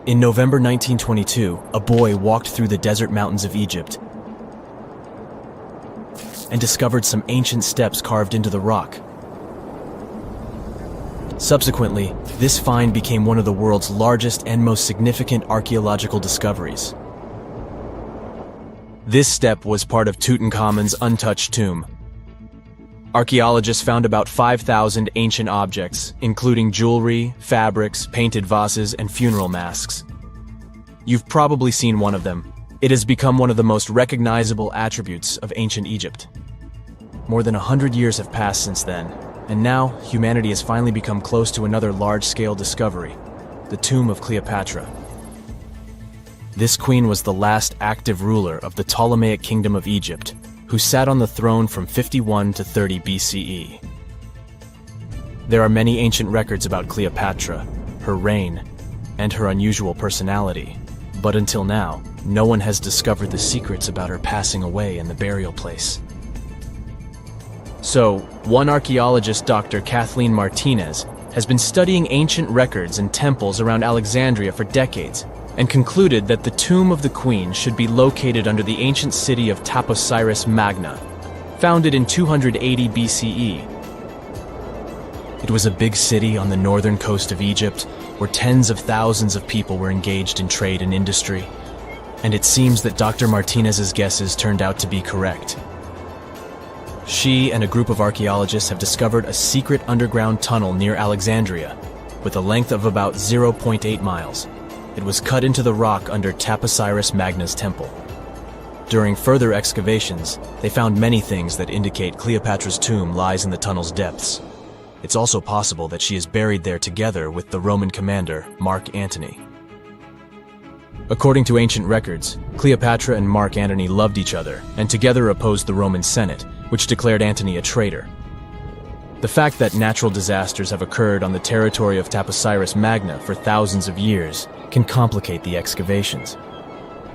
In November 1922, a boy walked through the desert mountains of Egypt and discovered some ancient steps carved into the rock. Subsequently, this find became one of the world's largest and most significant archaeological discoveries. This step was part of Tutankhamun's untouched tomb. Archaeologists found about 5,000 ancient objects, including jewelry, fabrics, painted vases, and funeral masks. You've probably seen one of them. It has become one of the most recognizable attributes of ancient Egypt. More than 100 years have passed since then, and now humanity has finally become close to another large-scale discovery, the tomb of Cleopatra. This queen was the last active ruler of the Ptolemaic Kingdom of Egypt, who sat on the throne from 51 to 30 BCE. There are many ancient records about Cleopatra, her reign, and her unusual personality, but until now, no one has discovered the secrets about her passing away in the burial place. So, one archaeologist, Dr. Kathleen Martinez, has been studying ancient records and temples around Alexandria for decades, and concluded that the tomb of the queen should be located under the ancient city of Taposiris Magna, founded in 280 BCE. It was a big city on the northern coast of Egypt, where tens of thousands of people were engaged in trade and industry, and it seems that Dr. Martinez's guesses turned out to be correct. She and a group of archaeologists have discovered a secret underground tunnel near Alexandria, with a length of about 0.8 miles. It was cut into the rock under Taposiris Magna's temple. During further excavations, they found many things that indicate Cleopatra's tomb lies in the tunnel's depths. It's also possible that she is buried there together with the Roman commander, Mark Antony. According to ancient records, Cleopatra and Mark Antony loved each other and together opposed the Roman Senate, which declared Antony a traitor. The fact that natural disasters have occurred on the territory of Taposiris Magna for thousands of years can complicate the excavations.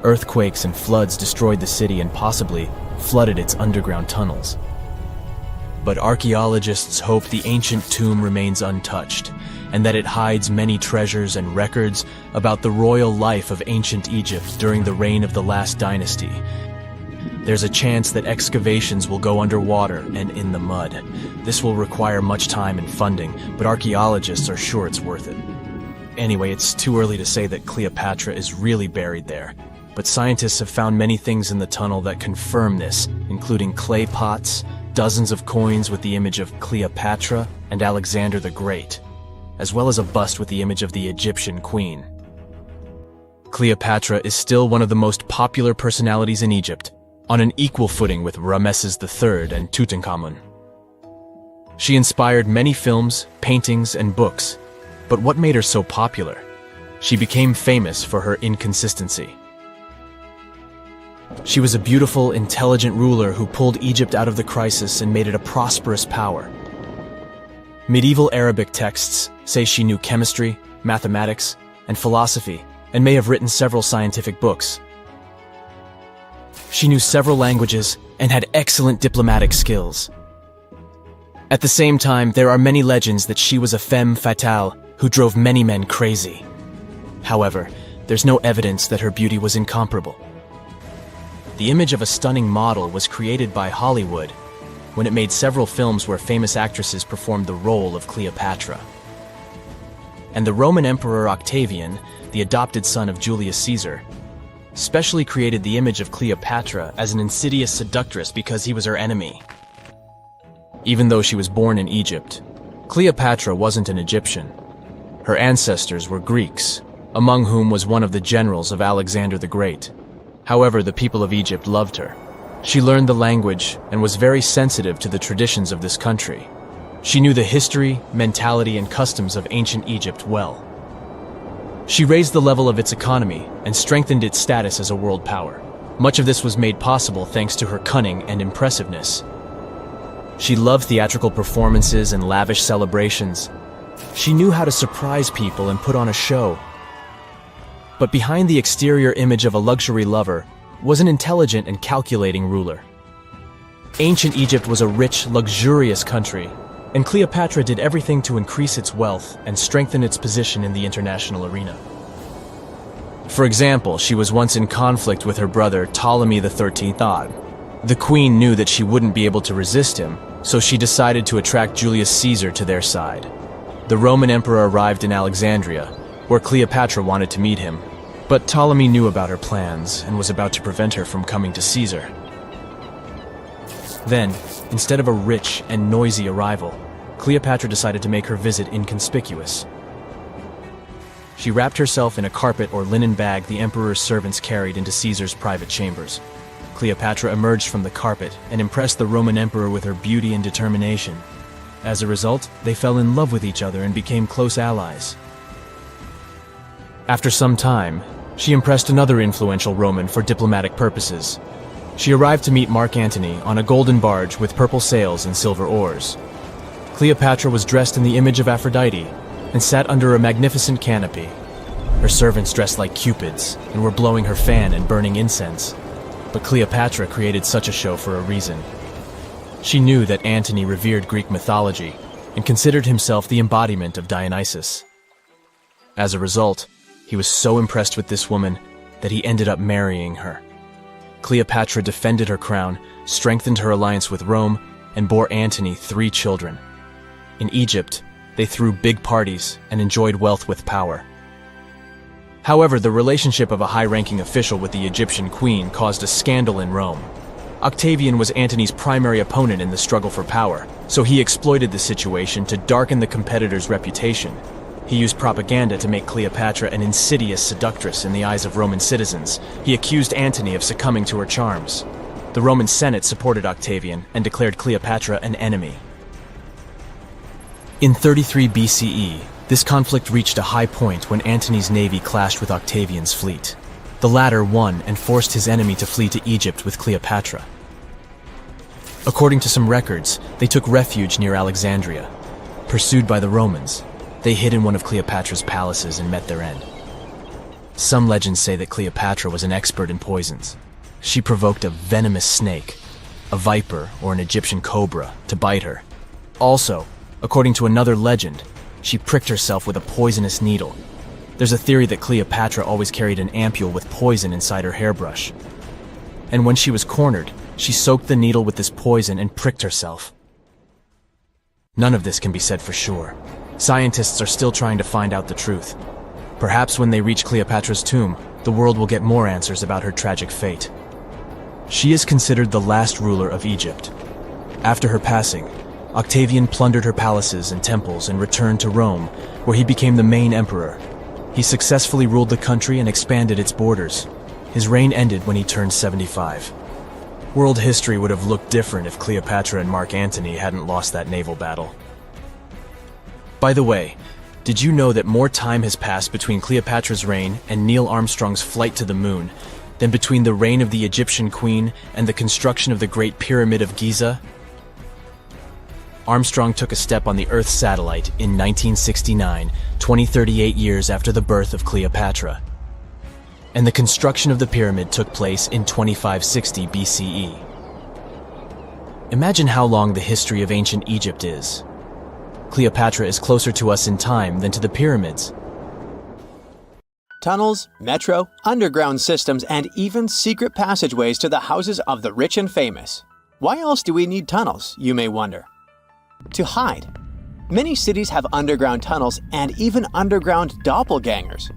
Earthquakes and floods destroyed the city and possibly flooded its underground tunnels. But archaeologists hope the ancient tomb remains untouched, and that it hides many treasures and records about the royal life of ancient Egypt during the reign of the last dynasty. There's a chance that excavations will go underwater and in the mud. This will require much time and funding, but archaeologists are sure it's worth it. Anyway, it's too early to say that Cleopatra is really buried there, but scientists have found many things in the tunnel that confirm this, including clay pots, dozens of coins with the image of Cleopatra and Alexander the Great, as well as a bust with the image of the Egyptian queen. Cleopatra is still one of the most popular personalities in Egypt, on an equal footing with Ramesses III and Tutankhamun. She inspired many films, paintings, and books, but what made her so popular? She became famous for her inconsistency. She was a beautiful, intelligent ruler who pulled Egypt out of the crisis and made it a prosperous power. Medieval Arabic texts say she knew chemistry, mathematics, and philosophy, and may have written several scientific books. She knew several languages and had excellent diplomatic skills. At the same time, there are many legends that she was a femme fatale who drove many men crazy. However, there's no evidence that her beauty was incomparable. The image of a stunning model was created by Hollywood when it made several films where famous actresses performed the role of Cleopatra. And the Roman Emperor Octavian, the adopted son of Julius Caesar, specially created the image of Cleopatra as an insidious seductress because he was her enemy. Even though she was born in Egypt, Cleopatra wasn't an Egyptian. Her ancestors were Greeks, among whom was one of the generals of Alexander the Great. However, the people of Egypt loved her. She learned the language and was very sensitive to the traditions of this country. She knew the history, mentality, and customs of ancient Egypt well. She raised the level of its economy and strengthened its status as a world power. Much of this was made possible thanks to her cunning and impressiveness. She loved theatrical performances and lavish celebrations. She knew how to surprise people and put on a show. But behind the exterior image of a luxury lover was an intelligent and calculating ruler. Ancient Egypt was a rich, luxurious country, and Cleopatra did everything to increase its wealth and strengthen its position in the international arena. For example, she was once in conflict with her brother Ptolemy XIII. The queen knew that she wouldn't be able to resist him, so she decided to attract Julius Caesar to their side. The Roman emperor arrived in Alexandria, where Cleopatra wanted to meet him, but Ptolemy knew about her plans and was about to prevent her from coming to Caesar. Then, instead of a rich and noisy arrival, Cleopatra decided to make her visit inconspicuous. She wrapped herself in a carpet or linen bag the emperor's servants carried into Caesar's private chambers. Cleopatra emerged from the carpet and impressed the Roman emperor with her beauty and determination. As a result, they fell in love with each other and became close allies. After some time, she impressed another influential Roman for diplomatic purposes. She arrived to meet Mark Antony on a golden barge with purple sails and silver oars. Cleopatra was dressed in the image of Aphrodite and sat under a magnificent canopy. Her servants dressed like cupids and were blowing her fan and burning incense. But Cleopatra created such a show for a reason. She knew that Antony revered Greek mythology and considered himself the embodiment of Dionysus. As a result, he was so impressed with this woman that he ended up marrying her. Cleopatra defended her crown, strengthened her alliance with Rome, and bore Antony 3 children. In Egypt, they threw big parties and enjoyed wealth with power. However, the relationship of a high-ranking official with the Egyptian queen caused a scandal in Rome. Octavian was Antony's primary opponent in the struggle for power, so he exploited the situation to darken the competitor's reputation. He used propaganda to make Cleopatra an insidious seductress in the eyes of Roman citizens. He accused Antony of succumbing to her charms. The Roman Senate supported Octavian and declared Cleopatra an enemy. In 33 BCE, this conflict reached a high point when Antony's navy clashed with Octavian's fleet. The latter won and forced his enemy to flee to Egypt with Cleopatra. According to some records, they took refuge near Alexandria. Pursued by the Romans, they hid in one of Cleopatra's palaces and met their end. Some legends say that Cleopatra was an expert in poisons. She provoked a venomous snake, a viper or an Egyptian cobra, to bite her. Also, according to another legend, she pricked herself with a poisonous needle. There's a theory that Cleopatra always carried an ampule with poison inside her hairbrush. And when she was cornered, she soaked the needle with this poison and pricked herself. None of this can be said for sure. Scientists are still trying to find out the truth. Perhaps when they reach Cleopatra's tomb, the world will get more answers about her tragic fate. She is considered the last ruler of Egypt. After her passing, Octavian plundered her palaces and temples and returned to Rome, where he became the main emperor. He successfully ruled the country and expanded its borders. His reign ended when he turned 75. World history would have looked different if Cleopatra and Mark Antony hadn't lost that naval battle. By the way, did you know that more time has passed between Cleopatra's reign and Neil Armstrong's flight to the moon than between the reign of the Egyptian queen and the construction of the Great Pyramid of Giza? Armstrong took a step on the Earth satellite in 1969, 38 years after the birth of Cleopatra. And the construction of the pyramid took place in 2560 BCE. Imagine how long the history of ancient Egypt is. Cleopatra is closer to us in time than to the pyramids. Tunnels, metro, underground systems, and even secret passageways to the houses of the rich and famous. Why else do we need tunnels, you may wonder? To hide. Many cities have underground tunnels and even underground doppelgangers.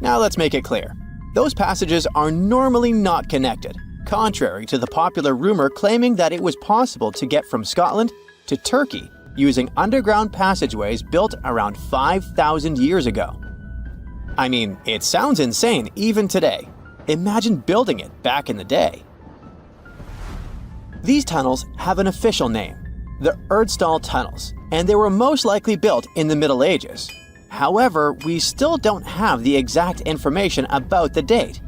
Now let's make it clear. Those passages are normally not connected, contrary to the popular rumor claiming that it was possible to get from Scotland to Turkey using underground passageways built around 5,000 years ago. I mean, it sounds insane even today. Imagine building it back in the day. These tunnels have an official name, the Erdstall Tunnels, and they were most likely built in the Middle Ages. However, we still don't have the exact information about the date.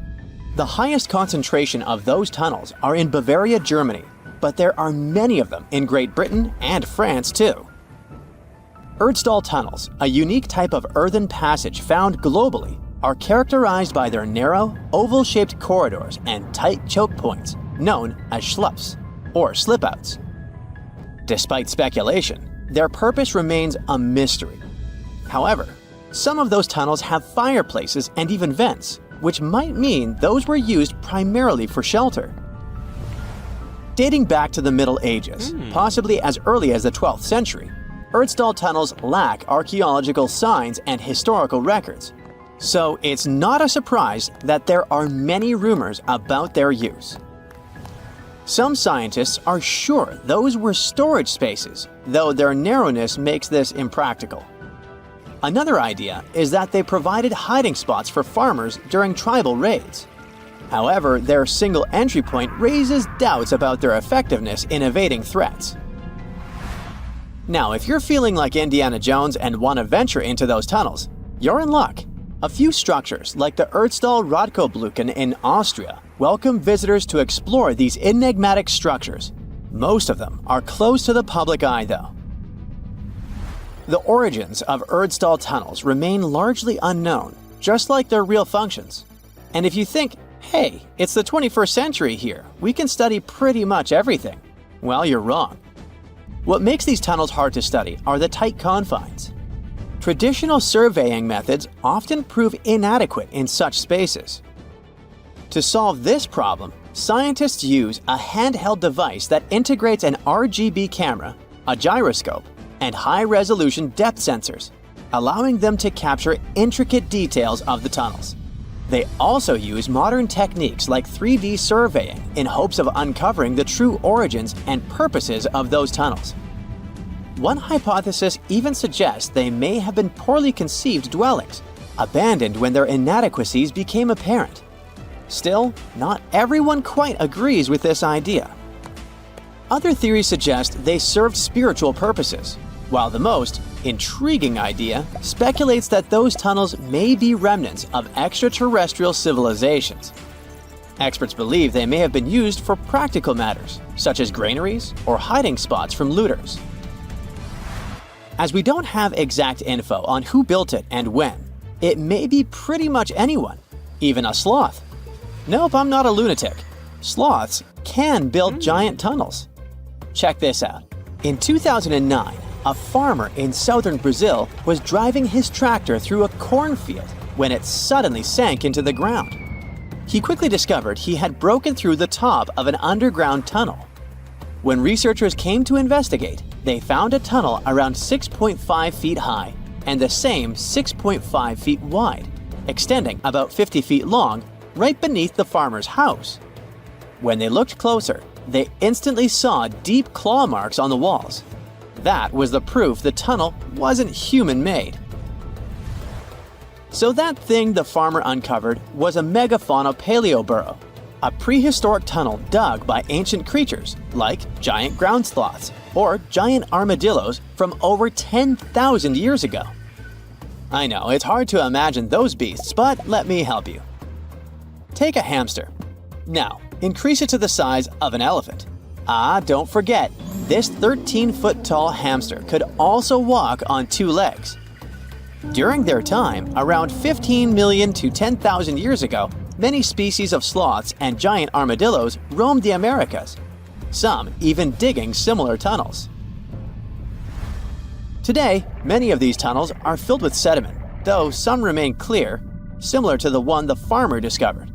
The highest concentration of those tunnels are in Bavaria, Germany, but there are many of them in Great Britain and France too. Erdstall tunnels, a unique type of earthen passage found globally, are characterized by their narrow, oval-shaped corridors and tight choke points, known as schlups, or slip-outs. Despite speculation, their purpose remains a mystery. However, some of those tunnels have fireplaces and even vents, which might mean those were used primarily for shelter. Dating back to the Middle Ages, possibly as early as the 12th century, Erdstall tunnels lack archaeological signs and historical records, so it's not a surprise that there are many rumors about their use. Some scientists are sure those were storage spaces, though their narrowness makes this impractical. Another idea is that they provided hiding spots for farmers during tribal raids. However, their single entry point raises doubts about their effectiveness in evading threats. Now, if you're feeling like Indiana Jones and want to venture into those tunnels, you're in luck. A few structures, like the Erdstall Radkobluken in Austria, welcome visitors to explore these enigmatic structures. Most of them are closed to the public eye, though. The origins of Erdstall tunnels remain largely unknown, just like their real functions. And if you think, hey, it's the 21st century here, we can study pretty much everything, well, you're wrong. What makes these tunnels hard to study are the tight confines. Traditional surveying methods often prove inadequate in such spaces. To solve this problem, scientists use a handheld device that integrates an RGB camera, a gyroscope, and high-resolution depth sensors, allowing them to capture intricate details of the tunnels. They also use modern techniques like 3D surveying in hopes of uncovering the true origins and purposes of those tunnels. One hypothesis even suggests they may have been poorly conceived dwellings, abandoned when their inadequacies became apparent. Still, not everyone quite agrees with this idea. Other theories suggest they served spiritual purposes, while the most intriguing idea speculates that those tunnels may be remnants of extraterrestrial civilizations. Experts believe they may have been used for practical matters, such as granaries or hiding spots from looters. As we don't have exact info on who built it and when, it may be pretty much anyone, even a sloth. Nope, I'm not a lunatic. Sloths can build giant tunnels. Check this out. In 2009, a farmer in southern Brazil was driving his tractor through a cornfield when it suddenly sank into the ground. He quickly discovered he had broken through the top of an underground tunnel. When researchers came to investigate, they found a tunnel around 6.5 feet high and the same 6.5 feet wide, extending about 50 feet long, right beneath the farmer's house. When they looked closer, they instantly saw deep claw marks on the walls. That was the proof the tunnel wasn't human-made. So that thing the farmer uncovered was a megafauna paleo burrow, a prehistoric tunnel dug by ancient creatures like giant ground sloths or giant armadillos from over 10,000 years ago. I know, it's hard to imagine those beasts, but let me help you. Take a hamster. Now, increase it to the size of an elephant. Don't forget, this 13-foot-tall hamster could also walk on two legs. During their time, around 15 million to 10,000 years ago, many species of sloths and giant armadillos roamed the Americas, some even digging similar tunnels. Today, many of these tunnels are filled with sediment, though some remain clear, similar to the one the farmer discovered.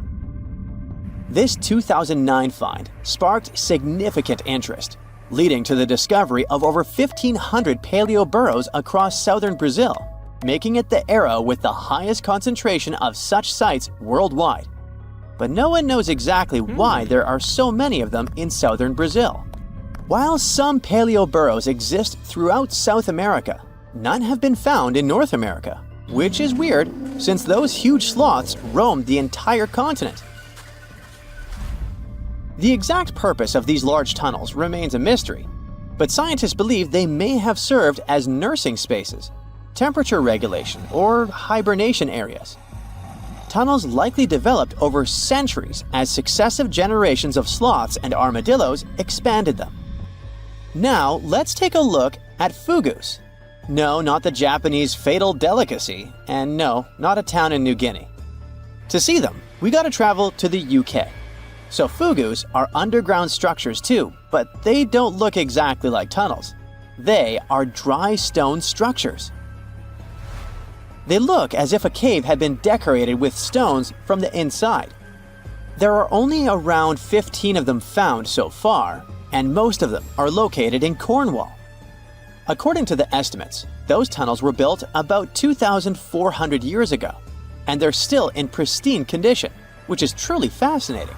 This 2009 find sparked significant interest, leading to the discovery of over 1,500 paleo burrows across southern Brazil, making it the era with the highest concentration of such sites worldwide. But no one knows exactly why there are so many of them in southern Brazil. While some paleo burrows exist throughout South America, none have been found in North America, which is weird since those huge sloths roamed the entire continent. The exact purpose of these large tunnels remains a mystery, but scientists believe they may have served as nursing spaces, temperature regulation, or hibernation areas. Tunnels likely developed over centuries as successive generations of sloths and armadillos expanded them. Now, let's take a look at Fugus. No, not the Japanese fatal delicacy, and no, not a town in New Guinea. To see them, we gotta travel to the UK. So Fugus are underground structures too, but they don't look exactly like tunnels. They are dry stone structures. They look as if a cave had been decorated with stones from the inside. There are only around 15 of them found so far, and most of them are located in Cornwall. According to the estimates, those tunnels were built about 2,400 years ago, and they're still in pristine condition, which is truly fascinating.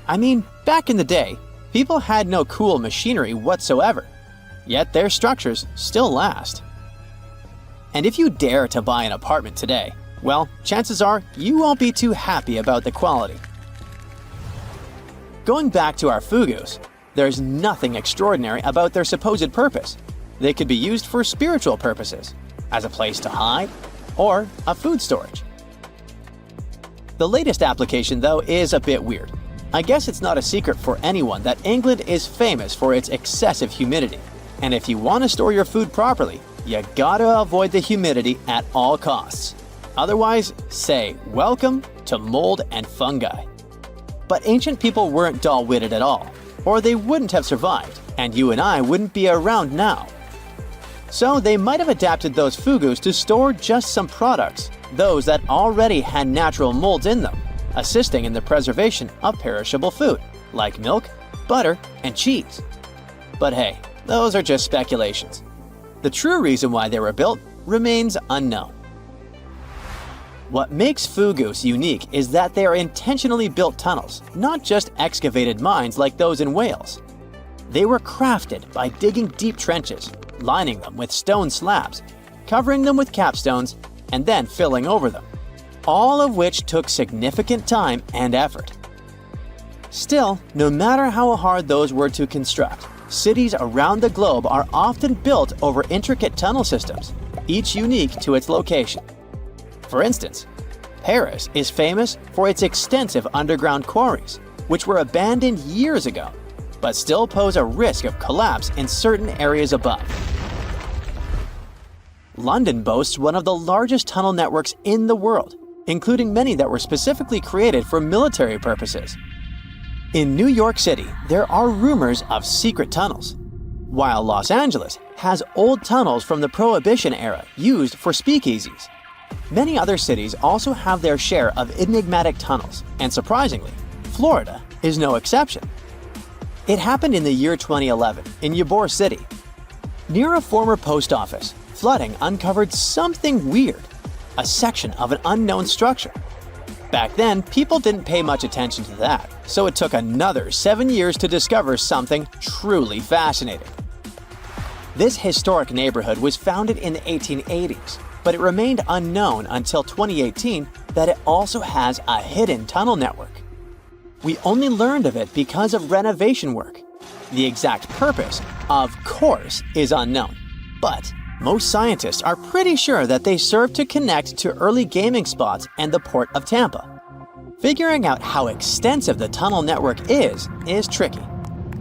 I mean, back in the day, people had no cool machinery whatsoever, yet their structures still last. And if you dare to buy an apartment today, well, chances are you won't be too happy about the quality. Going back to our Fugus, there's nothing extraordinary about their supposed purpose. They could be used for spiritual purposes, as a place to hide, or a food storage. The latest application, though, is a bit weird. I guess it's not a secret for anyone that England is famous for its excessive humidity, and if you want to store your food properly, you gotta avoid the humidity at all costs. Otherwise, say welcome to mold and fungi. But ancient people weren't dull-witted at all, or they wouldn't have survived, and you and I wouldn't be around now. So they might have adapted those Fugus to store just some products, those that already had natural molds in them, assisting in the preservation of perishable food, like milk, butter, and cheese. But hey, those are just speculations. The true reason why they were built remains unknown. What makes Fugus unique is that they are intentionally built tunnels, not just excavated mines like those in Wales. They were crafted by digging deep trenches, lining them with stone slabs, covering them with capstones, and then filling over them, all of which took significant time and effort. Still, no matter how hard those were to construct, cities around the globe are often built over intricate tunnel systems, each unique to its location. For instance, Paris is famous for its extensive underground quarries, which were abandoned years ago, but still pose a risk of collapse in certain areas above. London boasts one of the largest tunnel networks in the world, including many that were specifically created for military purposes. In New York City, there are rumors of secret tunnels, while Los Angeles has old tunnels from the Prohibition era used for speakeasies. Many other cities also have their share of enigmatic tunnels, and surprisingly, Florida is no exception. It happened in the year 2011 in Ybor City. Near a former post office, flooding uncovered something weird, a section of an unknown structure. Back then, people didn't pay much attention to that, so it took another 7 years to discover something truly fascinating. This historic neighborhood was founded in the 1880s, but it remained unknown until 2018 that it also has a hidden tunnel network. We only learned of it because of renovation work. The exact purpose, of course, is unknown, but most scientists are pretty sure that they serve to connect to early gaming spots and the port of Tampa. Figuring out how extensive the tunnel network is tricky.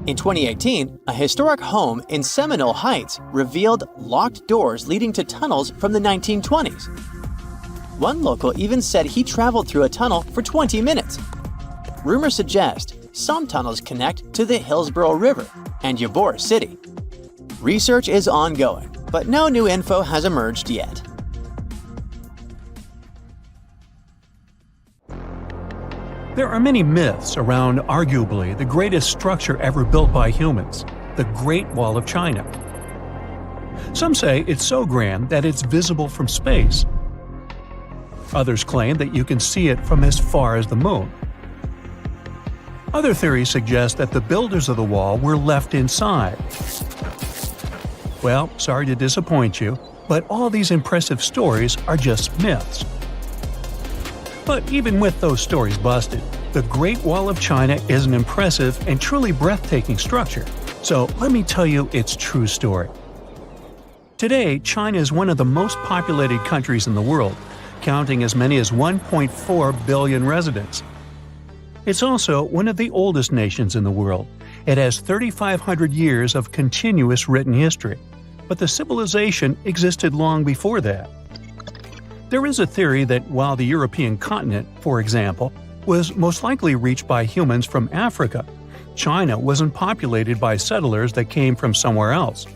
In 2018, a historic home in Seminole Heights revealed locked doors leading to tunnels from the 1920s. One local even said he traveled through a tunnel for 20 minutes. Rumors suggest some tunnels connect to the Hillsborough River and Ybor City. Research is ongoing, but no new info has emerged yet. There are many myths around arguably the greatest structure ever built by humans, the Great Wall of China. Some say it's so grand that it's visible from space. Others claim that you can see it from as far as the moon. Other theories suggest that the builders of the wall were left inside. Well, sorry to disappoint you, but all these impressive stories are just myths. But even with those stories busted, the Great Wall of China is an impressive and truly breathtaking structure. So let me tell you its true story. Today, China is one of the most populated countries in the world, counting as many as 1.4 billion residents. It's also one of the oldest nations in the world. It has 3,500 years of continuous written history, but the civilization existed long before that. There is a theory that while the European continent, for example, was most likely reached by humans from Africa, China wasn't populated by settlers that came from somewhere else.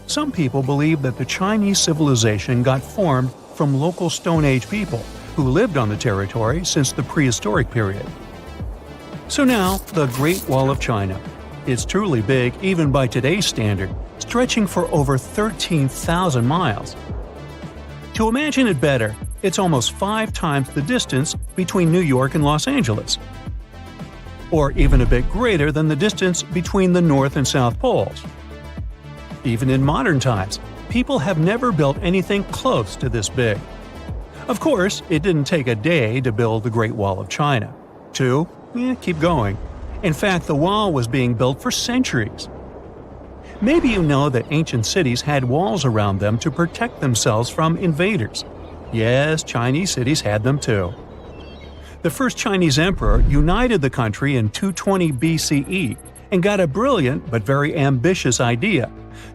Some people believe that the Chinese civilization got formed from local Stone Age people who lived on the territory since the prehistoric period. So now, the Great Wall of China. It's truly big even by today's standard, stretching for over 13,000 miles. To imagine it better, it's almost 5 times the distance between New York and Los Angeles, or even a bit greater than the distance between the North and South Poles. Even in modern times, people have never built anything close to this big. Of course, it didn't take a day to build the Great Wall of China. Keep going. In fact, the wall was being built for centuries. Maybe you know that ancient cities had walls around them to protect themselves from invaders. Yes, Chinese cities had them too. The first Chinese emperor united the country in 220 BCE and got a brilliant but very ambitious idea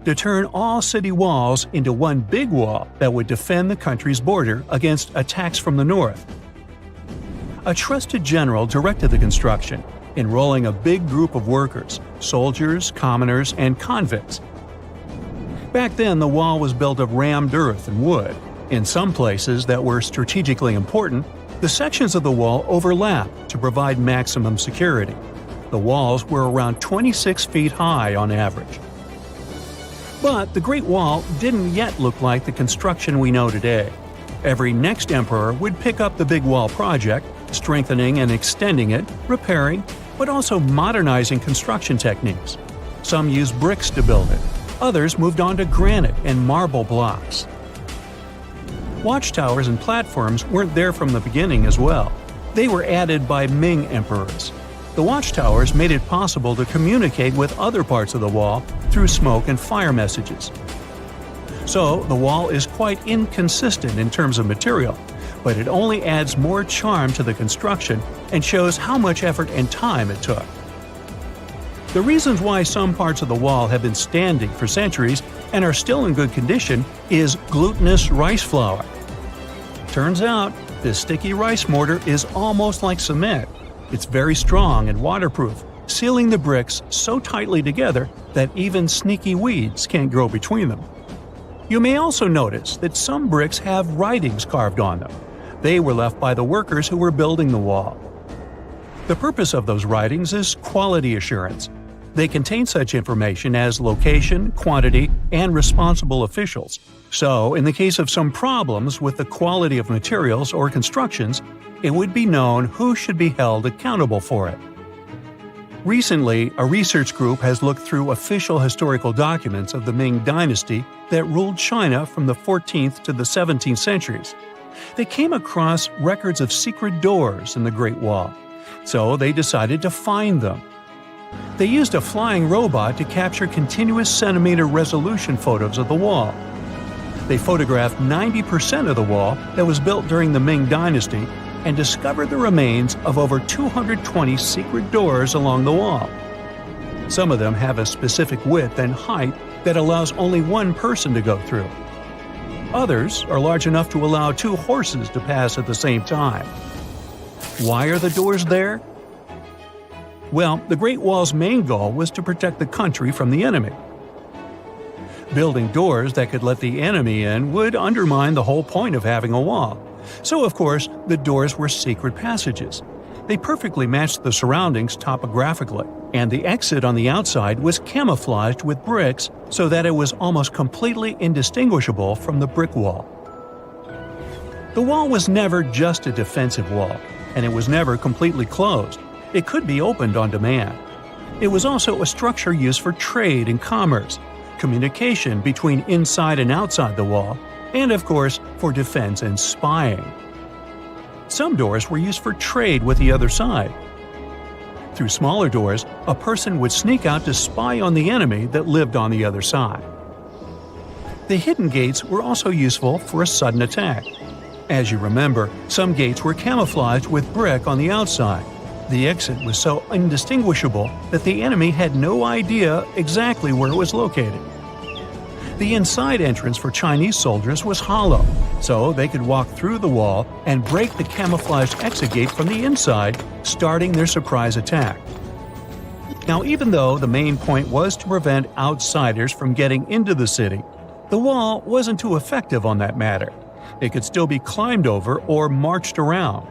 to turn all city walls into one big wall that would defend the country's border against attacks from the north. A trusted general directed the construction, enrolling a big group of workers, soldiers, commoners, and convicts. Back then, the wall was built of rammed earth and wood. In some places that were strategically important, the sections of the wall overlapped to provide maximum security. The walls were around 26 feet high on average. But the Great Wall didn't yet look like the construction we know today. Every next emperor would pick up the big wall project, strengthening and extending it, repairing, but also modernizing construction techniques. Some used bricks to build it, others moved on to granite and marble blocks. Watchtowers and platforms weren't there from the beginning as well. They were added by Ming emperors. The watchtowers made it possible to communicate with other parts of the wall through smoke and fire messages. So, the wall is quite inconsistent in terms of material, but it only adds more charm to the construction and shows how much effort and time it took. The reasons why some parts of the wall have been standing for centuries and are still in good condition is glutinous rice flour. Turns out, this sticky rice mortar is almost like cement. It's very strong and waterproof, sealing the bricks so tightly together that even sneaky weeds can't grow between them. You may also notice that some bricks have writings carved on them. They were left by the workers who were building the wall. The purpose of those writings is quality assurance. They contain such information as location, quantity, and responsible officials. So, in the case of some problems with the quality of materials or constructions, it would be known who should be held accountable for it. Recently, a research group has looked through official historical documents of the Ming Dynasty that ruled China from the 14th to the 17th centuries. They came across records of secret doors in the Great Wall, so they decided to find them. They used a flying robot to capture continuous centimeter resolution photos of the wall. They photographed 90% of the wall that was built during the Ming Dynasty and discovered the remains of over 220 secret doors along the wall. Some of them have a specific width and height that allows only one person to go through. Others are large enough to allow 2 horses to pass at the same time. Why are the doors there? Well, the Great Wall's main goal was to protect the country from the enemy. Building doors that could let the enemy in would undermine the whole point of having a wall. So, of course, the doors were secret passages. They perfectly matched the surroundings topographically, and the exit on the outside was camouflaged with bricks so that it was almost completely indistinguishable from the brick wall. The wall was never just a defensive wall, and it was never completely closed. It could be opened on demand. It was also a structure used for trade and commerce, communication between inside and outside the wall, and of course, for defense and spying. Some doors were used for trade with the other side. Through smaller doors, a person would sneak out to spy on the enemy that lived on the other side. The hidden gates were also useful for a sudden attack. As you remember, some gates were camouflaged with brick on the outside. The exit was so indistinguishable that the enemy had no idea exactly where it was located. The inside entrance for Chinese soldiers was hollow, so they could walk through the wall and break the camouflaged exit gate from the inside, starting their surprise attack. Now, even though the main point was to prevent outsiders from getting into the city, the wall wasn't too effective on that matter. It could still be climbed over or marched around.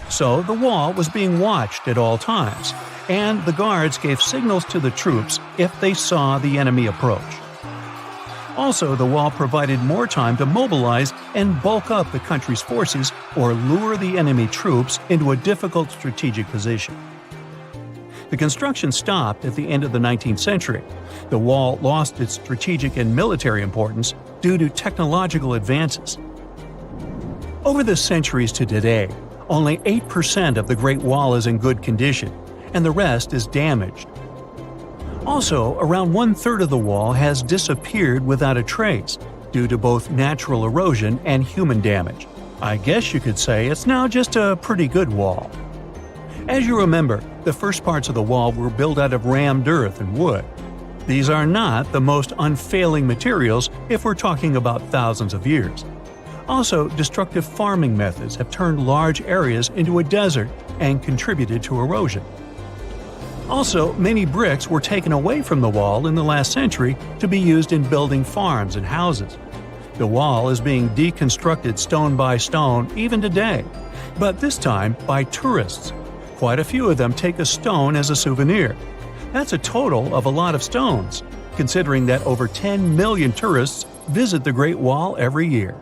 So the wall was being watched at all times, and the guards gave signals to the troops if they saw the enemy approach. Also, the wall provided more time to mobilize and bulk up the country's forces or lure the enemy troops into a difficult strategic position. The construction stopped at the end of the 19th century. The wall lost its strategic and military importance due to technological advances. Over the centuries to today, only 8% of the Great Wall is in good condition, and the rest is damaged. Also, around 1/3 of the wall has disappeared without a trace, due to both natural erosion and human damage. I guess you could say it's now just a pretty good wall. As you remember, the first parts of the wall were built out of rammed earth and wood. These are not the most unfailing materials if we're talking about thousands of years. Also, destructive farming methods have turned large areas into a desert and contributed to erosion. Also, many bricks were taken away from the wall in the last century to be used in building farms and houses. The wall is being deconstructed stone by stone even today, but this time by tourists. Quite a few of them take a stone as a souvenir. That's a total of a lot of stones, considering that over 10 million tourists visit the Great Wall every year.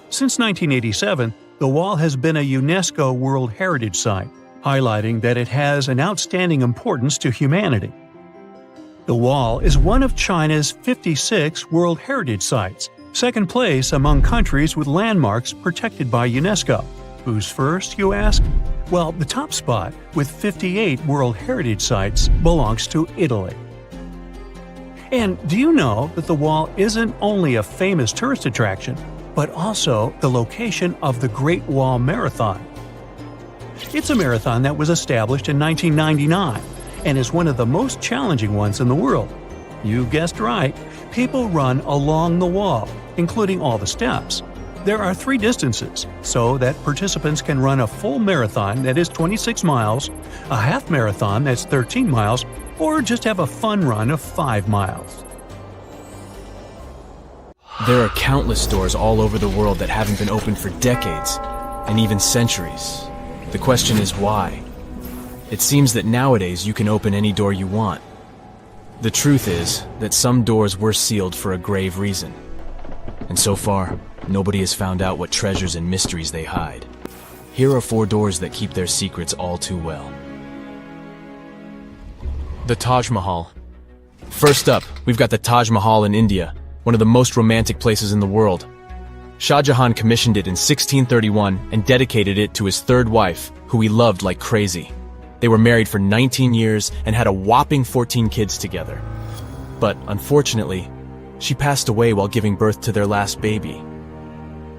Since 1987, the wall has been a UNESCO World Heritage Site, highlighting that it has an outstanding importance to humanity. The wall is one of China's 56 World Heritage Sites, second place among countries with landmarks protected by UNESCO. Who's first, you ask? Well, the top spot, with 58 World Heritage Sites, belongs to Italy. And do you know that the wall isn't only a famous tourist attraction, but also the location of the Great Wall Marathon? It's a marathon that was established in 1999 and is one of the most challenging ones in the world. You guessed right, people run along the wall, including all the steps. There are 3 distances, so that participants can run a full marathon that is 26 miles, a half marathon that's 13 miles, or just have a fun run of 5 miles. There are countless doors all over the world that haven't been opened for decades, and even centuries. The question is why? It seems that nowadays you can open any door you want. The truth is that some doors were sealed for a grave reason. And so far, nobody has found out what treasures and mysteries they hide. Here are 4 doors that keep their secrets all too well. The Taj Mahal. First up, we've got the Taj Mahal in India, one of the most romantic places in the world. Shah Jahan commissioned it in 1631 and dedicated it to his 3rd wife, who he loved like crazy. They were married for 19 years and had a whopping 14 kids together. But unfortunately, she passed away while giving birth to their last baby.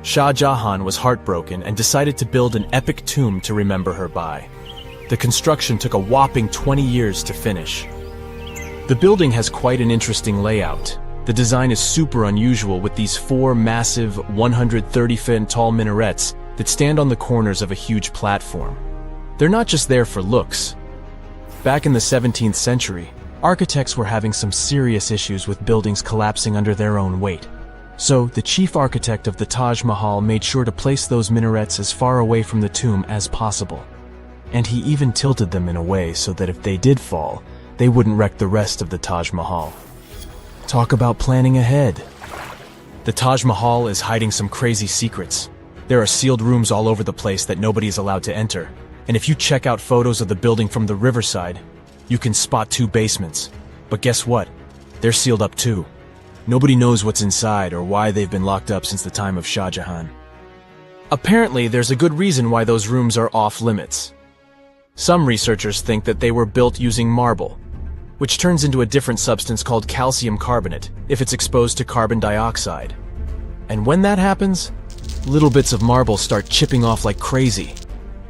Shah Jahan was heartbroken and decided to build an epic tomb to remember her by. The construction took a whopping 20 years to finish. The building has quite an interesting layout. The design is super unusual with these 4 massive 130-foot tall minarets that stand on the corners of a huge platform. They're not just there for looks. Back in the 17th century, architects were having some serious issues with buildings collapsing under their own weight. So, the chief architect of the Taj Mahal made sure to place those minarets as far away from the tomb as possible. And he even tilted them in a way so that if they did fall, they wouldn't wreck the rest of the Taj Mahal. Talk about planning ahead. The Taj Mahal is hiding some crazy secrets. There are sealed rooms all over the place that nobody is allowed to enter. And if you check out photos of the building from the riverside, you can spot 2 basements. But guess what? They're sealed up too. Nobody knows what's inside or why they've been locked up since the time of Shah Jahan. Apparently, there's a good reason why those rooms are off limits. Some researchers think that they were built using marble, which turns into a different substance called calcium carbonate if it's exposed to carbon dioxide. And when that happens, little bits of marble start chipping off like crazy.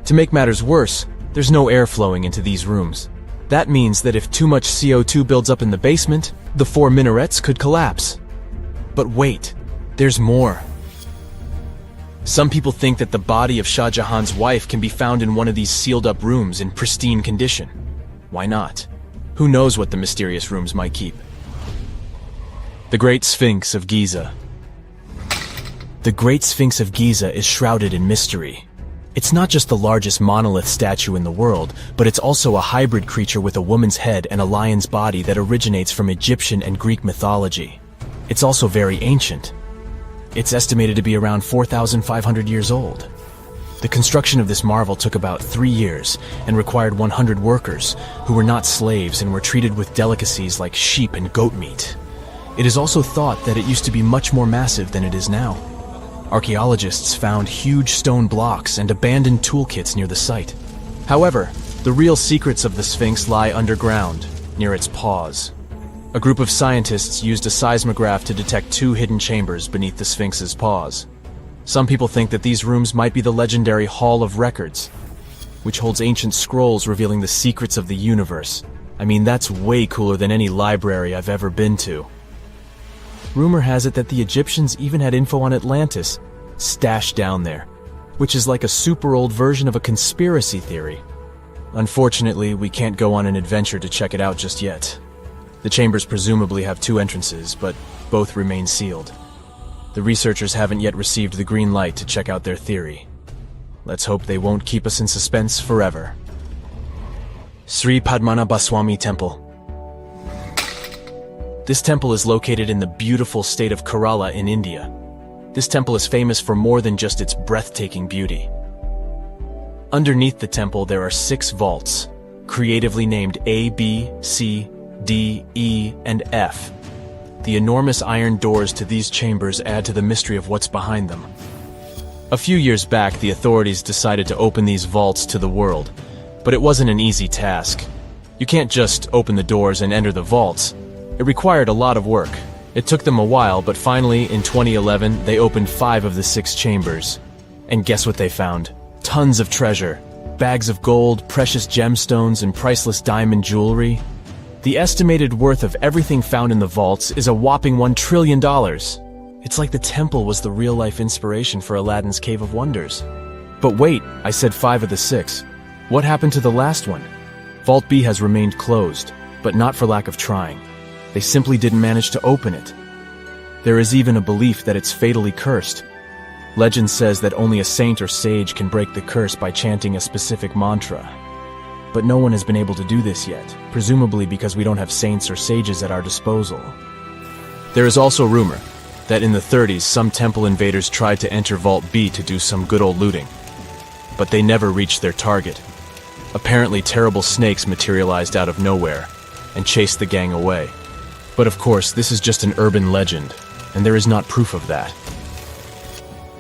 To make matters worse, there's no air flowing into these rooms. That means that if too much CO2 builds up in the basement, the 4 minarets could collapse. But wait, there's more. Some people think that the body of Shah Jahan's wife can be found in one of these sealed-up rooms in pristine condition. Why not? Who knows what the mysterious rooms might keep? The Great Sphinx of Giza. The Great Sphinx of Giza is shrouded in mystery. It's not just the largest monolith statue in the world, but it's also a hybrid creature with a woman's head and a lion's body that originates from Egyptian and Greek mythology. It's also very ancient. It's estimated to be around 4,500 years old. The construction of this marvel took about 3 years and required 100 workers who were not slaves and were treated with delicacies like sheep and goat meat. It is also thought that it used to be much more massive than it is now. Archaeologists found huge stone blocks and abandoned toolkits near the site. However, the real secrets of the Sphinx lie underground, near its paws. A group of scientists used a seismograph to detect 2 hidden chambers beneath the Sphinx's paws. Some people think that these rooms might be the legendary Hall of Records, which holds ancient scrolls revealing the secrets of the universe. I mean, that's way cooler than any library I've ever been to. Rumor has it that the Egyptians even had info on Atlantis stashed down there, which is like a super old version of a conspiracy theory. Unfortunately, we can't go on an adventure to check it out just yet. The chambers presumably have 2 entrances, but both remain sealed. The researchers haven't yet received the green light to check out their theory. Let's hope they won't keep us in suspense forever. Sri Padmanabaswami Temple. This temple is located in the beautiful state of Kerala in India. This temple is famous for more than just its breathtaking beauty. Underneath the temple there are 6 vaults, creatively named A, B, C, D, E, and F. The enormous iron doors to these chambers add to the mystery of what's behind them. A few years back, the authorities decided to open these vaults to the world, but it wasn't an easy task. You can't just open the doors and enter the vaults. It required a lot of work. It took them a while, but finally, in 2011, they opened 5 of the 6 chambers. And guess what they found? Tons of treasure. Bags of gold, precious gemstones, and priceless diamond jewelry. The estimated worth of everything found in the vaults is a whopping $1 trillion. It's like the temple was the real-life inspiration for Aladdin's Cave of Wonders. But wait, I said 5 of the 6. What happened to the last one? Vault B has remained closed, but not for lack of trying. They simply didn't manage to open it. There is even a belief that it's fatally cursed. Legend says that only a saint or sage can break the curse by chanting a specific mantra. But no one has been able to do this yet, presumably because we don't have saints or sages at our disposal. There is also rumor that in the 30s some temple invaders tried to enter Vault B to do some good old looting. But they never reached their target. Apparently terrible snakes materialized out of nowhere and chased the gang away. But of course, this is just an urban legend, and there is not proof of that.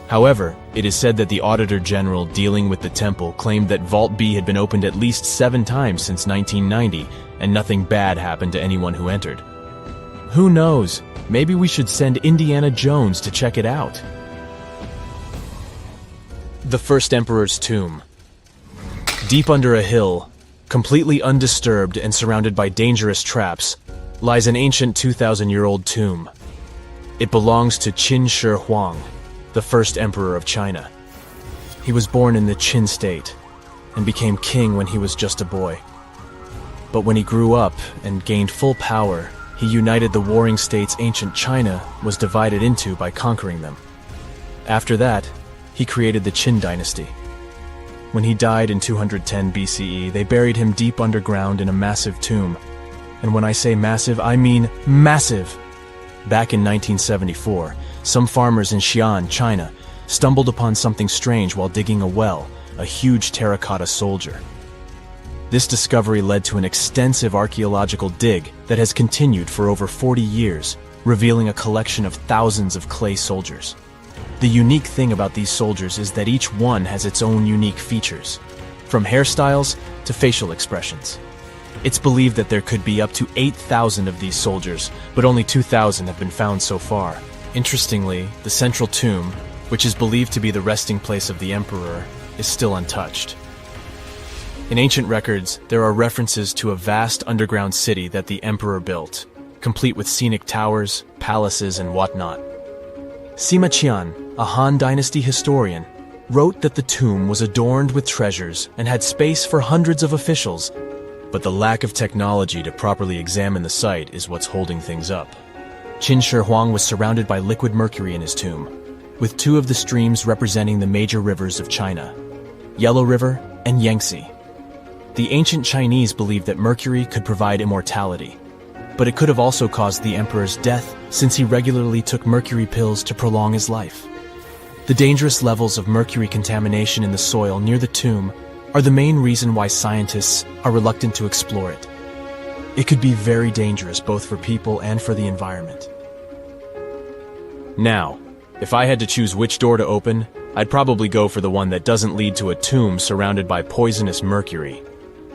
However, it is said that the Auditor General dealing with the temple claimed that Vault B had been opened at least 7 times since 1990, and nothing bad happened to anyone who entered. Who knows? Maybe we should send Indiana Jones to check it out. The First Emperor's Tomb. Deep under a hill, completely undisturbed and surrounded by dangerous traps, lies an ancient 2,000-year-old tomb. It belongs to Qin Shi Huang, the first emperor of China. He was born in the Qin state and became king when he was just a boy. But when he grew up and gained full power, he united the warring states ancient China was divided into by conquering them. After that, he created the Qin dynasty. When he died in 210 BCE, they buried him deep underground in a massive tomb. And when I say massive, I mean massive! Back in 1974, some farmers in Xi'an, China, stumbled upon something strange while digging a well, a huge terracotta soldier. This discovery led to an extensive archaeological dig that has continued for over 40 years, revealing a collection of thousands of clay soldiers. The unique thing about these soldiers is that each one has its own unique features, from hairstyles to facial expressions. It's believed that there could be up to 8,000 of these soldiers, but only 2,000 have been found so far. Interestingly, the central tomb, which is believed to be the resting place of the emperor, is still untouched. In ancient records, there are references to a vast underground city that the emperor built, complete with scenic towers, palaces, and whatnot. Sima Qian, a Han Dynasty historian, wrote that the tomb was adorned with treasures and had space for hundreds of officials. but the lack of technology to properly examine the site is what's holding things up. Qin Shi Huang was surrounded by liquid mercury in his tomb, with two of the streams representing the major rivers of China, Yellow River and Yangtze. The ancient Chinese believed that mercury could provide immortality, but it could have also caused the emperor's death since he regularly took mercury pills to prolong his life. The dangerous levels of mercury contamination in the soil near the tomb are the main reason why scientists are reluctant to explore it. It could be very dangerous both for people and for the environment. Now, if I had to choose which door to open, I'd probably go for the one that doesn't lead to a tomb surrounded by poisonous mercury.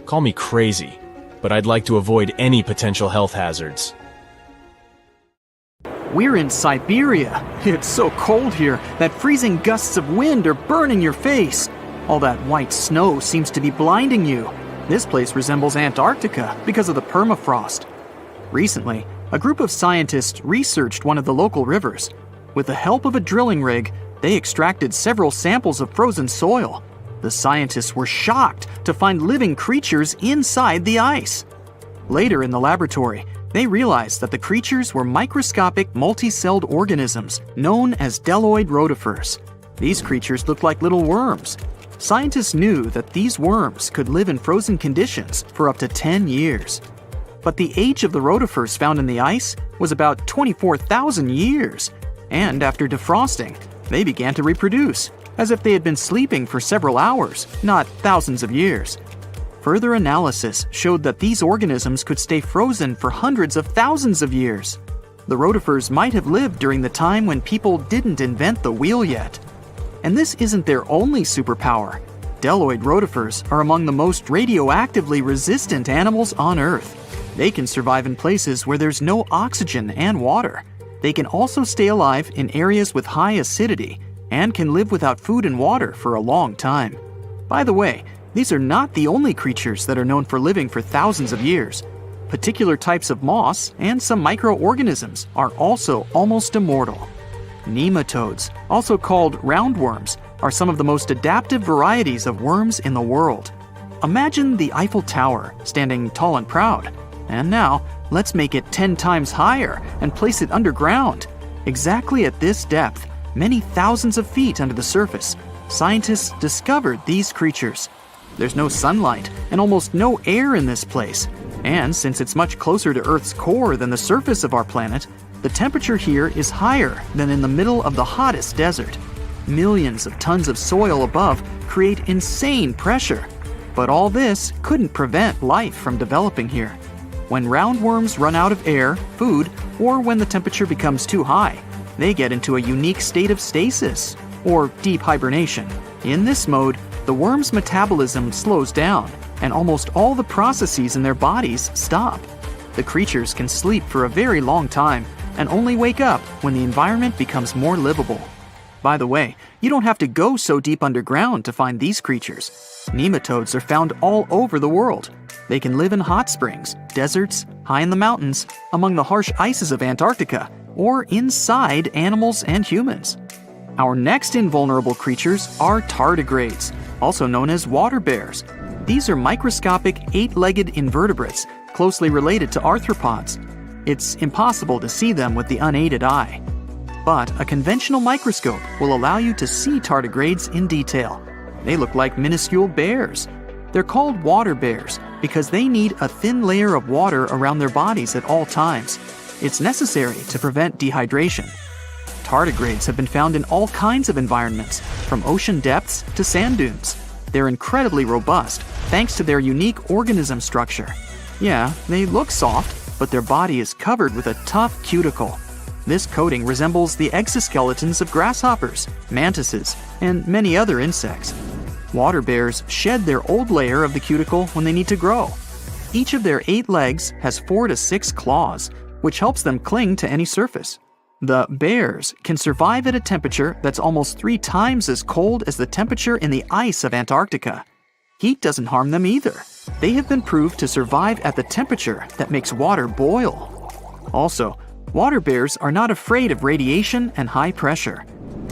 Call me crazy, but I'd like to avoid any potential health hazards. We're in Siberia. It's so cold here that freezing gusts of wind are burning your face. All that white snow seems to be blinding you. This place resembles Antarctica because of the permafrost. Recently, a group of scientists researched one of the local rivers. With the help of a drilling rig, they extracted several samples of frozen soil. The scientists were shocked to find living creatures inside the ice. Later in the laboratory, they realized that the creatures were microscopic multi-celled organisms known as bdelloid rotifers. These creatures looked like little worms. Scientists knew that these worms could live in frozen conditions for up to 10 years. But the age of the rotifers found in the ice was about 24,000 years. And after defrosting, they began to reproduce, as if they had been sleeping for several hours, not thousands of years. Further analysis showed that these organisms could stay frozen for hundreds of thousands of years. The rotifers might have lived during the time when people didn't invent the wheel yet. And this isn't their only superpower. Bdelloid rotifers are among the most radioactively resistant animals on Earth. They can survive in places where there's no oxygen and water. They can also stay alive in areas with high acidity and can live without food and water for a long time. By the way, these are not the only creatures that are known for living for thousands of years. Particular types of moss and some microorganisms are also almost immortal. Nematodes, also called roundworms, are some of the most adaptive varieties of worms in the world. Imagine the Eiffel Tower standing tall and proud. And now, let's make it 10 times higher and place it underground. Exactly at this depth, many thousands of feet under the surface, scientists discovered these creatures. There's no sunlight and almost no air in this place. And since it's much closer to Earth's core than the surface of our planet, the temperature here is higher than in the middle of the hottest desert. Millions of tons of soil above create insane pressure. But all this couldn't prevent life from developing here. When roundworms run out of air, food, or when the temperature becomes too high, they get into a unique state of stasis, or deep hibernation. In this mode, the worm's metabolism slows down, and almost all the processes in their bodies stop. The creatures can sleep for a very long time, and only wake up when the environment becomes more livable. By the way, you don't have to go so deep underground to find these creatures. Nematodes are found all over the world. They can live in hot springs, deserts, high in the mountains, among the harsh ices of Antarctica, or inside animals and humans. Our next invulnerable creatures are tardigrades, also known as water bears. These are microscopic 8-legged invertebrates closely related to arthropods. It's impossible to see them with the unaided eye. But a conventional microscope will allow you to see tardigrades in detail. They look like minuscule bears. They're called water bears because they need a thin layer of water around their bodies at all times. It's necessary to prevent dehydration. Tardigrades have been found in all kinds of environments, from ocean depths to sand dunes. They're incredibly robust thanks to their unique organism structure. Yeah, they look soft, but their body is covered with a tough cuticle. This coating resembles the exoskeletons of grasshoppers, mantises, and many other insects. Water bears shed their old layer of the cuticle when they need to grow. Each of their 8 legs has 4 to 6 claws, which helps them cling to any surface. The bears can survive at a temperature that's almost 3 times as cold as the temperature in the ice of Antarctica. Heat doesn't harm them either. They have been proved to survive at the temperature that makes water boil. Also, water bears are not afraid of radiation and high pressure.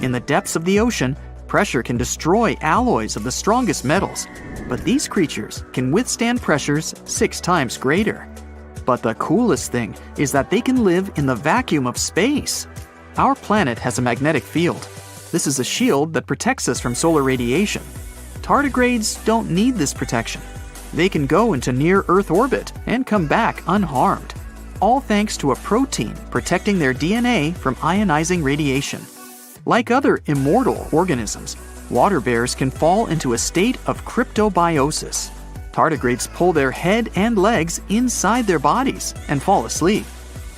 In the depths of the ocean, pressure can destroy alloys of the strongest metals, but these creatures can withstand pressures 6 times greater. But the coolest thing is that they can live in the vacuum of space. Our planet has a magnetic field. This is a shield that protects us from solar radiation. Tardigrades don't need this protection. They can go into near-Earth orbit and come back unharmed, all thanks to a protein protecting their DNA from ionizing radiation. Like other immortal organisms, water bears can fall into a state of cryptobiosis. Tardigrades pull their head and legs inside their bodies and fall asleep.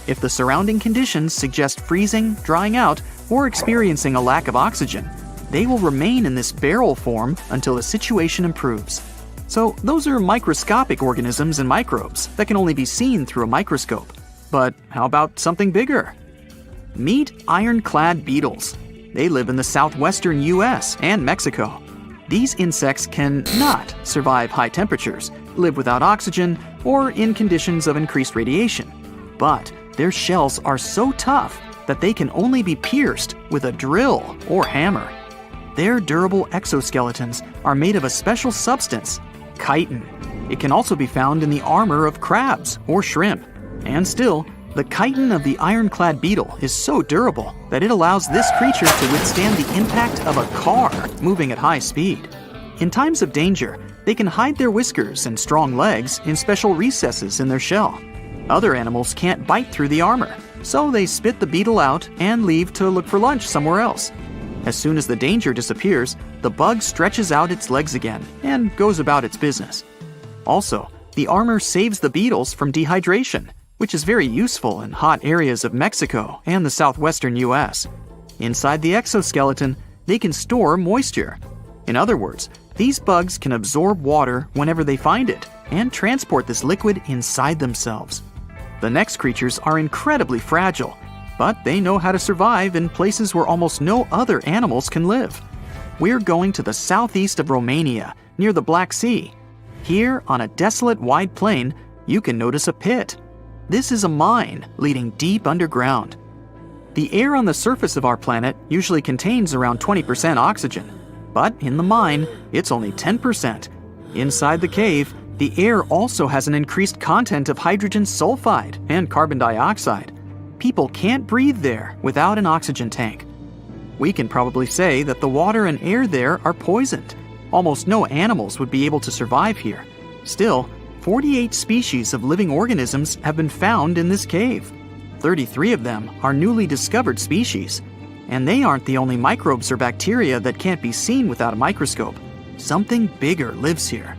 If the surrounding conditions suggest freezing, drying out, or experiencing a lack of oxygen, they will remain in this barrel form until the situation improves. So those are microscopic organisms and microbes that can only be seen through a microscope. But how about something bigger? Meet ironclad beetles. They live in the southwestern US and Mexico. These insects can not survive high temperatures, live without oxygen, or in conditions of increased radiation. But their shells are so tough that they can only be pierced with a drill or hammer. Their durable exoskeletons are made of a special substance, chitin. It can also be found in the armor of crabs or shrimp. And still, the chitin of the ironclad beetle is so durable that it allows this creature to withstand the impact of a car moving at high speed. In times of danger, they can hide their whiskers and strong legs in special recesses in their shell. Other animals can't bite through the armor, so they spit the beetle out and leave to look for lunch somewhere else. As soon as the danger disappears, the bug stretches out its legs again and goes about its business. Also, the armor saves the beetles from dehydration, which is very useful in hot areas of Mexico and the southwestern US. Inside the exoskeleton, they can store moisture. In other words, these bugs can absorb water whenever they find it and transport this liquid inside themselves. The next creatures are incredibly fragile, but they know how to survive in places where almost no other animals can live. We're going to the southeast of Romania, near the Black Sea. Here, on a desolate wide plain, you can notice a pit. This is a mine leading deep underground. The air on the surface of our planet usually contains around 20% oxygen, but in the mine, it's only 10%. Inside the cave, the air also has an increased content of hydrogen sulfide and carbon dioxide. People can't breathe there without an oxygen tank. We can probably say that the water and air there are poisoned. Almost no animals would be able to survive here. Still, 48 species of living organisms have been found in this cave. 33 of them are newly discovered species. And they aren't the only microbes or bacteria that can't be seen without a microscope. Something bigger lives here.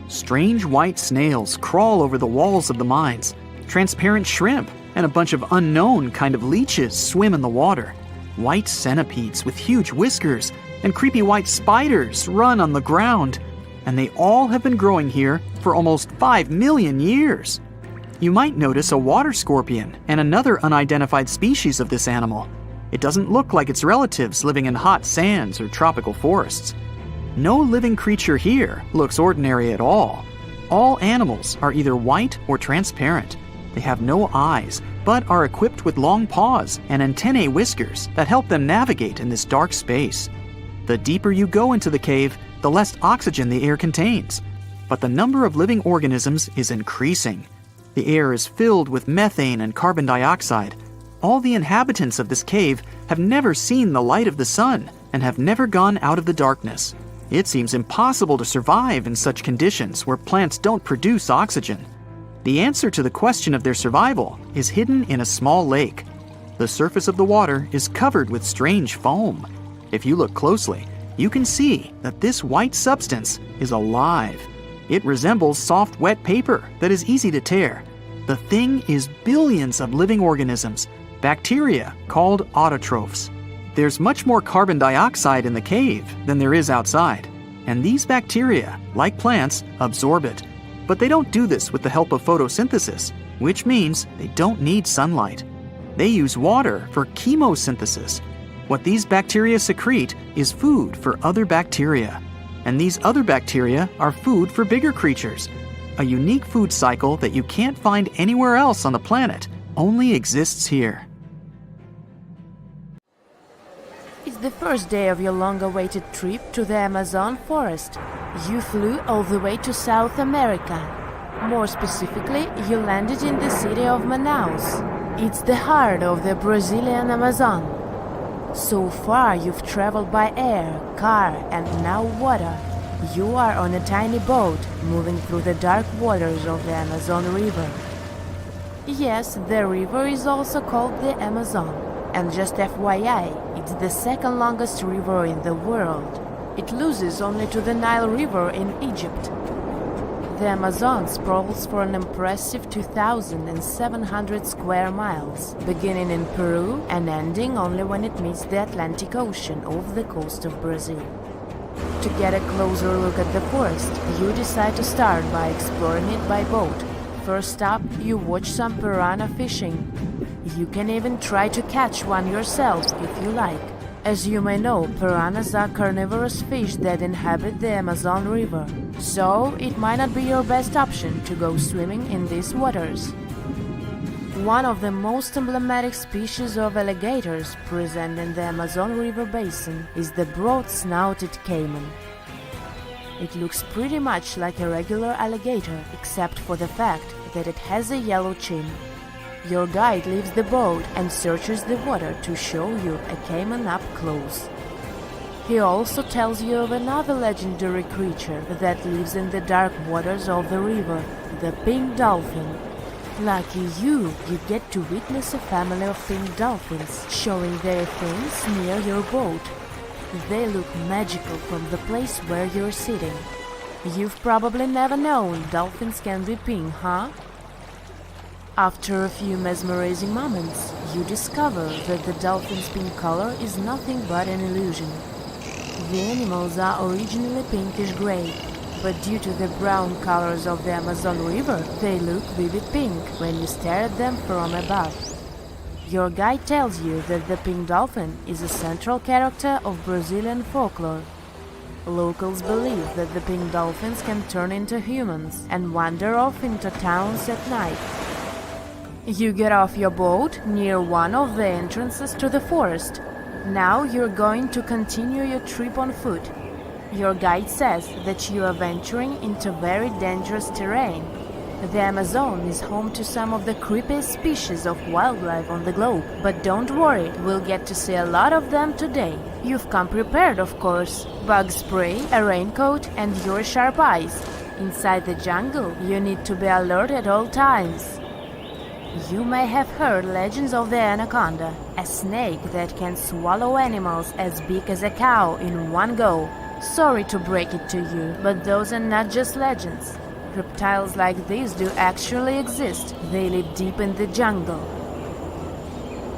Strange white snails crawl over the walls of the mines. Transparent shrimp and a bunch of unknown kind of leeches swim in the water. White centipedes with huge whiskers and creepy white spiders run on the ground. And they all have been growing here for almost 5 million years. You might notice a water scorpion and another unidentified species of this animal. It doesn't look like its relatives living in hot sands or tropical forests. No living creature here looks ordinary at all. All animals are either white or transparent. They have no eyes, but are equipped with long paws and antennae whiskers that help them navigate in this dark space. The deeper you go into the cave, the less oxygen the air contains. But the number of living organisms is increasing. The air is filled with methane and carbon dioxide. All the inhabitants of this cave have never seen the light of the sun and have never gone out of the darkness. It seems impossible to survive in such conditions where plants don't produce oxygen. The answer to the question of their survival is hidden in a small lake. The surface of the water is covered with strange foam. If you look closely, you can see that this white substance is alive. It resembles soft, wet paper that is easy to tear. The thing is billions of living organisms, bacteria called autotrophs. There's much more carbon dioxide in the cave than there is outside, and these bacteria, like plants, absorb it. But they don't do this with the help of photosynthesis, which means they don't need sunlight. They use water for chemosynthesis. What these bacteria secrete is food for other bacteria, and these other bacteria are food for bigger creatures. A unique food cycle that you can't find anywhere else on the planet only exists here. Is the first day of your long-awaited trip to the Amazon forest. You flew all the way to South America. More specifically, you landed in the city of Manaus. It's the heart of the Brazilian Amazon. So far, you've traveled by air, car, and now water. You are on a tiny boat, moving through the dark waters of the Amazon River. Yes, the river is also called the Amazon. And just FYI, it's the second longest river in the world. It loses only to the Nile River in Egypt. The Amazon sprawls for an impressive 2,700 square miles, beginning in Peru and ending only when it meets the Atlantic Ocean off the coast of Brazil. To get a closer look at the forest, you decide to start by exploring it by boat. First up, you watch some piranha fishing. You can even try to catch one yourself if you like. As you may know, piranhas are carnivorous fish that inhabit the Amazon River, so it might not be your best option to go swimming in these waters. One of the most emblematic species of alligators present in the Amazon River basin is the broad-snouted caiman. It looks pretty much like a regular alligator, except for the fact that it has a yellow chin. Your guide leaves the boat and searches the water to show you a caiman up close. He also tells you of another legendary creature that lives in the dark waters of the river, the pink dolphin. Lucky you get to witness a family of pink dolphins showing their fins near your boat. They look magical from the place where you're sitting. You've probably never known dolphins can be pink, huh? After a few mesmerizing moments, you discover that the dolphin's pink color is nothing but an illusion. The animals are originally pinkish-gray, but due to the brown colors of the Amazon River, they look vivid pink when you stare at them from above. Your guide tells you that the pink dolphin is a central character of Brazilian folklore. Locals believe that the pink dolphins can turn into humans and wander off into towns at night. You get off your boat near one of the entrances to the forest. Now you're going to continue your trip on foot. Your guide says that you are venturing into very dangerous terrain. The Amazon is home to some of the creepiest species of wildlife on the globe, but don't worry, we'll get to see a lot of them today. You've come prepared, of course. Bug spray, a raincoat, and your sharp eyes. Inside the jungle, you need to be alert at all times. You may have heard legends of the anaconda, a snake that can swallow animals as big as a cow in one go. Sorry to break it to you, but those are not just legends. Reptiles like these do actually exist. They live deep in the jungle.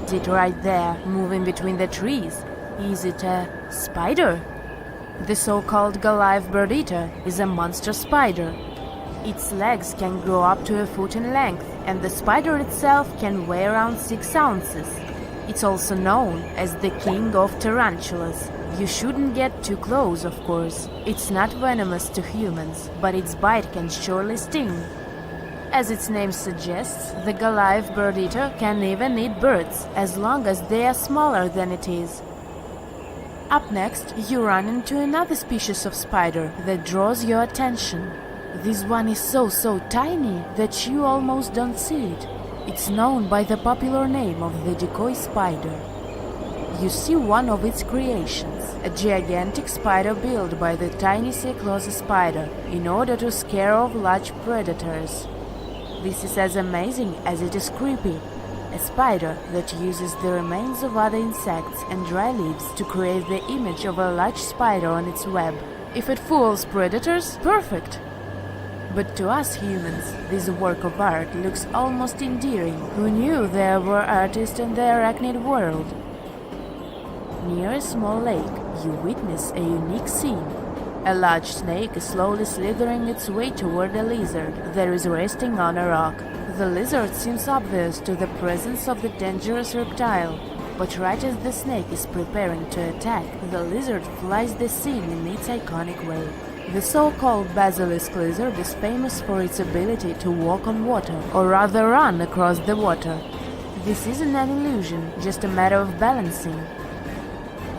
Is it right there, moving between the trees? Is it a spider? The so-called Goliath bird-eater is a monster spider. Its legs can grow up to a foot in length, and the spider itself can weigh around 6 ounces. It's also known as the king of tarantulas. You shouldn't get too close, of course. It's not venomous to humans, but its bite can surely sting. As its name suggests, the Goliath bird-eater can even eat birds, as long as they are smaller than it is. Up next, you run into another species of spider that draws your attention. This one is so tiny that you almost don't see it. It's known by the popular name of the decoy spider. You see one of its creations, a gigantic spider built by the tiny Cyclosa spider in order to scare off large predators. This is as amazing as it is creepy. A spider that uses the remains of other insects and dry leaves to create the image of a large spider on its web. If it fools predators, perfect! But to us humans, this work of art looks almost endearing. Who knew there were artists in the arachnid world? Near a small lake, you witness a unique scene. A large snake is slowly slithering its way toward a lizard that is resting on a rock. The lizard seems obvious to the presence of the dangerous reptile, but right as the snake is preparing to attack, the lizard flies the scene in its iconic way. The so-called basilisk lizard is famous for its ability to walk on water, or rather run across the water. This isn't an illusion, just a matter of balancing.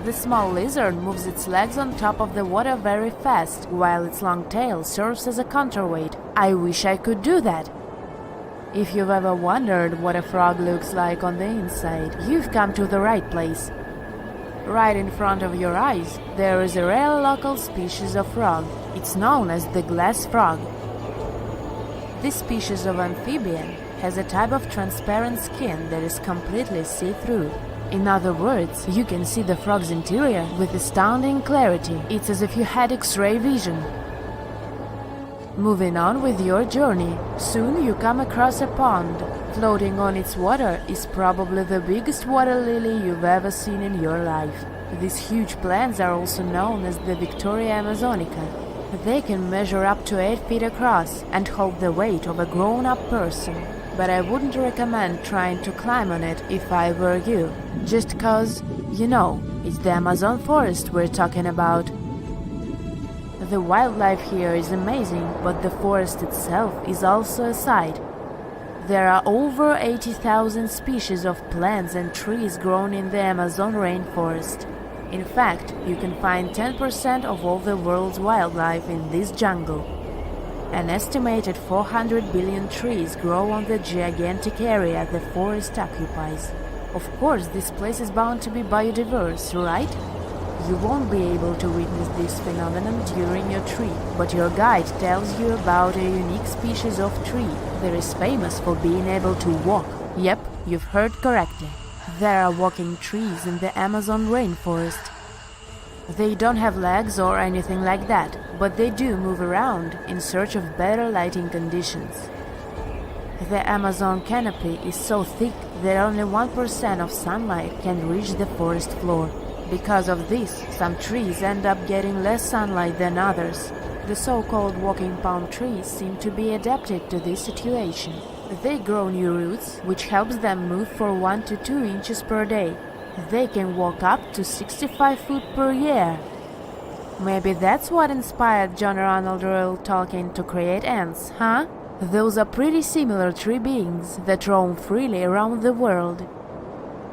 The small lizard moves its legs on top of the water very fast, while its long tail serves as a counterweight. I wish I could do that. If you've ever wondered what a frog looks like on the inside, you've come to the right place. Right in front of your eyes, there is a rare local species of frog. It's known as the glass frog. This species of amphibian has a type of transparent skin that is completely see-through. In other words, you can see the frog's interior with astounding clarity. It's as if you had X-ray vision. Moving on with your journey, soon you come across a pond. Floating on its water is probably the biggest water lily you've ever seen in your life. These huge plants are also known as the Victoria Amazonica. They can measure up to 8 feet across and hold the weight of a grown-up person. But I wouldn't recommend trying to climb on it if I were you. Just cause, you know, it's the Amazon forest we're talking about. The wildlife here is amazing, but the forest itself is also a sight. There are over 80,000 species of plants and trees grown in the Amazon rainforest. In fact, you can find 10% of all the world's wildlife in this jungle. An estimated 400 billion trees grow on the gigantic area the forest occupies. Of course, this place is bound to be biodiverse, right? You won't be able to witness this phenomenon during your trip, but your guide tells you about a unique species of tree that is famous for being able to walk. Yep, you've heard correctly. There are walking trees in the Amazon rainforest. They don't have legs or anything like that, but they do move around in search of better lighting conditions. The Amazon canopy is so thick that only 1% of sunlight can reach the forest floor. Because of this, some trees end up getting less sunlight than others. The so-called walking palm trees seem to be adapted to this situation. They grow new roots, which helps them move for 1 to 2 inches per day. They can walk up to 65 feet per year. Maybe that's what inspired John Ronald Reuel Tolkien to create ants, huh? Those are pretty similar tree beings that roam freely around the world.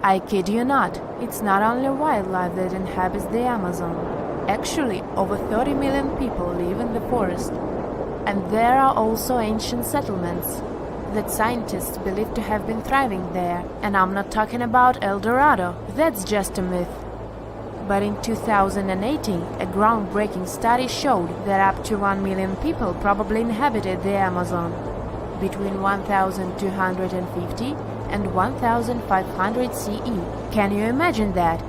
I kid you not, it's not only wildlife that inhabits the Amazon. Actually, over 30 million people live in the forest. And there are also ancient settlements that scientists believe to have been thriving there. And I'm not talking about El Dorado, that's just a myth. But in 2018, a groundbreaking study showed that up to 1 million people probably inhabited the Amazon. Between 1250 and 1500 CE. Can you imagine that?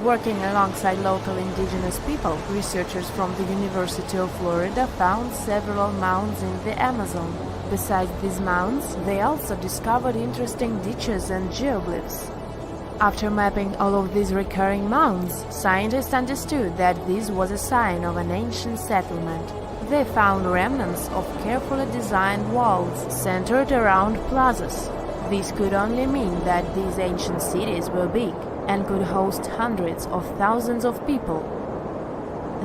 Working alongside local indigenous people, researchers from the University of Florida found several mounds in the Amazon. Besides these mounds, they also discovered interesting ditches and geoglyphs. After mapping all of these recurring mounds, scientists understood that this was a sign of an ancient settlement. They found remnants of carefully designed walls centered around plazas. This could only mean that these ancient cities were big and could host hundreds of thousands of people.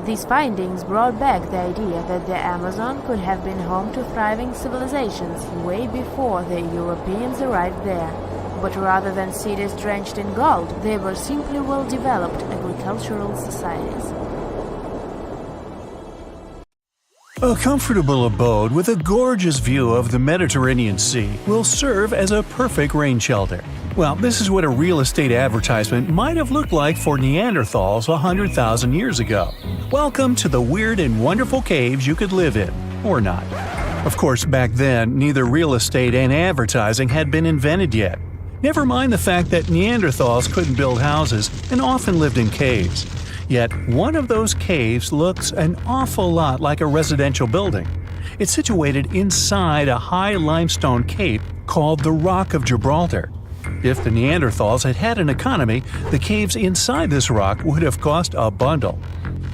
These findings brought back the idea that the Amazon could have been home to thriving civilizations way before the Europeans arrived there. But rather than cities drenched in gold, they were simply well-developed agricultural societies. A comfortable abode with a gorgeous view of the Mediterranean Sea will serve as a perfect rain shelter. Well, this is what a real estate advertisement might have looked like for Neanderthals 100,000 years ago. Welcome to the weird and wonderful caves you could live in, or not. Of course, back then, neither real estate and advertising had been invented yet. Never mind the fact that Neanderthals couldn't build houses and often lived in caves. Yet, one of those caves looks an awful lot like a residential building. It's situated inside a high limestone cape called the Rock of Gibraltar. If the Neanderthals had had an economy, the caves inside this rock would have cost a bundle.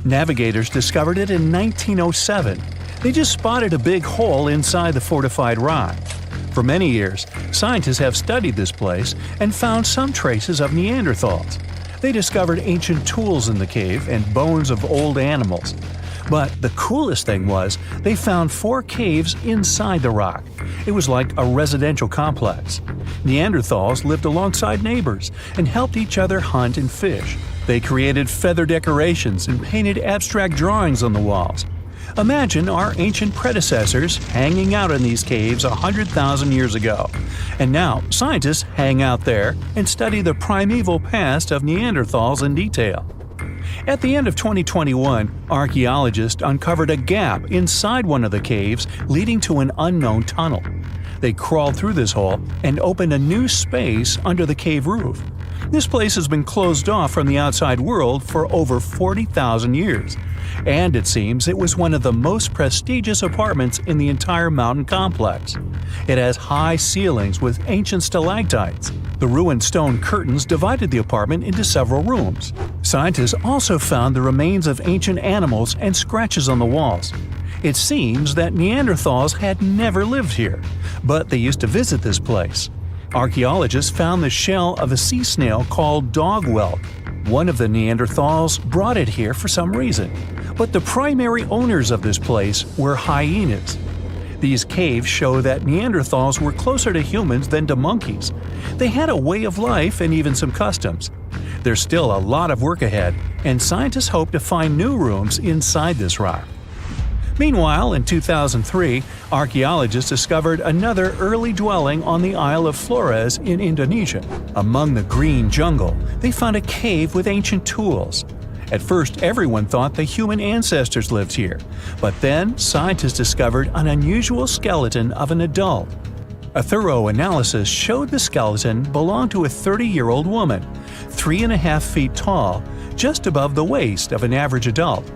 Navigators discovered it in 1907. They just spotted a big hole inside the fortified rock. For many years, scientists have studied this place and found some traces of Neanderthals. They discovered ancient tools in the cave and bones of old animals. But the coolest thing was, they found 4 caves inside the rock. It was like a residential complex. Neanderthals lived alongside neighbors and helped each other hunt and fish. They created feather decorations and painted abstract drawings on the walls. Imagine our ancient predecessors hanging out in these caves 100,000 years ago. And now, scientists hang out there and study the primeval past of Neanderthals in detail. At the end of 2021, archaeologists uncovered a gap inside one of the caves leading to an unknown tunnel. They crawled through this hole and opened a new space under the cave roof. This place has been closed off from the outside world for over 40,000 years. And it seems it was one of the most prestigious apartments in the entire mountain complex. It has high ceilings with ancient stalactites. The ruined stone curtains divided the apartment into several rooms. Scientists also found the remains of ancient animals and scratches on the walls. It seems that Neanderthals had never lived here, but they used to visit this place. Archaeologists found the shell of a sea snail called dog whelk. One of the Neanderthals brought it here for some reason, but the primary owners of this place were hyenas. These caves show that Neanderthals were closer to humans than to monkeys. They had a way of life and even some customs. There's still a lot of work ahead, and scientists hope to find new rooms inside this rock. Meanwhile, in 2003, archaeologists discovered another early dwelling on the Isle of Flores in Indonesia. Among the green jungle, they found a cave with ancient tools. At first, everyone thought the human ancestors lived here, but then scientists discovered an unusual skeleton of an adult. A thorough analysis showed the skeleton belonged to a 30-year-old woman, 3.5 feet tall, just above the waist of an average adult.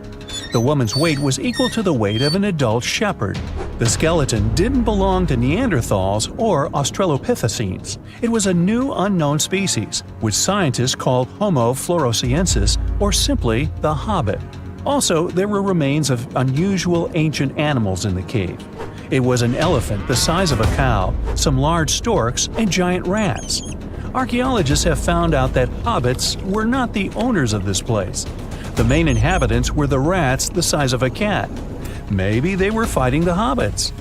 The woman's weight was equal to the weight of an adult shepherd. The skeleton didn't belong to Neanderthals or Australopithecines. It was a new unknown species, which scientists called Homo floresiensis, or simply the Hobbit. Also, there were remains of unusual ancient animals in the cave. It was an elephant the size of a cow, some large storks, and giant rats. Archaeologists have found out that hobbits were not the owners of this place. The main inhabitants were the rats the size of a cat. Maybe they were fighting the hobbits.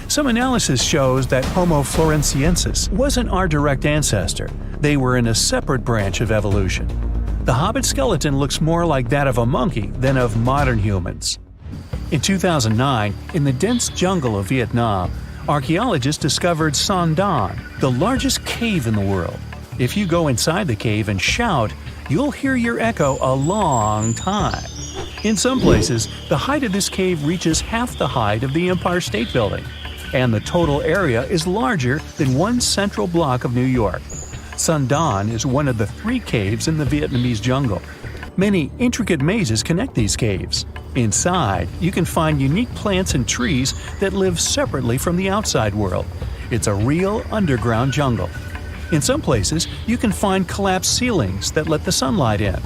Some analysis shows that Homo floresiensis wasn't our direct ancestor. They were in a separate branch of evolution. The hobbit skeleton looks more like that of a monkey than of modern humans. In 2009, in the dense jungle of Vietnam, archaeologists discovered Son Don, the largest cave in the world. If you go inside the cave and shout, you'll hear your echo a long time. In some places, the height of this cave reaches half the height of the Empire State Building, and the total area is larger than one central block of New York. Son Don is one of the 3 caves in the Vietnamese jungle. Many intricate mazes connect these caves. Inside, you can find unique plants and trees that live separately from the outside world. It's a real underground jungle. In some places, you can find collapsed ceilings that let the sunlight in.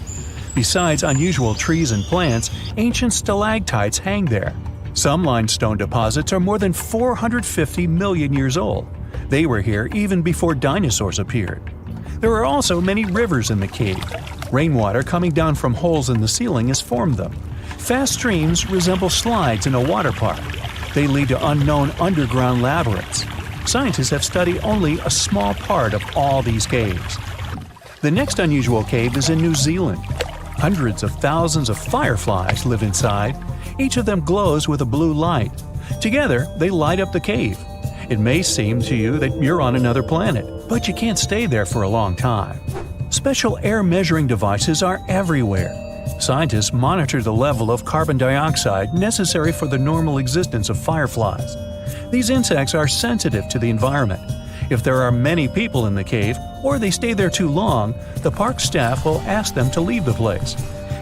Besides unusual trees and plants, ancient stalactites hang there. Some limestone deposits are more than 450 million years old. They were here even before dinosaurs appeared. There are also many rivers in the cave. Rainwater coming down from holes in the ceiling has formed them. Fast streams resemble slides in a water park. They lead to unknown underground labyrinths. Scientists have studied only a small part of all these caves. The next unusual cave is in New Zealand. Hundreds of thousands of fireflies live inside. Each of them glows with a blue light. Together, they light up the cave. It may seem to you that you're on another planet, but you can't stay there for a long time. Special air measuring devices are everywhere. Scientists monitor the level of carbon dioxide necessary for the normal existence of fireflies. These insects are sensitive to the environment. If there are many people in the cave, or they stay there too long, the park staff will ask them to leave the place.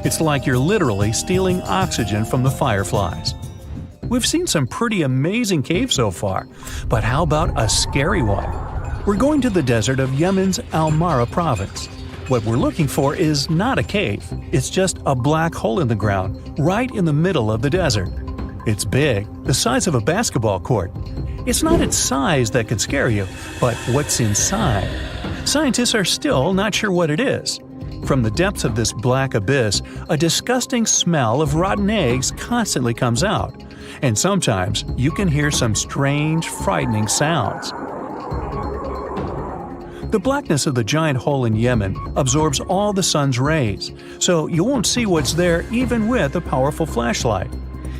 It's like you're literally stealing oxygen from the fireflies. We've seen some pretty amazing caves so far, but how about a scary one? We're going to the desert of Yemen's Al-Mara province. What we're looking for is not a cave, it's just a black hole in the ground, right in the middle of the desert. It's big, the size of a basketball court. It's not its size that could scare you, but what's inside. Scientists are still not sure what it is. From the depths of this black abyss, a disgusting smell of rotten eggs constantly comes out, and sometimes you can hear some strange, frightening sounds. The blackness of the giant hole in Yemen absorbs all the sun's rays, so you won't see what's there even with a powerful flashlight.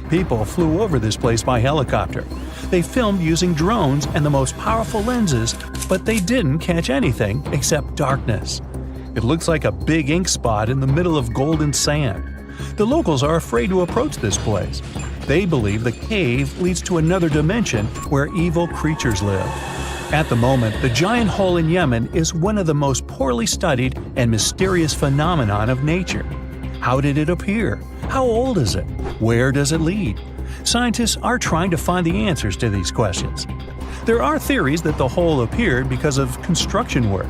People flew over this place by helicopter. They filmed using drones and the most powerful lenses, but they didn't catch anything except darkness. It looks like a big ink spot in the middle of golden sand. The locals are afraid to approach this place. They believe the cave leads to another dimension where evil creatures live. At the moment, the giant hole in Yemen is one of the most poorly studied and mysterious phenomenon of nature. How did it appear? How old is it? Where does it lead? Scientists are trying to find the answers to these questions. There are theories that the hole appeared because of construction work.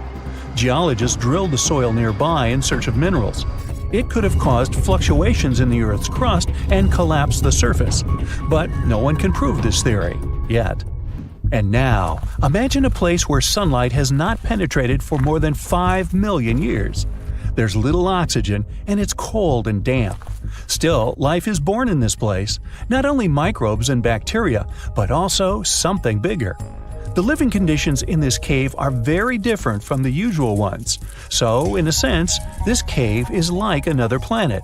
Geologists drilled the soil nearby in search of minerals. It could have caused fluctuations in the Earth's crust and collapsed the surface. But no one can prove this theory, yet. And now, imagine a place where sunlight has not penetrated for more than 5 million years. There's little oxygen, and it's cold and damp. Still, life is born in this place, not only microbes and bacteria, but also something bigger. The living conditions in this cave are very different from the usual ones, so, in a sense, this cave is like another planet.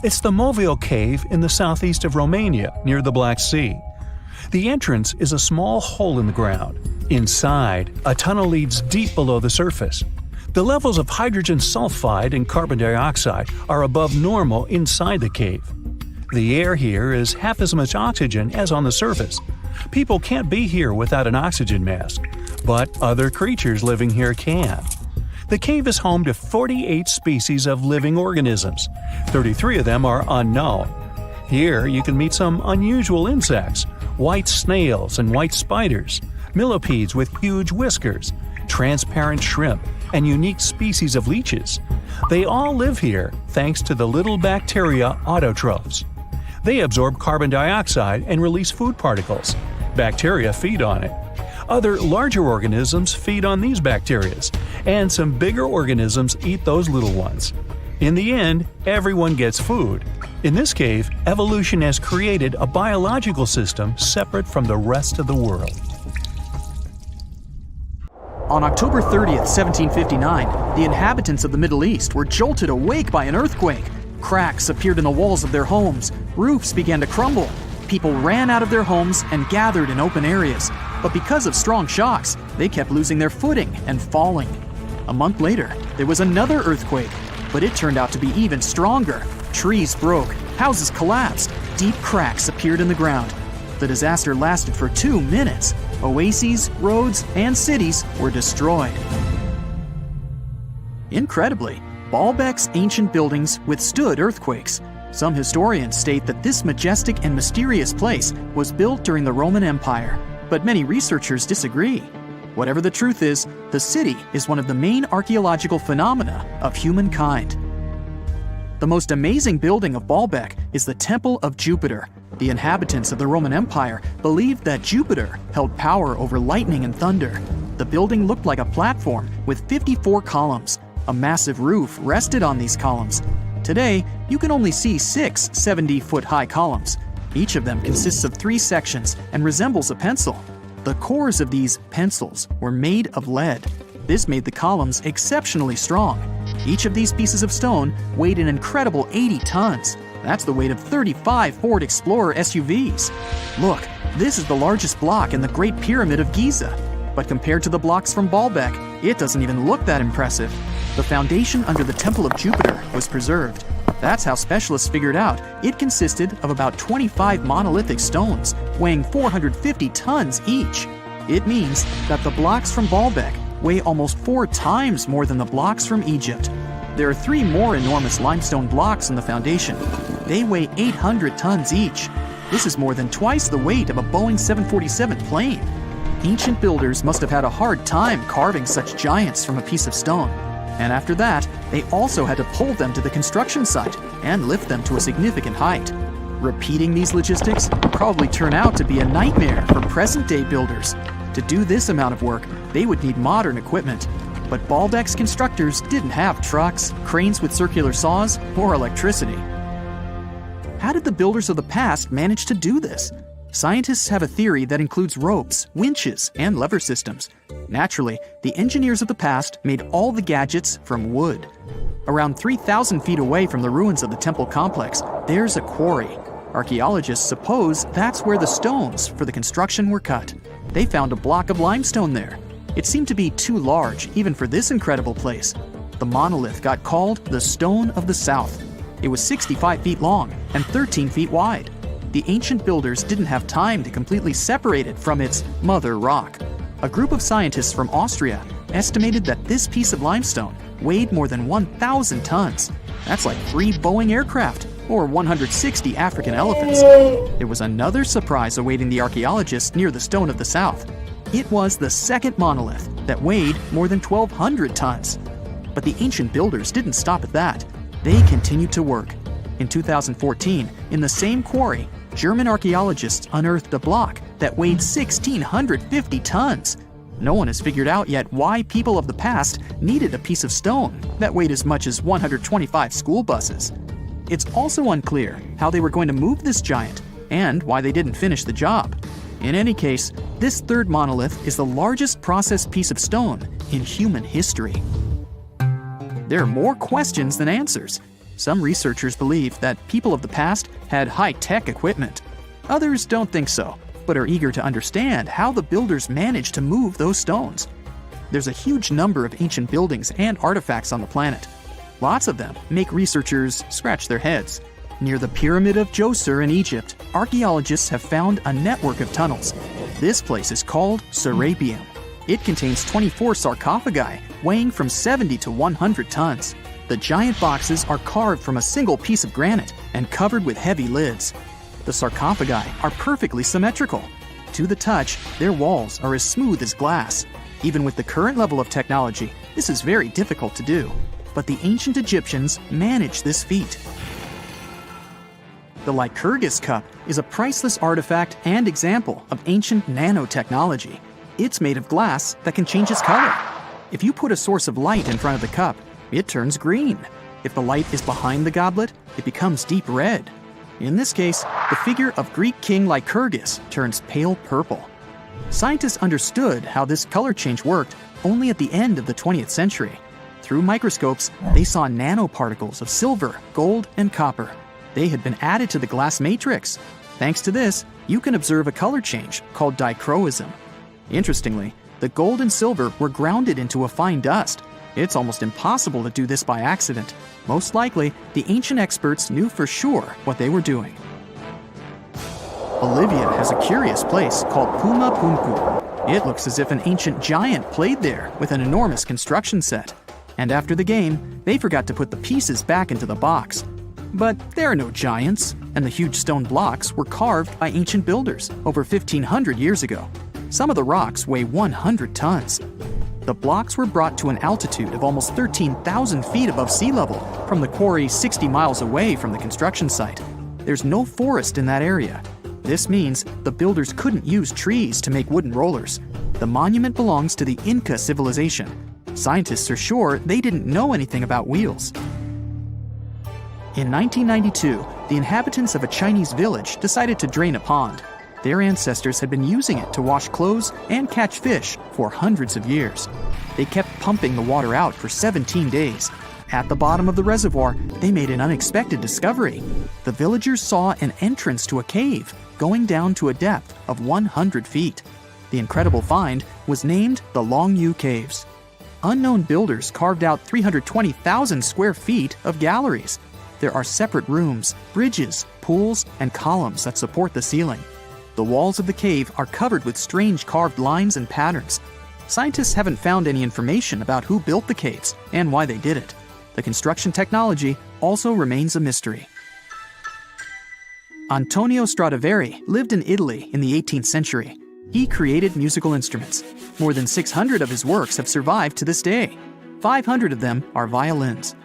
It's the Movil Cave in the southeast of Romania, near the Black Sea. The entrance is a small hole in the ground. Inside, a tunnel leads deep below the surface. The levels of hydrogen sulfide and carbon dioxide are above normal inside the cave. The air here is half as much oxygen as on the surface. People can't be here without an oxygen mask, but other creatures living here can. The cave is home to 48 species of living organisms. 33 of them are unknown. Here you can meet some unusual insects, white snails and white spiders, millipedes with huge whiskers, transparent shrimp, and unique species of leeches. They all live here thanks to the little bacteria autotrophs. They absorb carbon dioxide and release food particles. Bacteria feed on it. Other larger organisms feed on these bacteria, and some bigger organisms eat those little ones. In the end, everyone gets food. In this cave, evolution has created a biological system separate from the rest of the world. On October 30th, 1759, the inhabitants of the Middle East were jolted awake by an earthquake. Cracks appeared in the walls of their homes, roofs began to crumble. People ran out of their homes and gathered in open areas. But because of strong shocks, they kept losing their footing and falling. A month later, there was another earthquake, but it turned out to be even stronger. Trees broke, houses collapsed, deep cracks appeared in the ground. The disaster lasted for 2 minutes. Oases, roads, and cities were destroyed. Incredibly, Baalbek's ancient buildings withstood earthquakes. Some historians state that this majestic and mysterious place was built during the Roman Empire, but many researchers disagree. Whatever the truth is, the city is one of the main archaeological phenomena of humankind. The most amazing building of Baalbek is the Temple of Jupiter. The inhabitants of the Roman Empire believed that Jupiter held power over lightning and thunder. The building looked like a platform with 54 columns. A massive roof rested on these columns. Today, you can only see 6 70-foot-high columns. Each of them consists of 3 sections and resembles a pencil. The cores of these pencils were made of lead. This made the columns exceptionally strong. Each of these pieces of stone weighed an incredible 80 tons. That's the weight of 35 Ford Explorer SUVs. Look, this is the largest block in the Great Pyramid of Giza. But compared to the blocks from Baalbek, it doesn't even look that impressive. The foundation under the Temple of Jupiter was preserved. That's how specialists figured out it consisted of about 25 monolithic stones, weighing 450 tons each. It means that the blocks from Baalbek weigh almost 4 times more than the blocks from Egypt. There are 3 more enormous limestone blocks in the foundation. They weigh 800 tons each. This is more than twice the weight of a Boeing 747 plane. Ancient builders must have had a hard time carving such giants from a piece of stone. And after that, they also had to pull them to the construction site and lift them to a significant height. Repeating these logistics would probably turn out to be a nightmare for present-day builders. To do this amount of work, they would need modern equipment. But Baalbek's constructors didn't have trucks, cranes with circular saws, or electricity. How did the builders of the past manage to do this? Scientists have a theory that includes ropes, winches, and lever systems. Naturally, the engineers of the past made all the gadgets from wood. Around 3,000 feet away from the ruins of the temple complex, there's a quarry. Archaeologists suppose that's where the stones for the construction were cut. They found a block of limestone there. It seemed to be too large, even for this incredible place. The monolith got called the Stone of the South. It was 65 feet long and 13 feet wide. The ancient builders didn't have time to completely separate it from its mother rock. A group of scientists from Austria estimated that this piece of limestone weighed more than 1,000 tons. That's like 3 Boeing aircraft or 160 African elephants. There was another surprise awaiting the archaeologists near the Stone of the South. It was the second monolith that weighed more than 1,200 tons. But the ancient builders didn't stop at that. They continued to work. In 2014, in the same quarry, German archaeologists unearthed a block that weighed 1,650 tons. No one has figured out yet why people of the past needed a piece of stone that weighed as much as 125 school buses. It's also unclear how they were going to move this giant and why they didn't finish the job. In any case, this third monolith is the largest processed piece of stone in human history. There are more questions than answers. Some researchers believe that people of the past had high-tech equipment. Others don't think so, but are eager to understand how the builders managed to move those stones. There's a huge number of ancient buildings and artifacts on the planet. Lots of them make researchers scratch their heads. Near the Pyramid of Djoser in Egypt, archaeologists have found a network of tunnels. This place is called Serapeum. It contains 24 sarcophagi weighing from 70 to 100 tons. The giant boxes are carved from a single piece of granite and covered with heavy lids. The sarcophagi are perfectly symmetrical. To the touch, their walls are as smooth as glass. Even with the current level of technology, this is very difficult to do. But the ancient Egyptians managed this feat. The Lycurgus cup is a priceless artifact and example of ancient nanotechnology. It's made of glass that can change its color. If you put a source of light in front of the cup, it turns green. If the light is behind the goblet, it becomes deep red. In this case, the figure of Greek king Lycurgus turns pale purple. Scientists understood how this color change worked only at the end of the 20th century. Through microscopes, they saw nanoparticles of silver, gold, and copper. They had been added to the glass matrix. Thanks to this, you can observe a color change called dichroism. Interestingly, the gold and silver were grounded into a fine dust. It's almost impossible to do this by accident. Most likely, the ancient experts knew for sure what they were doing. Bolivia has a curious place called Pumapunku. It looks as if an ancient giant played there with an enormous construction set. And after the game, they forgot to put the pieces back into the box. But there are no giants, and the huge stone blocks were carved by ancient builders over 1,500 years ago. Some of the rocks weigh 100 tons. The blocks were brought to an altitude of almost 13,000 feet above sea level from the quarry 60 miles away from the construction site. There's no forest in that area. This means the builders couldn't use trees to make wooden rollers. The monument belongs to the Inca civilization. Scientists are sure they didn't know anything about wheels. In 1992, the inhabitants of a Chinese village decided to drain a pond. Their ancestors had been using it to wash clothes and catch fish for hundreds of years. They kept pumping the water out for 17 days. At the bottom of the reservoir, they made an unexpected discovery. The villagers saw an entrance to a cave going down to a depth of 100 feet. The incredible find was named the Longyu Caves. Unknown builders carved out 320,000 square feet of galleries. There are separate rooms, bridges, pools, and columns that support the ceiling. The walls of the cave are covered with strange carved lines and patterns. Scientists haven't found any information about who built the caves and why they did it. The construction technology also remains a mystery. Antonio Stradivari lived in Italy in the 18th century. He created musical instruments. More than 600 of his works have survived to this day. 500 of them are violins.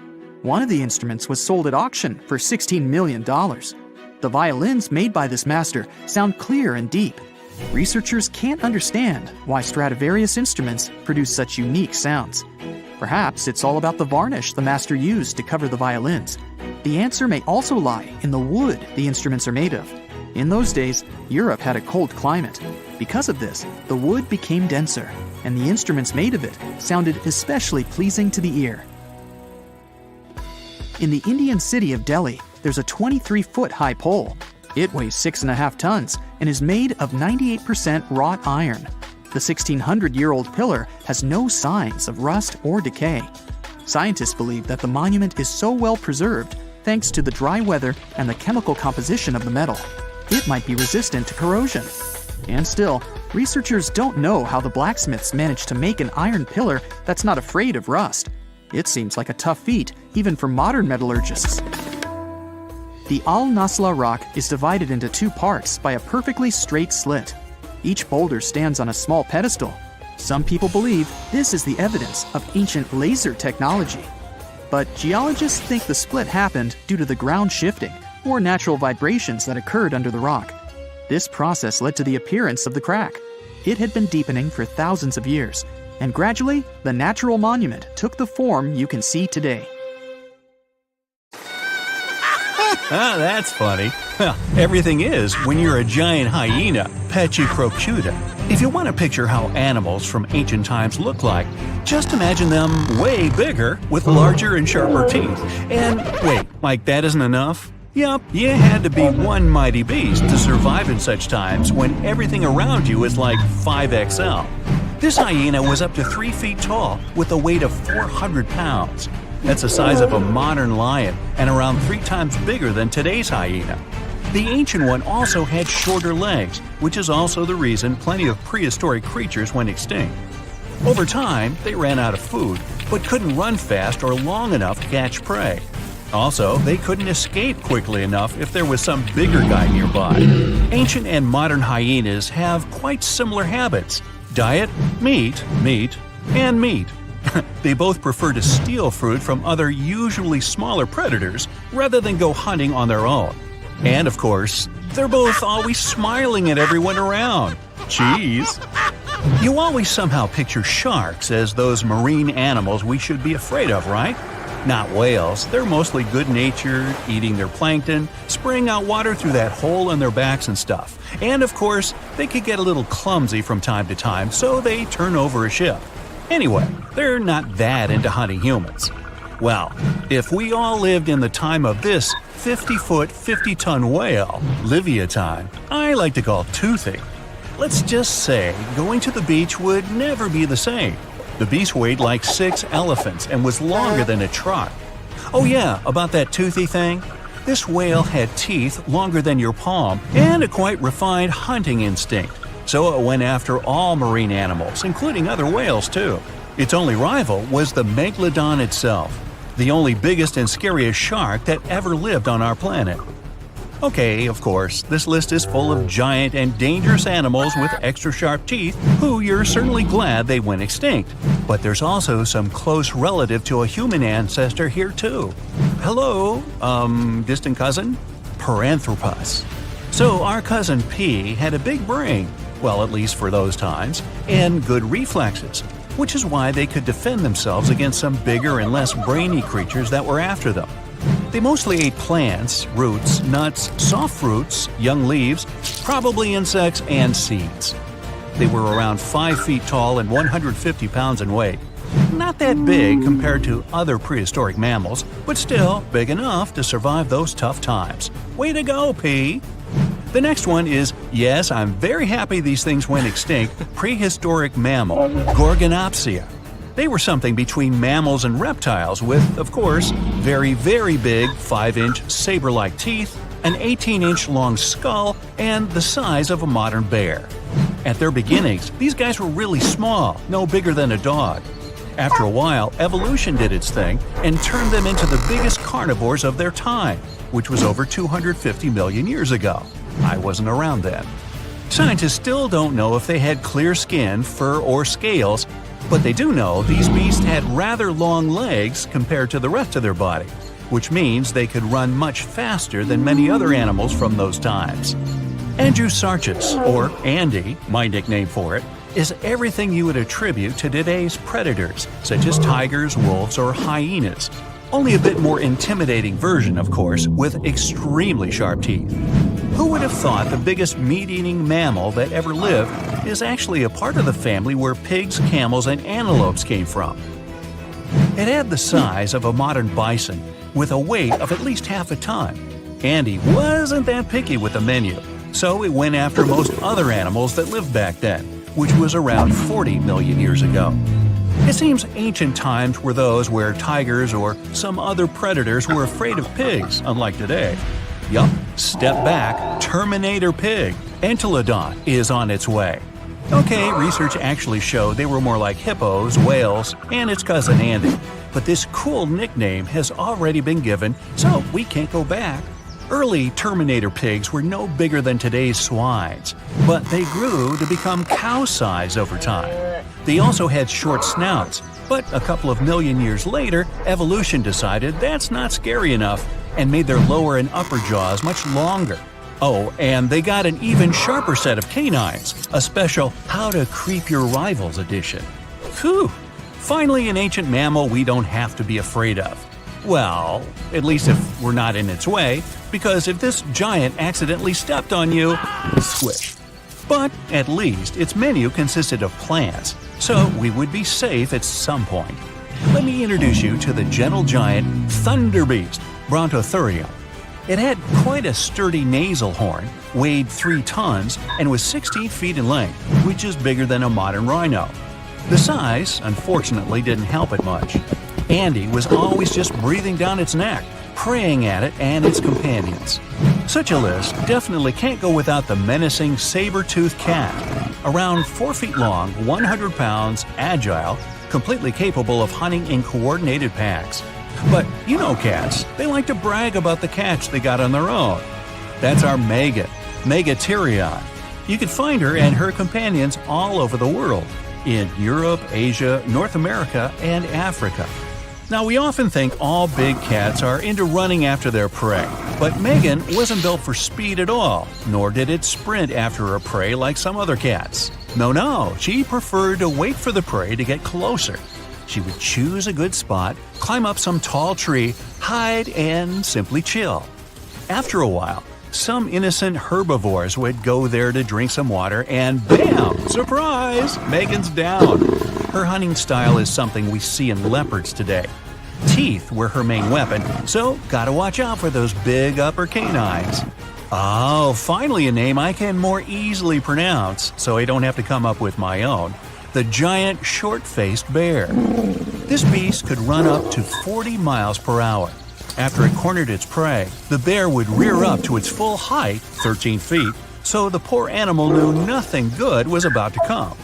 One of the instruments was sold at auction for $16 million. The violins made by this master sound clear and deep. Researchers can't understand why Stradivarius instruments produce such unique sounds. Perhaps it's all about the varnish the master used to cover the violins. The answer may also lie in the wood the instruments are made of. In those days, Europe had a cold climate. Because of this, the wood became denser, and the instruments made of it sounded especially pleasing to the ear. In the Indian city of Delhi, there's a 23-foot-high pole. It weighs 6.5 tons and is made of 98% wrought iron. The 1,600-year-old pillar has no signs of rust or decay. Scientists believe that the monument is so well preserved thanks to the dry weather and the chemical composition of the metal. It might be resistant to corrosion. And still, researchers don't know how the blacksmiths managed to make an iron pillar that's not afraid of rust. It seems like a tough feat, even for modern metallurgists. The Al-Nasla rock is divided into 2 parts by a perfectly straight slit. Each boulder stands on a small pedestal. Some people believe this is the evidence of ancient laser technology. But geologists think the split happened due to the ground shifting or natural vibrations that occurred under the rock. This process led to the appearance of the crack. It had been deepening for thousands of years, and gradually, the natural monument took the form you can see today. Ah, that's funny. Well, everything is when you're a giant hyena, Pachecrocuta. If you want to picture how animals from ancient times look like, just imagine them way bigger with larger and sharper teeth. And wait, like that isn't enough? Yup, you had to be one mighty beast to survive in such times when everything around you is like 5XL. This hyena was up to 3 feet tall with a weight of 400 pounds. That's the size of a modern lion and around 3 times bigger than today's hyena. The ancient one also had shorter legs, which is also the reason plenty of prehistoric creatures went extinct. Over time, they ran out of food, but couldn't run fast or long enough to catch prey. Also, they couldn't escape quickly enough if there was some bigger guy nearby. Ancient and modern hyenas have quite similar habits. Diet, meat, and meat. They both prefer to steal food from other usually smaller predators rather than go hunting on their own. And of course, they're both always smiling at everyone around. Cheese! You always somehow picture sharks as those marine animals we should be afraid of, right? Not whales. They're mostly good-natured, eating their plankton, spraying out water through that hole in their backs and stuff. And of course, they could get a little clumsy from time to time, so they turn over a ship. Anyway, they're not that into hunting humans. Well, if we all lived in the time of this 50-foot, 50-ton whale, Leviathan, I like to call Toothy. Let's just say going to the beach would never be the same. The beast weighed like 6 elephants and was longer than a truck. Oh yeah, about that Toothy thing? This whale had teeth longer than your palm and a quite refined hunting instinct. So it went after all marine animals, including other whales too. Its only rival was the megalodon itself, the only biggest and scariest shark that ever lived on our planet. Okay, of course, this list is full of giant and dangerous animals with extra sharp teeth who you're certainly glad they went extinct. But there's also some close relative to a human ancestor here too. Hello, distant cousin? Paranthropus. So our cousin P had a big brain, well, at least for those times, and good reflexes, which is why they could defend themselves against some bigger and less brainy creatures that were after them. They mostly ate plants, roots, nuts, soft fruits, young leaves, probably insects, and seeds. They were around 5 feet tall and 150 pounds in weight. Not that big compared to other prehistoric mammals, but still big enough to survive those tough times. Way to go, P! The next one is, yes, I'm very happy these things went extinct, prehistoric mammal, Gorgonopsia. They were something between mammals and reptiles with, of course, very, very big 5-inch saber-like teeth, an 18-inch long skull, and the size of a modern bear. At their beginnings, these guys were really small, no bigger than a dog. After a while, evolution did its thing and turned them into the biggest carnivores of their time, which was over 250 million years ago. I wasn't around then. Scientists still don't know if they had clear skin, fur, or scales, but they do know these beasts had rather long legs compared to the rest of their body, which means they could run much faster than many other animals from those times. Andrewsarchus, or Andy, my nickname for it, is everything you would attribute to today's predators, such as tigers, wolves, or hyenas. Only a bit more intimidating version, of course, with extremely sharp teeth. Who would have thought the biggest meat-eating mammal that ever lived is actually a part of the family where pigs, camels, and antelopes came from? It had the size of a modern bison, with a weight of at least half a ton. Andy wasn't that picky with the menu, so it went after most other animals that lived back then, which was around 40 million years ago. It seems ancient times were those where tigers or some other predators were afraid of pigs, unlike today. Yup, step back, Terminator pig, Entelodon, is on its way. Okay, research actually showed they were more like hippos, whales, and its cousin Andy. But this cool nickname has already been given, so we can't go back. Early Terminator pigs were no bigger than today's swines, but they grew to become cow-size over time. They also had short snouts, but a couple of million years later, evolution decided that's not scary enough and made their lower and upper jaws much longer. Oh, and they got an even sharper set of canines, a special How to Creep Your Rivals edition. Phew! Finally, an ancient mammal we don't have to be afraid of. Well, at least if we're not in its way, because if this giant accidentally stepped on you, squish. But at least its menu consisted of plants, so we would be safe at some point. Let me introduce you to the gentle giant thunderbeast, Brontotherium. It had quite a sturdy nasal horn, weighed 3 tons, and was 16 feet in length, which is bigger than a modern rhino. The size, unfortunately, didn't help it much. Andy was always just breathing down its neck, preying at it and its companions. Such a list definitely can't go without the menacing saber-toothed cat. Around 4 feet long, 100 pounds, agile, completely capable of hunting in coordinated packs. But you know cats, they like to brag about the catch they got on their own. That's our Megan, Megatherion. You can find her and her companions all over the world, in Europe, Asia, North America, and Africa. Now, we often think all big cats are into running after their prey, but Megan wasn't built for speed at all, nor did it sprint after her prey like some other cats. No, she preferred to wait for the prey to get closer. She would choose a good spot, climb up some tall tree, hide, and simply chill. After a while, some innocent herbivores would go there to drink some water, and bam! Surprise! Megan's down. Her hunting style is something we see in leopards today. Teeth were her main weapon, so gotta watch out for those big upper canines. Oh, finally a name I can more easily pronounce, so I don't have to come up with my own. The giant short-faced bear. This beast could run up to 40 miles per hour. After it cornered its prey, the bear would rear up to its full height, 13 feet, so the poor animal knew nothing good was about to come.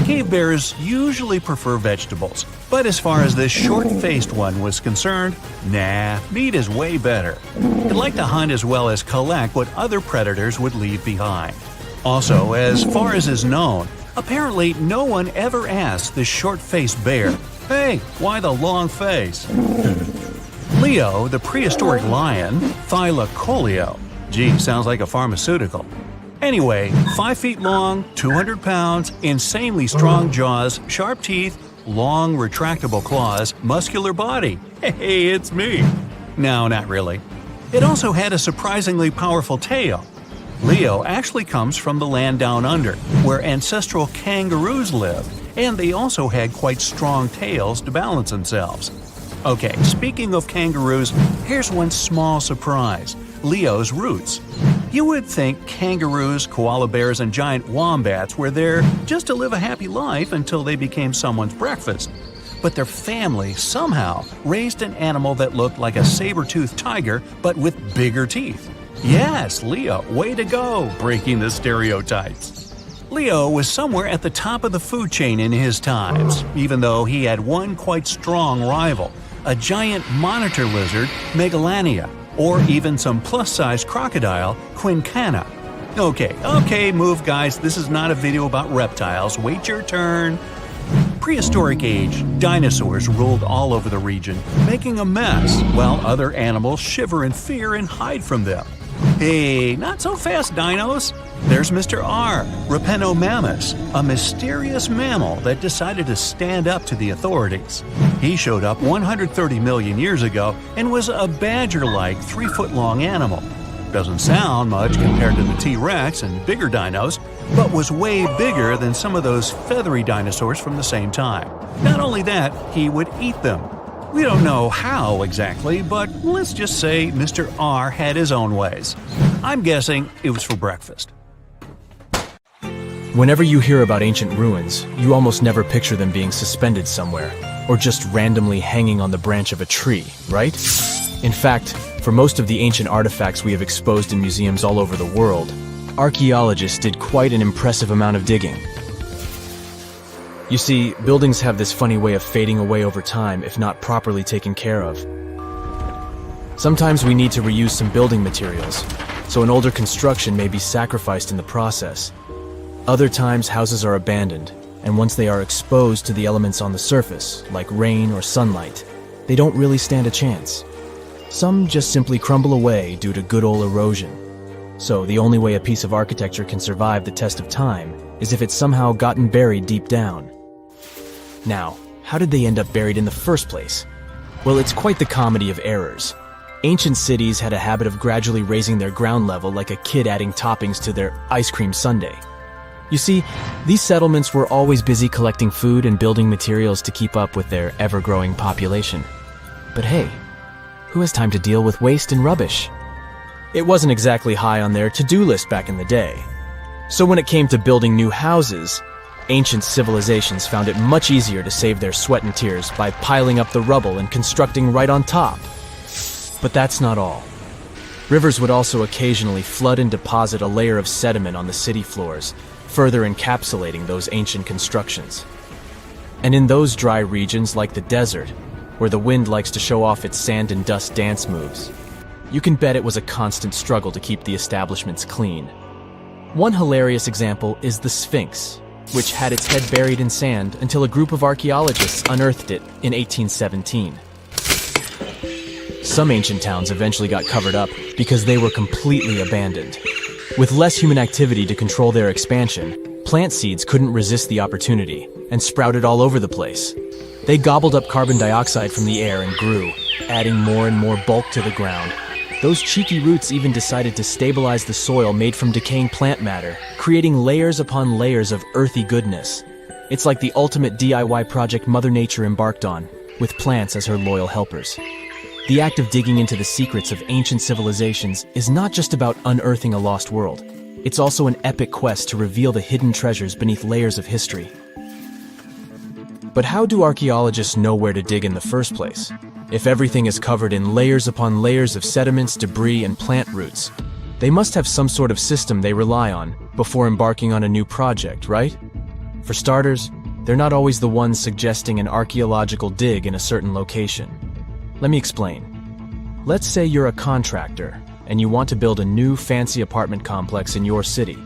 Cave bears usually prefer vegetables, but as far as this short-faced one was concerned, nah, meat is way better. It liked to hunt as well as collect what other predators would leave behind. Also, as far as is known, apparently no one ever asked this short-faced bear, "Hey, why the long face?" Leo, the prehistoric lion, Thylacoleo. Gee, sounds like a pharmaceutical. Anyway, 5 feet long, 200 pounds, insanely strong jaws, sharp teeth, long retractable claws, muscular body. Hey, it's me. No, not really. It also had a surprisingly powerful tail. Leo actually comes from the land down under, where ancestral kangaroos lived, and they also had quite strong tails to balance themselves. Okay, speaking of kangaroos, here's one small surprise: Leo's roots. You would think kangaroos, koala bears, and giant wombats were there just to live a happy life until they became someone's breakfast. But their family somehow raised an animal that looked like a saber-toothed tiger, but with bigger teeth. Yes, Leo, way to go, breaking the stereotypes. Leo was somewhere at the top of the food chain in his times, even though he had one quite strong rival, a giant monitor lizard, Megalania, or even some plus-size crocodile, Quincana. Okay, move guys, this is not a video about reptiles, wait your turn. Prehistoric age, dinosaurs ruled all over the region, making a mess, while other animals shiver in fear and hide from them. Hey, not so fast, dinos! There's Mr. R, Rapenomamus, a mysterious mammal that decided to stand up to the authorities. He showed up 130 million years ago and was a badger-like 3-foot-long animal. Doesn't sound much compared to the T-Rex and bigger dinos, but was way bigger than some of those feathery dinosaurs from the same time. Not only that, he would eat them. We don't know how exactly, but let's just say Mr. R had his own ways. I'm guessing it was for breakfast. Whenever you hear about ancient ruins, you almost never picture them being suspended somewhere, or just randomly hanging on the branch of a tree, right? In fact, for most of the ancient artifacts we have exposed in museums all over the world, archaeologists did quite an impressive amount of digging. You see, buildings have this funny way of fading away over time if not properly taken care of. Sometimes we need to reuse some building materials, so an older construction may be sacrificed in the process. Other times houses are abandoned, and once they are exposed to the elements on the surface, like rain or sunlight, they don't really stand a chance. Some just simply crumble away due to good old erosion. So the only way a piece of architecture can survive the test of time is if it's somehow gotten buried deep down. Now, how did they end up buried in the first place? Well, it's quite the comedy of errors. Ancient cities had a habit of gradually raising their ground level like a kid adding toppings to their ice cream sundae. You see, these settlements were always busy collecting food and building materials to keep up with their ever-growing population. But hey, who has time to deal with waste and rubbish? It wasn't exactly high on their to-do list back in the day. So when it came to building new houses, ancient civilizations found it much easier to save their sweat and tears by piling up the rubble and constructing right on top. But that's not all. Rivers would also occasionally flood and deposit a layer of sediment on the city floors, further encapsulating those ancient constructions. And in those dry regions like the desert, where the wind likes to show off its sand and dust dance moves, you can bet it was a constant struggle to keep the establishments clean. One hilarious example is the Sphinx, which had its head buried in sand until a group of archaeologists unearthed it in 1817. Some ancient towns eventually got covered up because they were completely abandoned. With less human activity to control their expansion, plant seeds couldn't resist the opportunity and sprouted all over the place. They gobbled up carbon dioxide from the air and grew, adding more and more bulk to the ground. Those cheeky roots even decided to stabilize the soil made from decaying plant matter, creating layers upon layers of earthy goodness. It's like the ultimate DIY project Mother Nature embarked on, with plants as her loyal helpers. The act of digging into the secrets of ancient civilizations is not just about unearthing a lost world. It's also an epic quest to reveal the hidden treasures beneath layers of history. But how do archaeologists know where to dig in the first place? If everything is covered in layers upon layers of sediments, debris, and plant roots, they must have some sort of system they rely on before embarking on a new project, right? For starters, they're not always the ones suggesting an archaeological dig in a certain location. Let me explain. Let's say you're a contractor and you want to build a new fancy apartment complex in your city.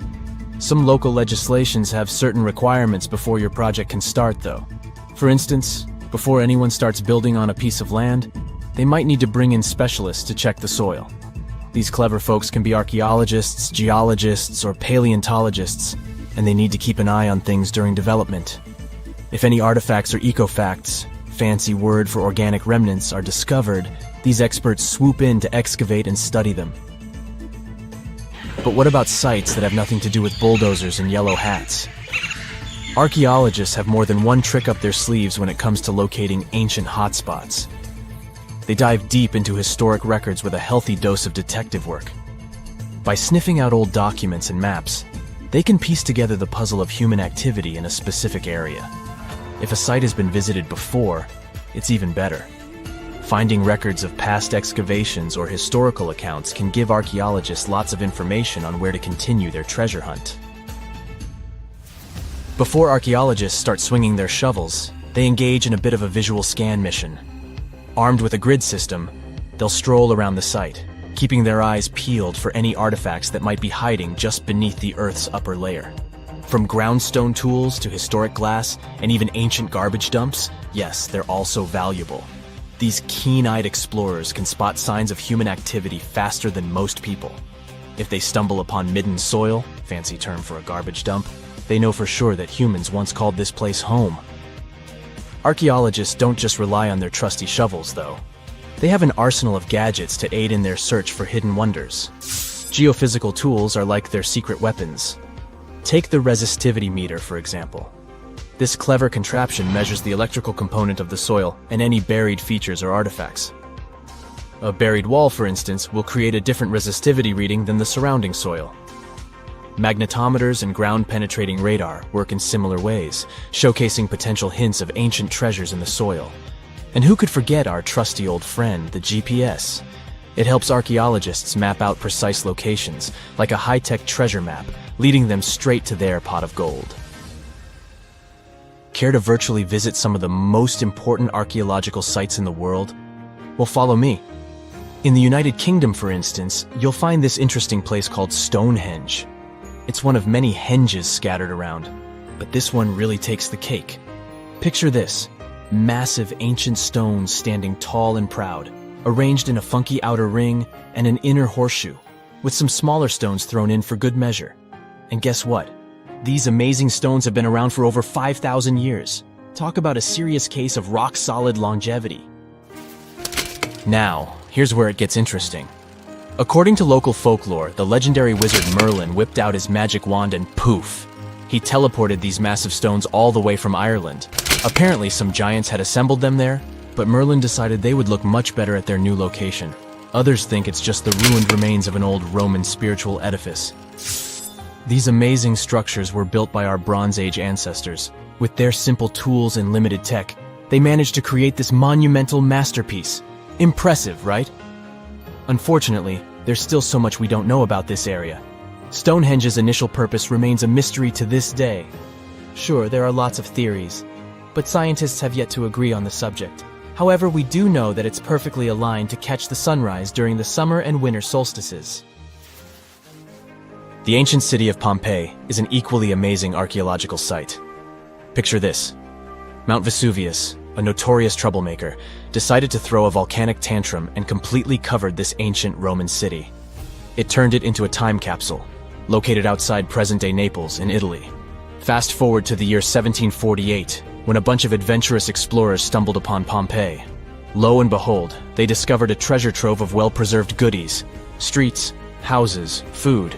Some local legislations have certain requirements before your project can start, though. For instance, before anyone starts building on a piece of land, they might need to bring in specialists to check the soil. These clever folks can be archaeologists, geologists, or paleontologists, and they need to keep an eye on things during development. If any artifacts or ecofacts, fancy word for organic remnants, are discovered, these experts swoop in to excavate and study them. But what about sites that have nothing to do with bulldozers and yellow hats? Archaeologists have more than one trick up their sleeves when it comes to locating ancient hotspots. They dive deep into historic records with a healthy dose of detective work. By sniffing out old documents and maps, they can piece together the puzzle of human activity in a specific area. If a site has been visited before, it's even better. Finding records of past excavations or historical accounts can give archaeologists lots of information on where to continue their treasure hunt. Before archaeologists start swinging their shovels, they engage in a bit of a visual scan mission. Armed with a grid system, they'll stroll around the site, keeping their eyes peeled for any artifacts that might be hiding just beneath the Earth's upper layer. From groundstone tools to historic glass and even ancient garbage dumps, yes, they're all so valuable. These keen-eyed explorers can spot signs of human activity faster than most people. If they stumble upon midden soil, fancy term for a garbage dump, they know for sure that humans once called this place home. Archaeologists don't just rely on their trusty shovels, though. They have an arsenal of gadgets to aid in their search for hidden wonders. Geophysical tools are like their secret weapons. Take the resistivity meter, for example. This clever contraption measures the electrical component of the soil and any buried features or artifacts. A buried wall, for instance, will create a different resistivity reading than the surrounding soil. Magnetometers and ground-penetrating radar work in similar ways, showcasing potential hints of ancient treasures in the soil. And who could forget our trusty old friend, the GPS? It helps archaeologists map out precise locations, like a high-tech treasure map, leading them straight to their pot of gold. Care to virtually visit some of the most important archaeological sites in the world? Well, follow me. In the United Kingdom, for instance, you'll find this interesting place called Stonehenge. It's one of many henges scattered around, but this one really takes the cake. Picture this: massive ancient stones standing tall and proud, arranged in a funky outer ring and an inner horseshoe, with some smaller stones thrown in for good measure. And guess what? These amazing stones have been around for over 5,000 years. Talk about a serious case of rock-solid longevity. Now, here's where it gets interesting. According to local folklore, the legendary wizard Merlin whipped out his magic wand and poof! He teleported these massive stones all the way from Ireland. Apparently, some giants had assembled them there, but Merlin decided they would look much better at their new location. Others think it's just the ruined remains of an old Roman spiritual edifice. These amazing structures were built by our Bronze Age ancestors. With their simple tools and limited tech, they managed to create this monumental masterpiece. Impressive, right? Unfortunately, there's still so much we don't know about this area. Stonehenge's initial purpose remains a mystery to this day. Sure, there are lots of theories, but scientists have yet to agree on the subject. However, we do know that it's perfectly aligned to catch the sunrise during the summer and winter solstices. The ancient city of Pompeii is an equally amazing archaeological site. Picture this: Mount Vesuvius, a notorious troublemaker, decided to throw a volcanic tantrum and completely covered this ancient Roman city. It turned it into a time capsule, located outside present-day Naples in Italy. Fast forward to the year 1748, when a bunch of adventurous explorers stumbled upon Pompeii. Lo and behold, they discovered a treasure trove of well-preserved goodies: streets, houses, food.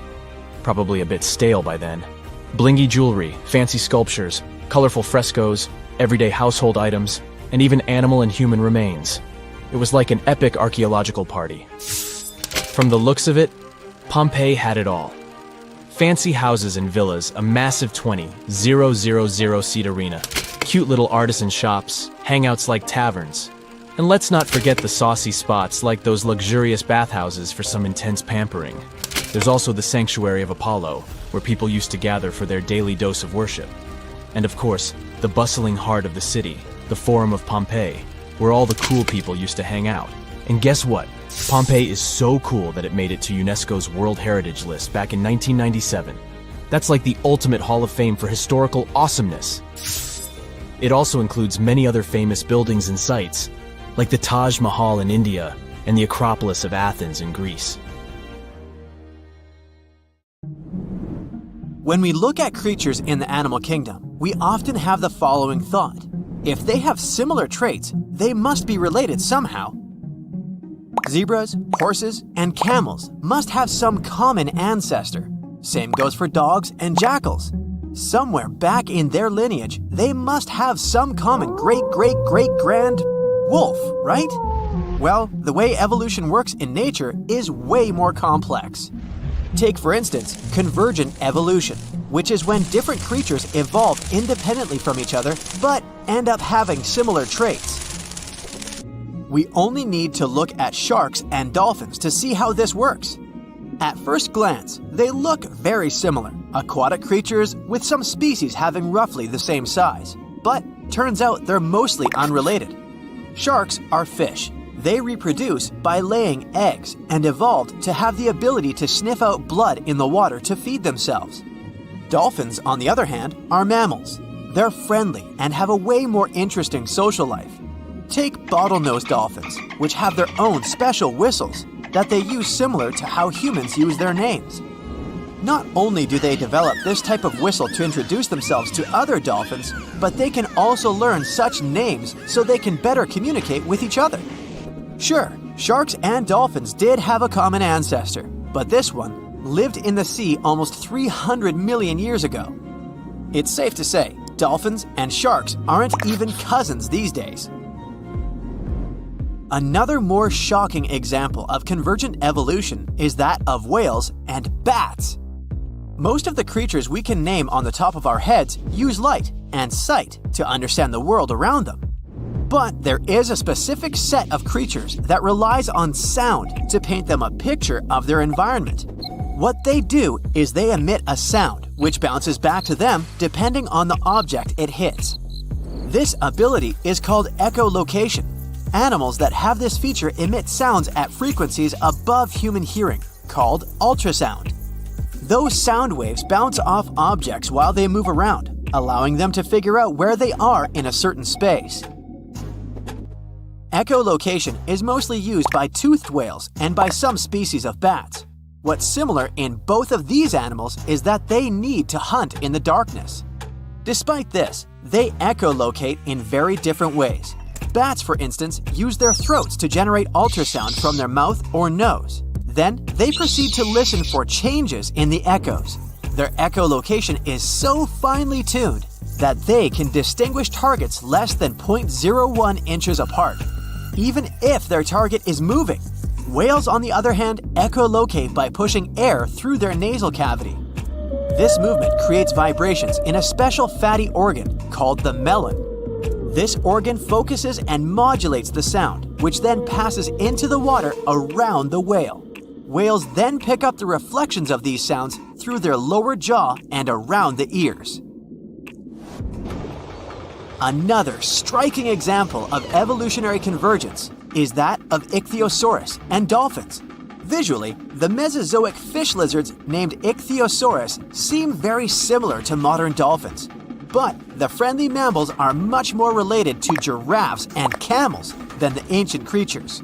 Probably a bit stale by then. Blingy jewelry, fancy sculptures, colorful frescoes, everyday household items, and even animal and human remains. It was like an epic archaeological party. From the looks of it, Pompeii had it all. Fancy houses and villas, a massive 20,000-seat arena, cute little artisan shops, hangouts like taverns. And let's not forget the saucy spots like those luxurious bathhouses for some intense pampering. There's also the sanctuary of Apollo, where people used to gather for their daily dose of worship. And of course, the bustling heart of the city, the Forum of Pompeii, where all the cool people used to hang out. And guess what? Pompeii is so cool that it made it to UNESCO's World Heritage List back in 1997. That's like the ultimate Hall of Fame for historical awesomeness. It also includes many other famous buildings and sites, like the Taj Mahal in India and the Acropolis of Athens in Greece. When we look at creatures in the animal kingdom, we often have the following thought: if they have similar traits, they must be related somehow. Zebras, horses, and camels must have some common ancestor. Same goes for dogs and jackals. Somewhere back in their lineage, they must have some common great-great-great-grand wolf, right? Well, the way evolution works in nature is way more complex. Take, for instance, convergent evolution, which is when different creatures evolve independently from each other but end up having similar traits. We only need to look at sharks and dolphins to see how this works. At first glance, they look very similar, aquatic creatures with some species having roughly the same size. But turns out they're mostly unrelated. Sharks are fish. They reproduce by laying eggs and evolved to have the ability to sniff out blood in the water to feed themselves. Dolphins, on the other hand, are mammals. They're friendly and have a way more interesting social life. Take bottlenose dolphins, which have their own special whistles. that they use similar to how humans use their names. Not only do they develop this type of whistle to introduce themselves to other dolphins, but they can also learn such names so they can better communicate with each other. Sure, sharks and dolphins did have a common ancestor, but this one lived in the sea almost 300 million years ago. It's safe to say, dolphins and sharks aren't even cousins these days. Another more shocking example of convergent evolution is that of whales and bats. Most of the creatures we can name on the top of our heads use light and sight to understand the world around them. But there is a specific set of creatures that relies on sound to paint them a picture of their environment. What they do is they emit a sound which bounces back to them depending on the object it hits. This ability is called echolocation. Animals that have this feature emit sounds at frequencies above human hearing, called ultrasound. Those sound waves bounce off objects while they move around, allowing them to figure out where they are in a certain space. Echolocation is mostly used by toothed whales and by some species of bats. What's similar in both of these animals is that they need to hunt in the darkness. Despite this, they echolocate in very different ways. Bats, for instance, use their throats to generate ultrasound from their mouth or nose. Then, they proceed to listen for changes in the echoes. Their echolocation is so finely tuned that they can distinguish targets less than 0.01 inches apart, even if their target is moving. Whales, on the other hand, echolocate by pushing air through their nasal cavity. This movement creates vibrations in a special fatty organ called the melon. This organ focuses and modulates the sound, which then passes into the water around the whale. Whales then pick up the reflections of these sounds through their lower jaw and around the ears. Another striking example of evolutionary convergence is that of Ichthyosaurus and dolphins. Visually, the Mesozoic fish lizards named Ichthyosaurus seem very similar to modern dolphins. But the friendly mammals are much more related to giraffes and camels than the ancient creatures.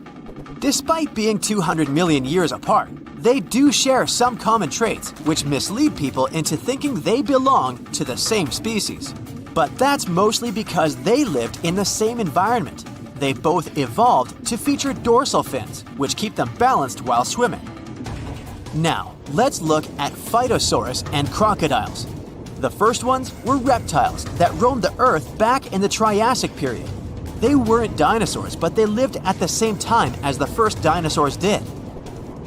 Despite being 200 million years apart, they do share some common traits which mislead people into thinking they belong to the same species. But that's mostly because they lived in the same environment. They both evolved to feature dorsal fins, which keep them balanced while swimming. Now, let's look at Phytosaurus and crocodiles. The first ones were reptiles that roamed the Earth back in the Triassic period. They weren't dinosaurs, but they lived at the same time as the first dinosaurs did.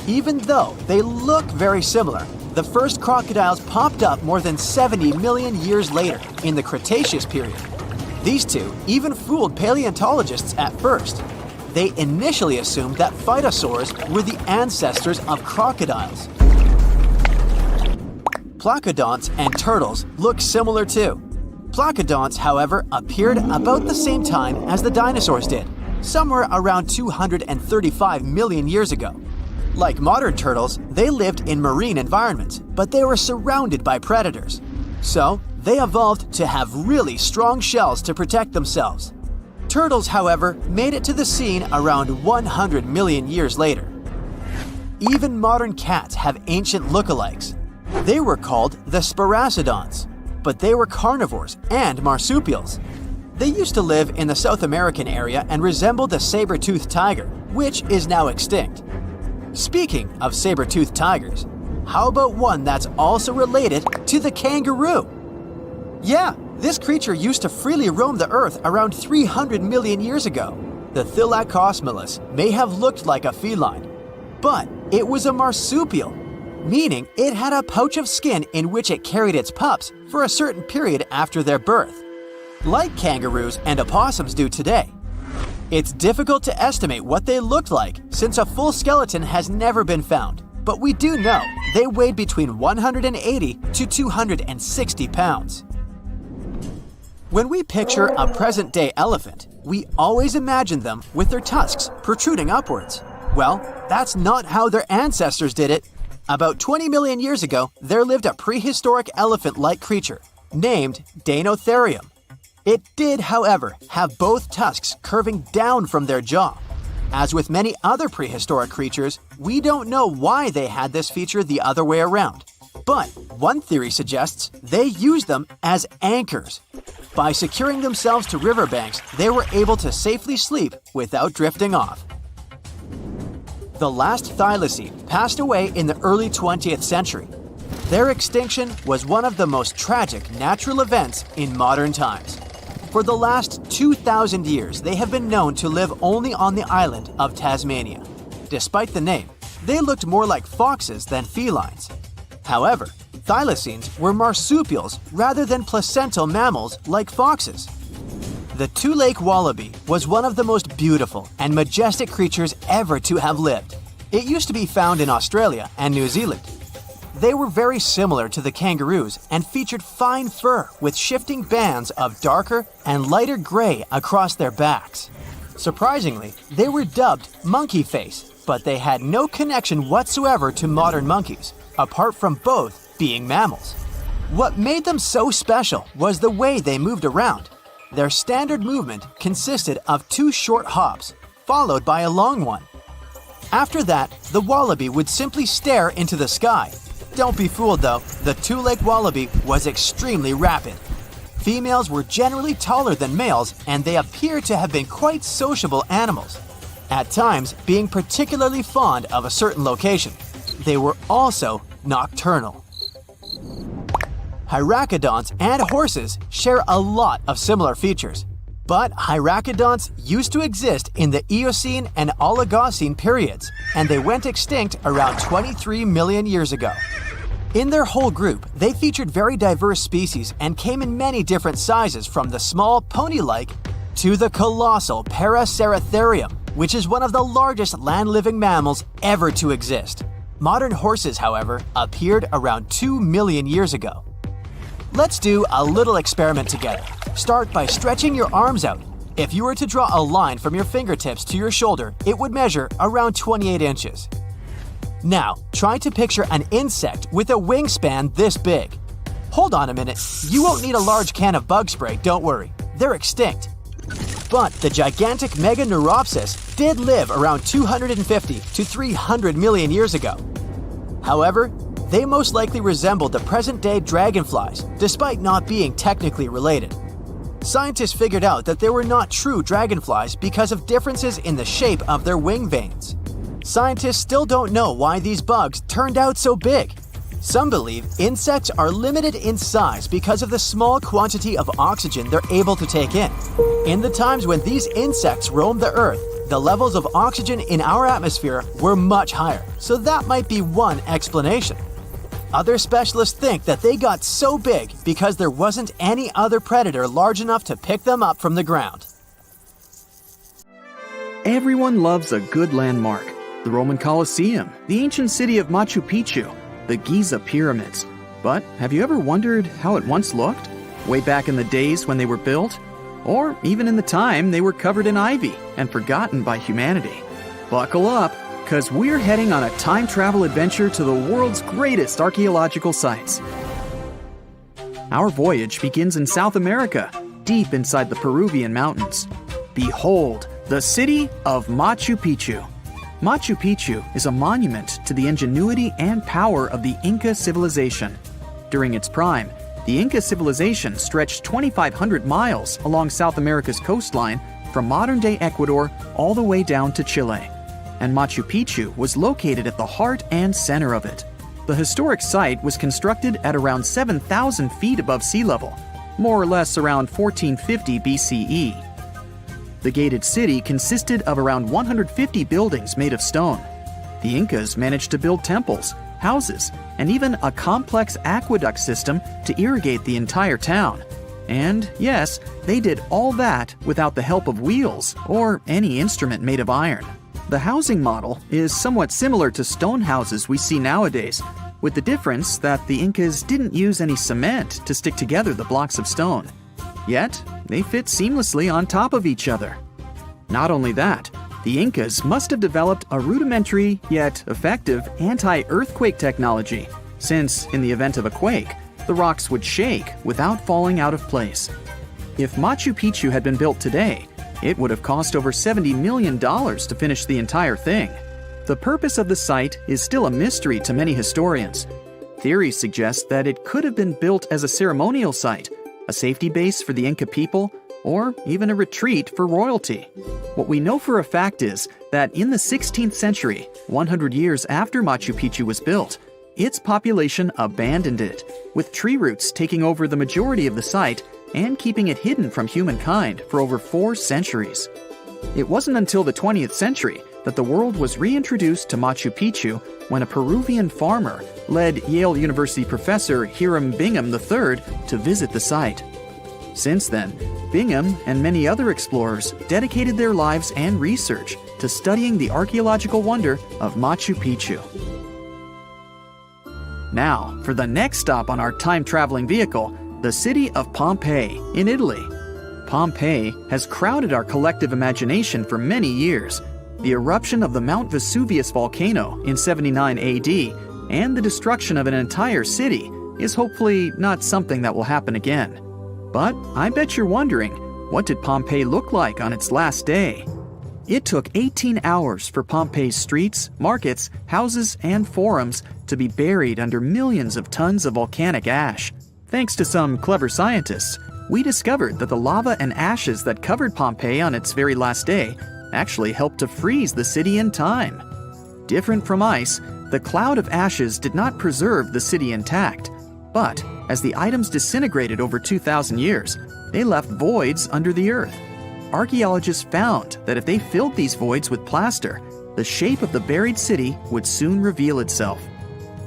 Even though they look very similar, the first crocodiles popped up more than 70 million years later in the Cretaceous period. These two even fooled paleontologists at first. They initially assumed that phytosaurs were the ancestors of crocodiles. Placodonts and turtles look similar too. Placodonts, however, appeared about the same time as the dinosaurs did, somewhere around 235 million years ago. Like modern turtles, they lived in marine environments, but they were surrounded by predators. So, they evolved to have really strong shells to protect themselves. Turtles, however, made it to the scene around 100 million years later. Even modern cats have ancient lookalikes. They were called the Sparacidons, but they were carnivores and marsupials. They used to live in the South American area and resembled the saber-toothed tiger, which is now extinct. Speaking of saber-toothed tigers, how about one that's also related to the kangaroo? Yeah, this creature used to freely roam the Earth around 300 million years ago. The Thylacosmilus may have looked like a feline, but it was a marsupial, meaning it had a pouch of skin in which it carried its pups for a certain period after their birth, like kangaroos and opossums do today. It's difficult to estimate what they looked like since a full skeleton has never been found, but we do know they weighed between 180 to 260 pounds. When we picture a present-day elephant, we always imagine them with their tusks protruding upwards. Well, that's not how their ancestors did it. About 20 million years ago, there lived a prehistoric elephant-like creature named Deinotherium. It did, however, have both tusks curving down from their jaw. As with many other prehistoric creatures, we don't know why they had this feature the other way around. But one theory suggests they used them as anchors. By securing themselves to riverbanks, they were able to safely sleep without drifting off. The last thylacine passed away in the early 20th century. Their extinction was one of the most tragic natural events in modern times. For the last 2,000 years, they have been known to live only on the island of Tasmania. Despite the name, they looked more like foxes than felines. However, thylacines were marsupials rather than placental mammals like foxes. The two-leg wallaby was one of the most beautiful and majestic creatures ever to have lived. It used to be found in Australia and New Zealand. They were very similar to the kangaroos and featured fine fur with shifting bands of darker and lighter gray across their backs. Surprisingly, they were dubbed monkey face, but they had no connection whatsoever to modern monkeys, apart from both being mammals. What made them so special was the way they moved around. Their standard movement consisted of 2 short hops, followed by a long one. After that, the wallaby would simply stare into the sky. Don't be fooled though, the two-leg wallaby was extremely rapid. Females were generally taller than males, and they appear to have been quite sociable animals, at times being particularly fond of a certain location. They were also nocturnal. Hyracoodonts and horses share a lot of similar features, but hyracoodonts used to exist in the Eocene and Oligocene periods, and they went extinct around 23 million years ago. In their whole group, they featured very diverse species and came in many different sizes, from the small pony-like to the colossal Paraceratherium, which is one of the largest land-living mammals ever to exist. Modern horses, however, appeared around 2 million years ago. Let's do a little experiment together. Start by stretching your arms out. If you were to draw a line from your fingertips to your shoulder, it would measure around 28 inches. Now, try to picture an insect with a wingspan this big. Hold on a minute, you won't need a large can of bug spray, don't worry. They're extinct. But the gigantic Meganeuropsis did live around 250 to 300 million years ago. However, they most likely resembled the present-day dragonflies, despite not being technically related. Scientists figured out that they were not true dragonflies because of differences in the shape of their wing veins. Scientists still don't know why these bugs turned out so big. Some believe insects are limited in size because of the small quantity of oxygen they're able to take in. In the times when these insects roamed the Earth, the levels of oxygen in our atmosphere were much higher, so that might be one explanation. Other specialists think that they got so big because there wasn't any other predator large enough to pick them up from the ground. Everyone loves a good landmark. The Roman Colosseum, the ancient city of Machu Picchu, the Giza pyramids. But have you ever wondered how it once looked? Way back in the days when they were built? Or even in the time they were covered in ivy and forgotten by humanity? Buckle up, because we're heading on a time travel adventure to the world's greatest archaeological sites. Our voyage begins in South America, deep inside the Peruvian mountains. Behold, the city of Machu Picchu. Machu Picchu is a monument to the ingenuity and power of the Inca civilization. During its prime, the Inca civilization stretched 2,500 miles along South America's coastline from modern-day Ecuador all the way down to Chile. And Machu Picchu was located at the heart and center of it. The historic site was constructed at around 7,000 feet above sea level, more or less around 1450 BCE. The gated city consisted of around 150 buildings made of stone. The Incas managed to build temples, houses, and even a complex aqueduct system to irrigate the entire town. And yes, they did all that without the help of wheels or any instrument made of iron. The housing model is somewhat similar to stone houses we see nowadays, with the difference that the Incas didn't use any cement to stick together the blocks of stone. Yet, they fit seamlessly on top of each other. Not only that, the Incas must have developed a rudimentary yet effective anti-earthquake technology, since in the event of a quake, the rocks would shake without falling out of place. If Machu Picchu had been built today, It would have cost over $70 million to finish the entire thing. The purpose of the site is still a mystery to many historians. Theories suggest that it could have been built as a ceremonial site, a safety base for the Inca people, or even a retreat for royalty. What we know for a fact is that in the 16th century, 100 years after Machu Picchu was built, its population abandoned it, with tree roots taking over the majority of the site and keeping it hidden from humankind for over 4 centuries. It wasn't until the 20th century that the world was reintroduced to Machu Picchu when a Peruvian farmer led Yale University professor Hiram Bingham III to visit the site. Since then, Bingham and many other explorers dedicated their lives and research to studying the archaeological wonder of Machu Picchu. Now, for the next stop on our time-traveling vehicle, the city of Pompeii in Italy. Pompeii has crowded our collective imagination for many years. The eruption of the Mount Vesuvius volcano in 79 AD and the destruction of an entire city is hopefully not something that will happen again. But I bet you're wondering, what did Pompeii look like on its last day? It took 18 hours for Pompeii's streets, markets, houses, and forums to be buried under millions of tons of volcanic ash. Thanks to some clever scientists, we discovered that the lava and ashes that covered Pompeii on its very last day actually helped to freeze the city in time. Different from ice, the cloud of ashes did not preserve the city intact, but as the items disintegrated over 2,000 years, they left voids under the earth. Archaeologists found that if they filled these voids with plaster, the shape of the buried city would soon reveal itself.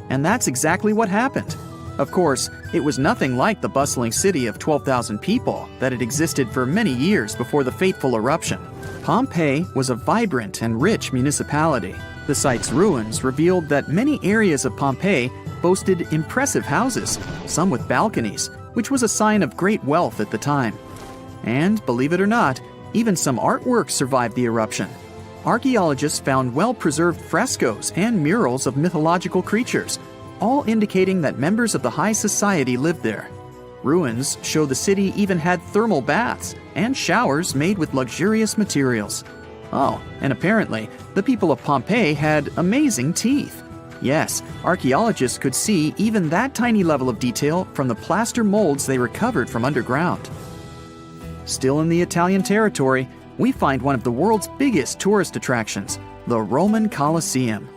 And that's exactly what happened. Of course, it was nothing like the bustling city of 12,000 people that had existed for many years before the fateful eruption. Pompeii was a vibrant and rich municipality. The site's ruins revealed that many areas of Pompeii boasted impressive houses, some with balconies, which was a sign of great wealth at the time. And, believe it or not, even some artwork survived the eruption. Archaeologists found well-preserved frescoes and murals of mythological creatures, all indicating that members of the high society lived there. Ruins show the city even had thermal baths and showers made with luxurious materials. Oh, and apparently, the people of Pompeii had amazing teeth. Yes, archaeologists could see even that tiny level of detail from the plaster molds they recovered from underground. Still in the Italian territory, we find one of the world's biggest tourist attractions, the Roman Colosseum.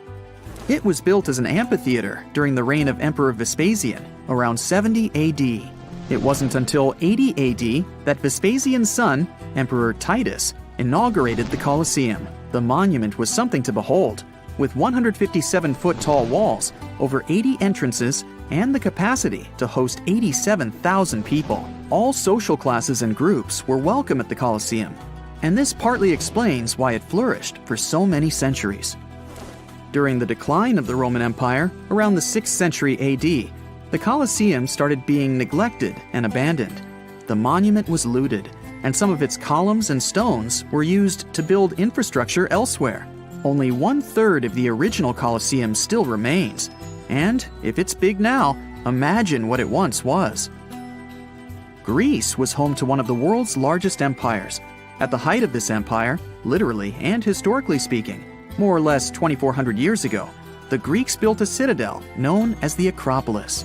It was built as an amphitheater during the reign of Emperor Vespasian, around 70 AD. It wasn't until 80 AD that Vespasian's son, Emperor Titus, inaugurated the Colosseum. The monument was something to behold, with 157-foot-tall walls, over 80 entrances, and the capacity to host 87,000 people. All social classes and groups were welcome at the Colosseum, and this partly explains why it flourished for so many centuries. During the decline of the Roman Empire, around the 6th century AD, the Colosseum started being neglected and abandoned. The monument was looted, and some of its columns and stones were used to build infrastructure elsewhere. Only 1/3 of the original Colosseum still remains, and if it's big now, imagine what it once was. Greece was home to one of the world's largest empires. At the height of this empire, literally and historically speaking, more or less 2,400 years ago, the Greeks built a citadel known as the Acropolis.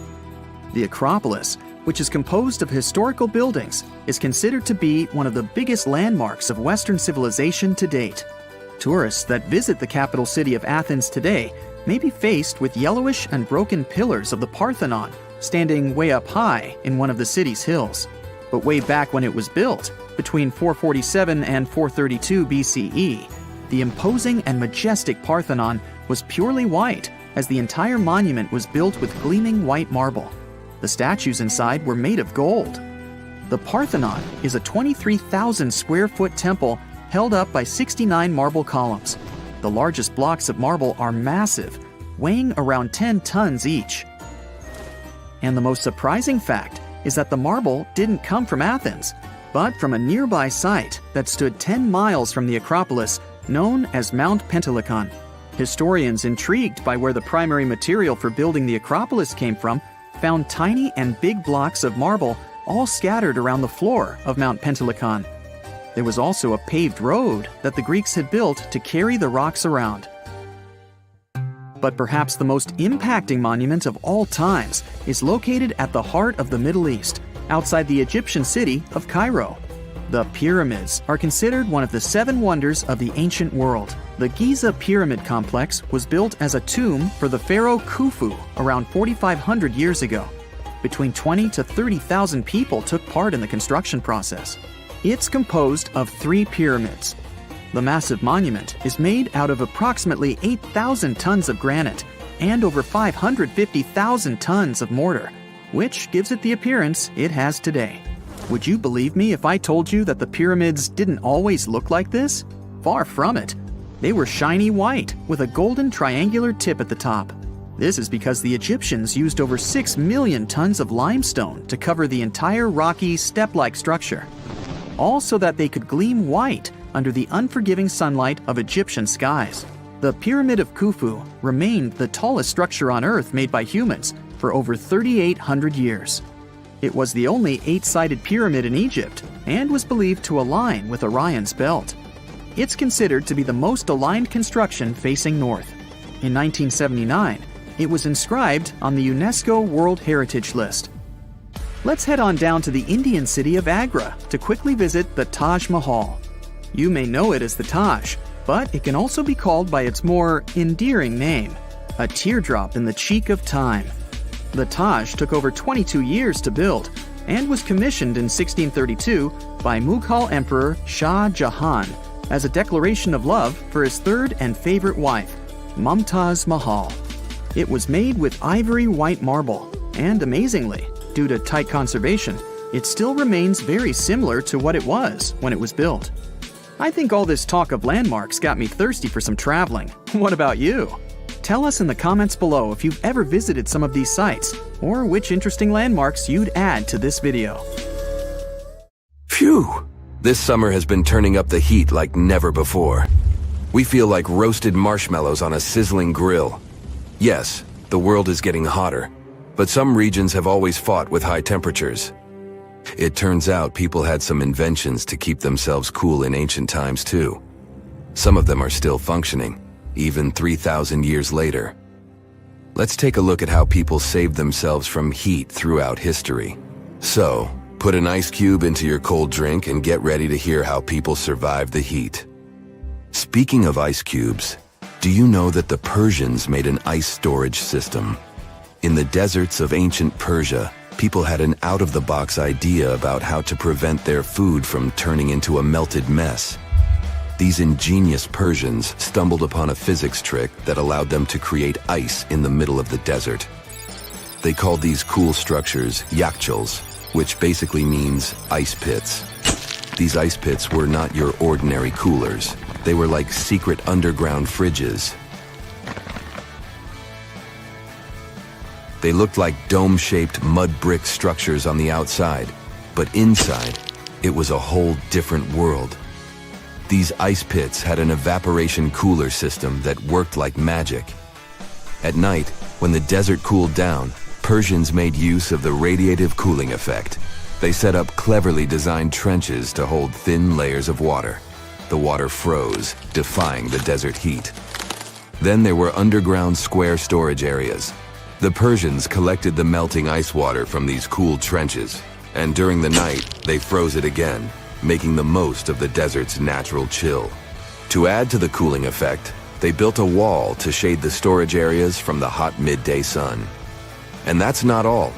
The Acropolis, which is composed of historical buildings, is considered to be one of the biggest landmarks of Western civilization to date. Tourists that visit the capital city of Athens today may be faced with yellowish and broken pillars of the Parthenon standing way up high in one of the city's hills. But way back when it was built, between 447 and 432 BCE, the imposing and majestic Parthenon was purely white, as the entire monument was built with gleaming white marble. The statues inside were made of gold. The Parthenon is a 23,000 square foot temple held up by 69 marble columns. The largest blocks of marble are massive, weighing around 10 tons each. And the most surprising fact is that the marble didn't come from Athens, but from a nearby site that stood 10 miles from the Acropolis, known as Mount Pentelicon. Historians intrigued by where the primary material for building the Acropolis came from found tiny and big blocks of marble all scattered around the floor of Mount Pentelicon. There was also a paved road that the Greeks had built to carry the rocks around. But perhaps the most impacting monument of all times is located at the heart of the Middle East, outside the Egyptian city of Cairo. The pyramids are considered one of the 7 wonders of the ancient world. The Giza Pyramid Complex was built as a tomb for the pharaoh Khufu around 4,500 years ago. Between 20 to 30,000 people took part in the construction process. It's composed of 3 pyramids. The massive monument is made out of approximately 8,000 tons of granite and over 550,000 tons of mortar, which gives it the appearance it has today. Would you believe me if I told you that the pyramids didn't always look like this? Far from it. They were shiny white with a golden triangular tip at the top. This is because the Egyptians used over 6 million tons of limestone to cover the entire rocky, step-like structure, all so that they could gleam white under the unforgiving sunlight of Egyptian skies. The Pyramid of Khufu remained the tallest structure on Earth made by humans for over 3,800 years. It was the only 8-sided pyramid in Egypt and was believed to align with Orion's belt. It's considered to be the most aligned construction facing north. In 1979, it was inscribed on the UNESCO World Heritage List. Let's head on down to the Indian city of Agra to quickly visit the Taj Mahal. You may know it as the Taj, but it can also be called by its more endearing name, a teardrop in the cheek of time. The Taj took over 22 years to build and was commissioned in 1632 by Mughal Emperor Shah Jahan as a declaration of love for his third and favorite wife, Mumtaz Mahal. It was made with ivory white marble, and amazingly, due to tight conservation, it still remains very similar to what it was when it was built. I think all this talk of landmarks got me thirsty for some traveling. What about you? Tell us in the comments below if you've ever visited some of these sites, or which interesting landmarks you'd add to this video. Phew! This summer has been turning up the heat like never before. We feel like roasted marshmallows on a sizzling grill. Yes, the world is getting hotter, but some regions have always fought with high temperatures. It turns out people had some inventions to keep themselves cool in ancient times too. Some of them are still functioning, even 3,000 years later. Let's take a look at how people saved themselves from heat throughout history. So, put an ice cube into your cold drink and get ready to hear how people survived the heat. Speaking of ice cubes, do you know that the Persians made an ice storage system? In the deserts of ancient Persia, people had an out-of-the-box idea about how to prevent their food from turning into a melted mess. These ingenious Persians stumbled upon a physics trick that allowed them to create ice in the middle of the desert. They called these cool structures yakhchals, which basically means ice pits. These ice pits were not your ordinary coolers. They were like secret underground fridges. They looked like dome-shaped mud brick structures on the outside, but inside, it was a whole different world. These ice pits had an evaporation cooler system that worked like magic. At night, when the desert cooled down, Persians made use of the radiative cooling effect. They set up cleverly designed trenches to hold thin layers of water. The water froze, defying the desert heat. Then there were underground square storage areas. The Persians collected the melting ice water from these cool trenches, and during the night, they froze it again, making the most of the desert's natural chill. To add to the cooling effect, they built a wall to shade the storage areas from the hot midday sun. And that's not all.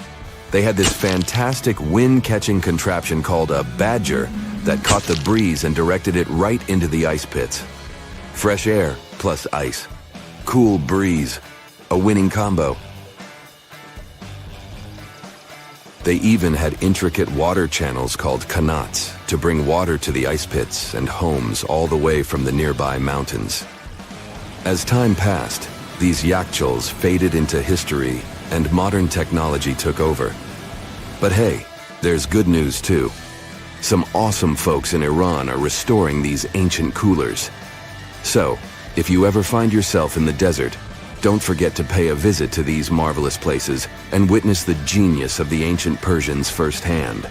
They had this fantastic wind-catching contraption called a badger that caught the breeze and directed it right into the ice pits. Fresh air plus ice. Cool breeze. A winning combo. They even had intricate water channels called qanats to bring water to the ice pits and homes all the way from the nearby mountains. As time passed, these yakhchals faded into history and modern technology took over. But hey, there's good news too. Some awesome folks in Iran are restoring these ancient coolers. So, if you ever find yourself in the desert, don't forget to pay a visit to these marvelous places and witness the genius of the ancient Persians firsthand.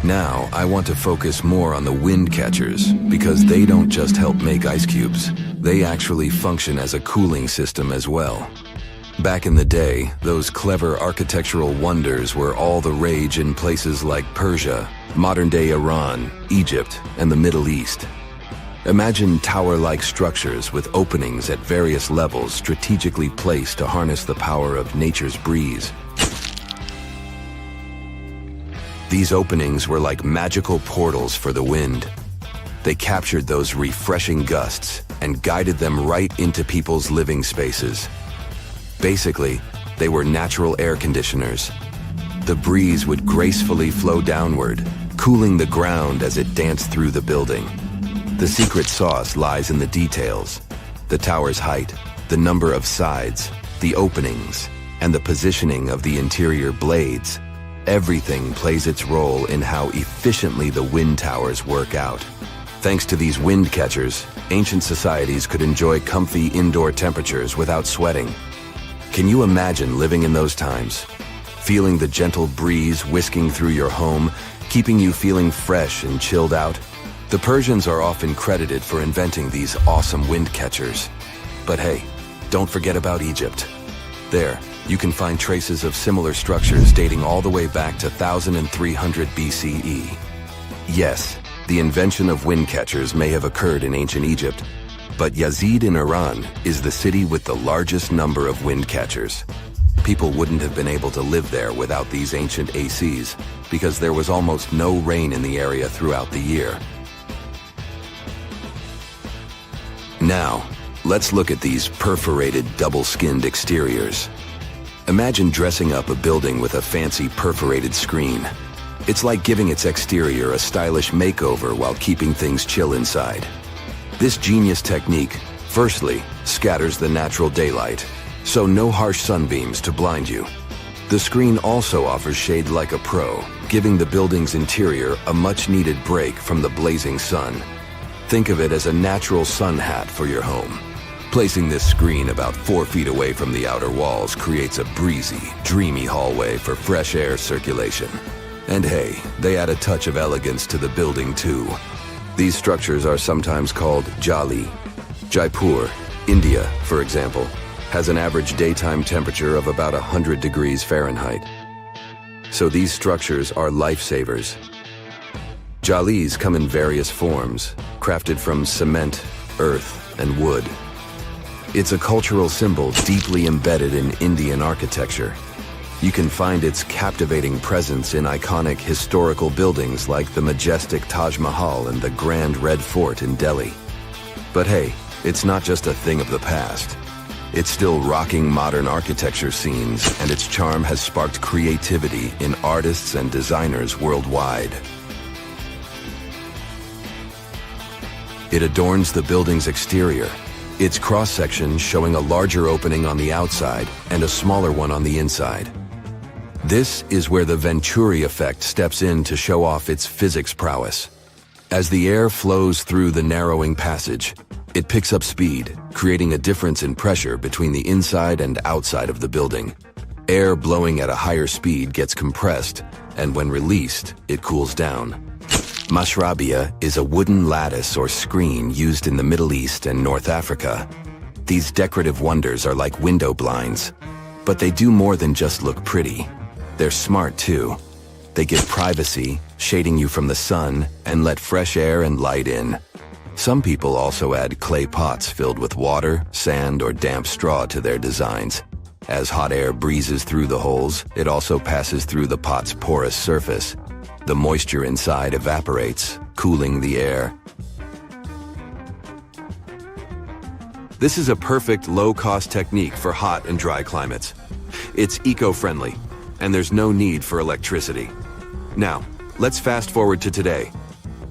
Now, I want to focus more on the wind catchers, because they don't just help make ice cubes. They actually function as a cooling system as well. Back in the day, those clever architectural wonders were all the rage in places like Persia, modern-day Iran, Egypt, and the Middle East. Imagine tower-like structures with openings at various levels strategically placed to harness the power of nature's breeze. These openings were like magical portals for the wind. They captured those refreshing gusts and guided them right into people's living spaces. Basically, they were natural air conditioners. The breeze would gracefully flow downward, cooling the ground as it danced through the building. The secret sauce lies in the details: the tower's height, the number of sides, the openings, and the positioning of the interior blades. Everything plays its role in how efficiently the wind towers work out. Thanks to these wind catchers, ancient societies could enjoy comfy indoor temperatures without sweating. Can you imagine living in those times? Feeling the gentle breeze whisking through your home, keeping you feeling fresh and chilled out? The Persians are often credited for inventing these awesome wind catchers. But hey, don't forget about Egypt. There, you can find traces of similar structures dating all the way back to 1300 BCE. Yes, the invention of wind catchers may have occurred in ancient Egypt, but Yazid in Iran is the city with the largest number of wind catchers. People wouldn't have been able to live there without these ancient ACs, because there was almost no rain in the area throughout the year. Now, let's look at these perforated, double-skinned exteriors. Imagine dressing up a building with a fancy perforated screen. It's like giving its exterior a stylish makeover while keeping things chill inside. This genius technique, firstly, scatters the natural daylight, so no harsh sunbeams to blind you. The screen also offers shade like a pro, giving the building's interior a much-needed break from the blazing sun. Think of it as a natural sun hat for your home. Placing this screen about 4 feet away from the outer walls creates a breezy, dreamy hallway for fresh air circulation. And hey, they add a touch of elegance to the building too. These structures are sometimes called jali. Jaipur, India, for example, has an average daytime temperature of about 100 degrees Fahrenheit. So these structures are lifesavers. Jalis come in various forms, crafted from cement, earth, and wood. It's a cultural symbol deeply embedded in Indian architecture. You can find its captivating presence in iconic historical buildings like the majestic Taj Mahal and the Grand Red Fort in Delhi. But hey, it's not just a thing of the past. It's still rocking modern architecture scenes, and its charm has sparked creativity in artists and designers worldwide. It adorns the building's exterior, its cross-section showing a larger opening on the outside and a smaller one on the inside. This is where the Venturi effect steps in to show off its physics prowess. As the air flows through the narrowing passage, it picks up speed, creating a difference in pressure between the inside and outside of the building. Air blowing at a higher speed gets compressed, and when released, it cools down. Mashrabia is a wooden lattice or screen used in the Middle East and North Africa. These decorative wonders are like window blinds, but they do more than just look pretty. They're smart too. They give privacy, shading you from the sun, and let fresh air and light in. Some people also add clay pots filled with water, sand, or damp straw to their designs. As hot air breezes through the holes, it also passes through the pot's porous surface. The moisture inside evaporates, cooling the air. This is a perfect low-cost technique for hot and dry climates. It's eco-friendly, and there's no need for electricity. Now, let's fast forward to today.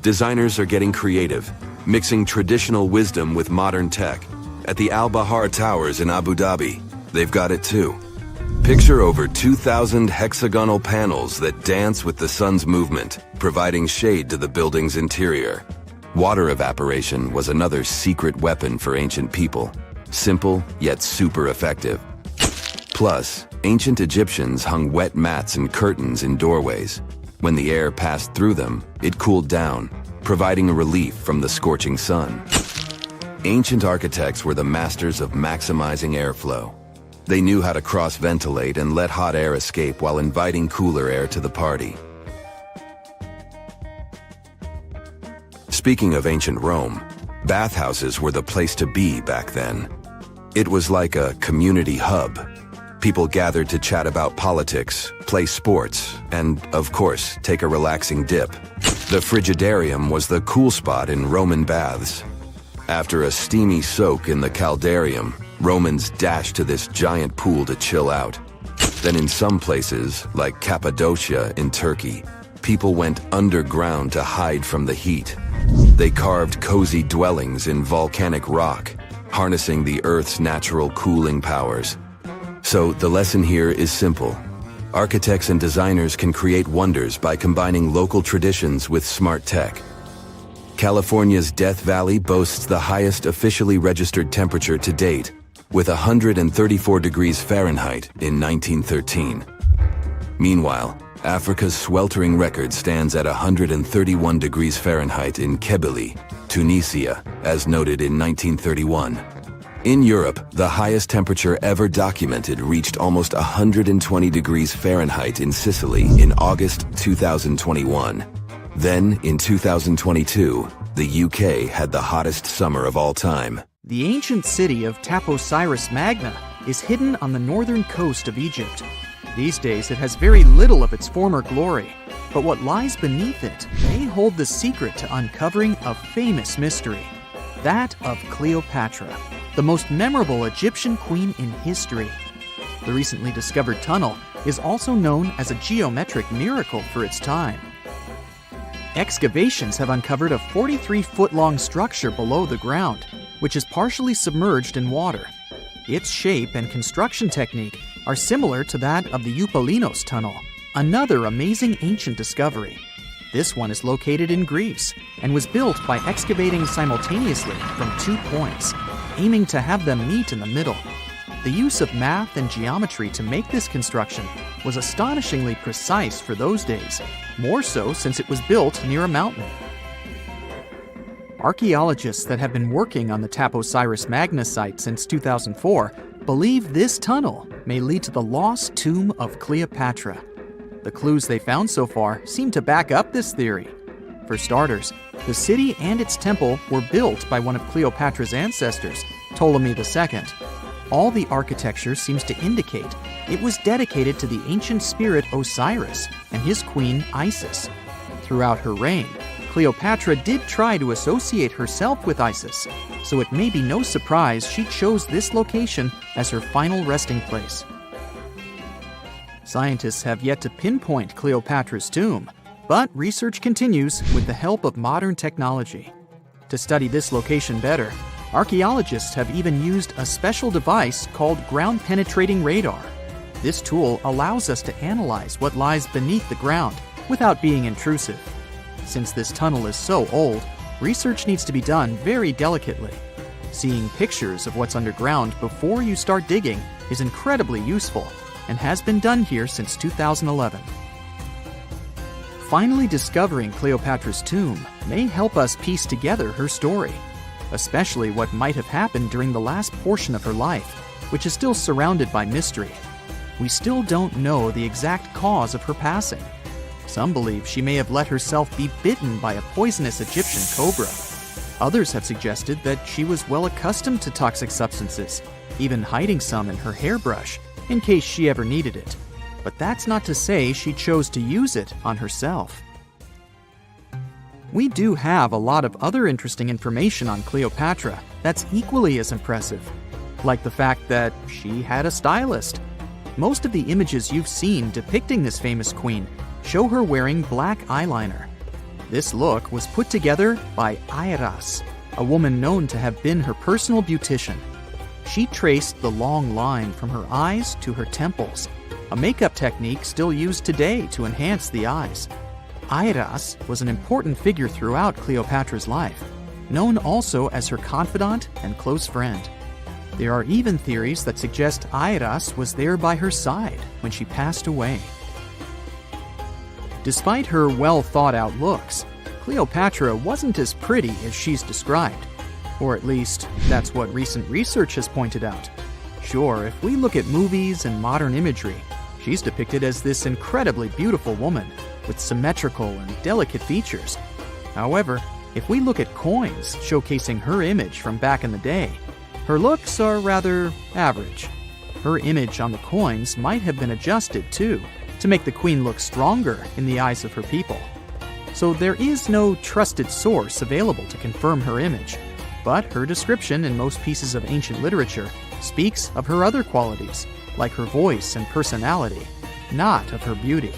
Designers are getting creative, mixing traditional wisdom with modern tech. At the Al Bahar Towers in Abu Dhabi, they've got it too. Picture over 2,000 hexagonal panels that dance with the sun's movement, providing shade to the building's interior. Water evaporation was another secret weapon for ancient people. Simple, yet super effective. Plus, ancient Egyptians hung wet mats and curtains in doorways. When the air passed through them, it cooled down, providing a relief from the scorching sun. Ancient architects were the masters of maximizing airflow. They knew how to cross-ventilate and let hot air escape while inviting cooler air to the party. Speaking of ancient Rome, bathhouses were the place to be back then. It was like a community hub. People gathered to chat about politics, play sports, and, of course, take a relaxing dip. The frigidarium was the cool spot in Roman baths. After a steamy soak in the caldarium, Romans dashed to this giant pool to chill out. Then in some places, like Cappadocia in Turkey, people went underground to hide from the heat. They carved cozy dwellings in volcanic rock, harnessing the Earth's natural cooling powers. So the lesson here is simple. Architects and designers can create wonders by combining local traditions with smart tech. California's Death Valley boasts the highest officially registered temperature to date, with 134 degrees Fahrenheit in 1913. Meanwhile, Africa's sweltering record stands at 131 degrees Fahrenheit in Kebili, Tunisia, as noted in 1931. In Europe, the highest temperature ever documented reached almost 120 degrees Fahrenheit in Sicily in August 2021. Then, in 2022, the UK had the hottest summer of all time. The ancient city of Taposiris Magna is hidden on the northern coast of Egypt. These days, it has very little of its former glory, but what lies beneath it may hold the secret to uncovering a famous mystery, that of Cleopatra, the most memorable Egyptian queen in history. The recently discovered tunnel is also known as a geometric miracle for its time. Excavations have uncovered a 43-foot-long structure below the ground, which is partially submerged in water. Its shape and construction technique are similar to that of the Eupalinos tunnel, another amazing ancient discovery. This one is located in Greece and was built by excavating simultaneously from 2 points, aiming to have them meet in the middle. The use of math and geometry to make this construction was astonishingly precise for those days, more so since it was built near a mountain. Archaeologists that have been working on the Taposiris Magna site since 2004 believe this tunnel may lead to the lost tomb of Cleopatra. The clues they found so far seem to back up this theory. For starters, the city and its temple were built by one of Cleopatra's ancestors, Ptolemy II. All the architecture seems to indicate it was dedicated to the ancient spirit Osiris and his queen Isis. Throughout her reign, Cleopatra did try to associate herself with Isis, so it may be no surprise she chose this location as her final resting place. Scientists have yet to pinpoint Cleopatra's tomb, but research continues with the help of modern technology. To study this location better, archaeologists have even used a special device called ground-penetrating radar. This tool allows us to analyze what lies beneath the ground without being intrusive. Since this tunnel is so old, research needs to be done very delicately. Seeing pictures of what's underground before you start digging is incredibly useful and has been done here since 2011. Finally discovering Cleopatra's tomb may help us piece together her story, especially what might have happened during the last portion of her life, which is still surrounded by mystery. We still don't know the exact cause of her passing. Some believe she may have let herself be bitten by a poisonous Egyptian cobra. Others have suggested that she was well accustomed to toxic substances, even hiding some in her hairbrush in case she ever needed it. But that's not to say she chose to use it on herself. We do have a lot of other interesting information on Cleopatra that's equally as impressive, like the fact that she had a stylist. Most of the images you've seen depicting this famous queen show her wearing black eyeliner. This look was put together by Iras, a woman known to have been her personal beautician. She traced the long line from her eyes to her temples, a makeup technique still used today to enhance the eyes. Iras was an important figure throughout Cleopatra's life, known also as her confidant and close friend. There are even theories that suggest Iras was there by her side when she passed away. Despite her well-thought-out looks, Cleopatra wasn't as pretty as she's described. Or at least, that's what recent research has pointed out. Sure, if we look at movies and modern imagery, she's depicted as this incredibly beautiful woman with symmetrical and delicate features. However, if we look at coins showcasing her image from back in the day, her looks are rather average. Her image on the coins might have been adjusted, too, to make the queen look stronger in the eyes of her people. So there is no trusted source available to confirm her image, but her description in most pieces of ancient literature speaks of her other qualities, like her voice and personality, not of her beauty.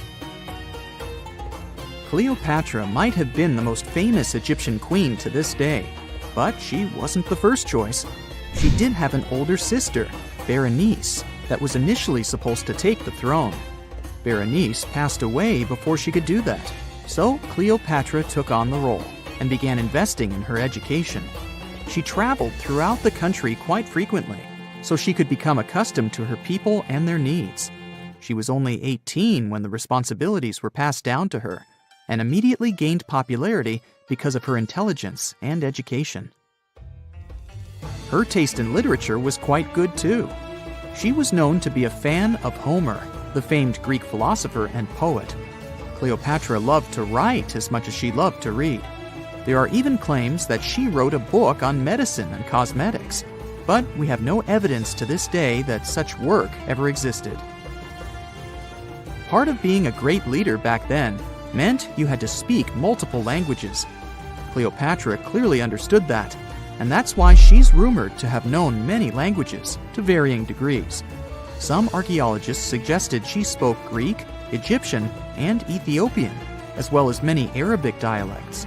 Cleopatra might have been the most famous Egyptian queen to this day, but she wasn't the first choice. She did have an older sister, Berenice, that was initially supposed to take the throne. Berenice passed away before she could do that, so Cleopatra took on the role and began investing in her education. She traveled throughout the country quite frequently, so she could become accustomed to her people and their needs. She was only 18 when the responsibilities were passed down to her, and immediately gained popularity because of her intelligence and education. Her taste in literature was quite good too. She was known to be a fan of Homer, the famed Greek philosopher and poet. Cleopatra loved to write as much as she loved to read. There are even claims that she wrote a book on medicine and cosmetics, but we have no evidence to this day that such work ever existed. Part of being a great leader back then meant you had to speak multiple languages. Cleopatra clearly understood that, and that's why she's rumored to have known many languages to varying degrees. Some archaeologists suggested she spoke Greek, Egyptian, and Ethiopian, as well as many Arabic dialects.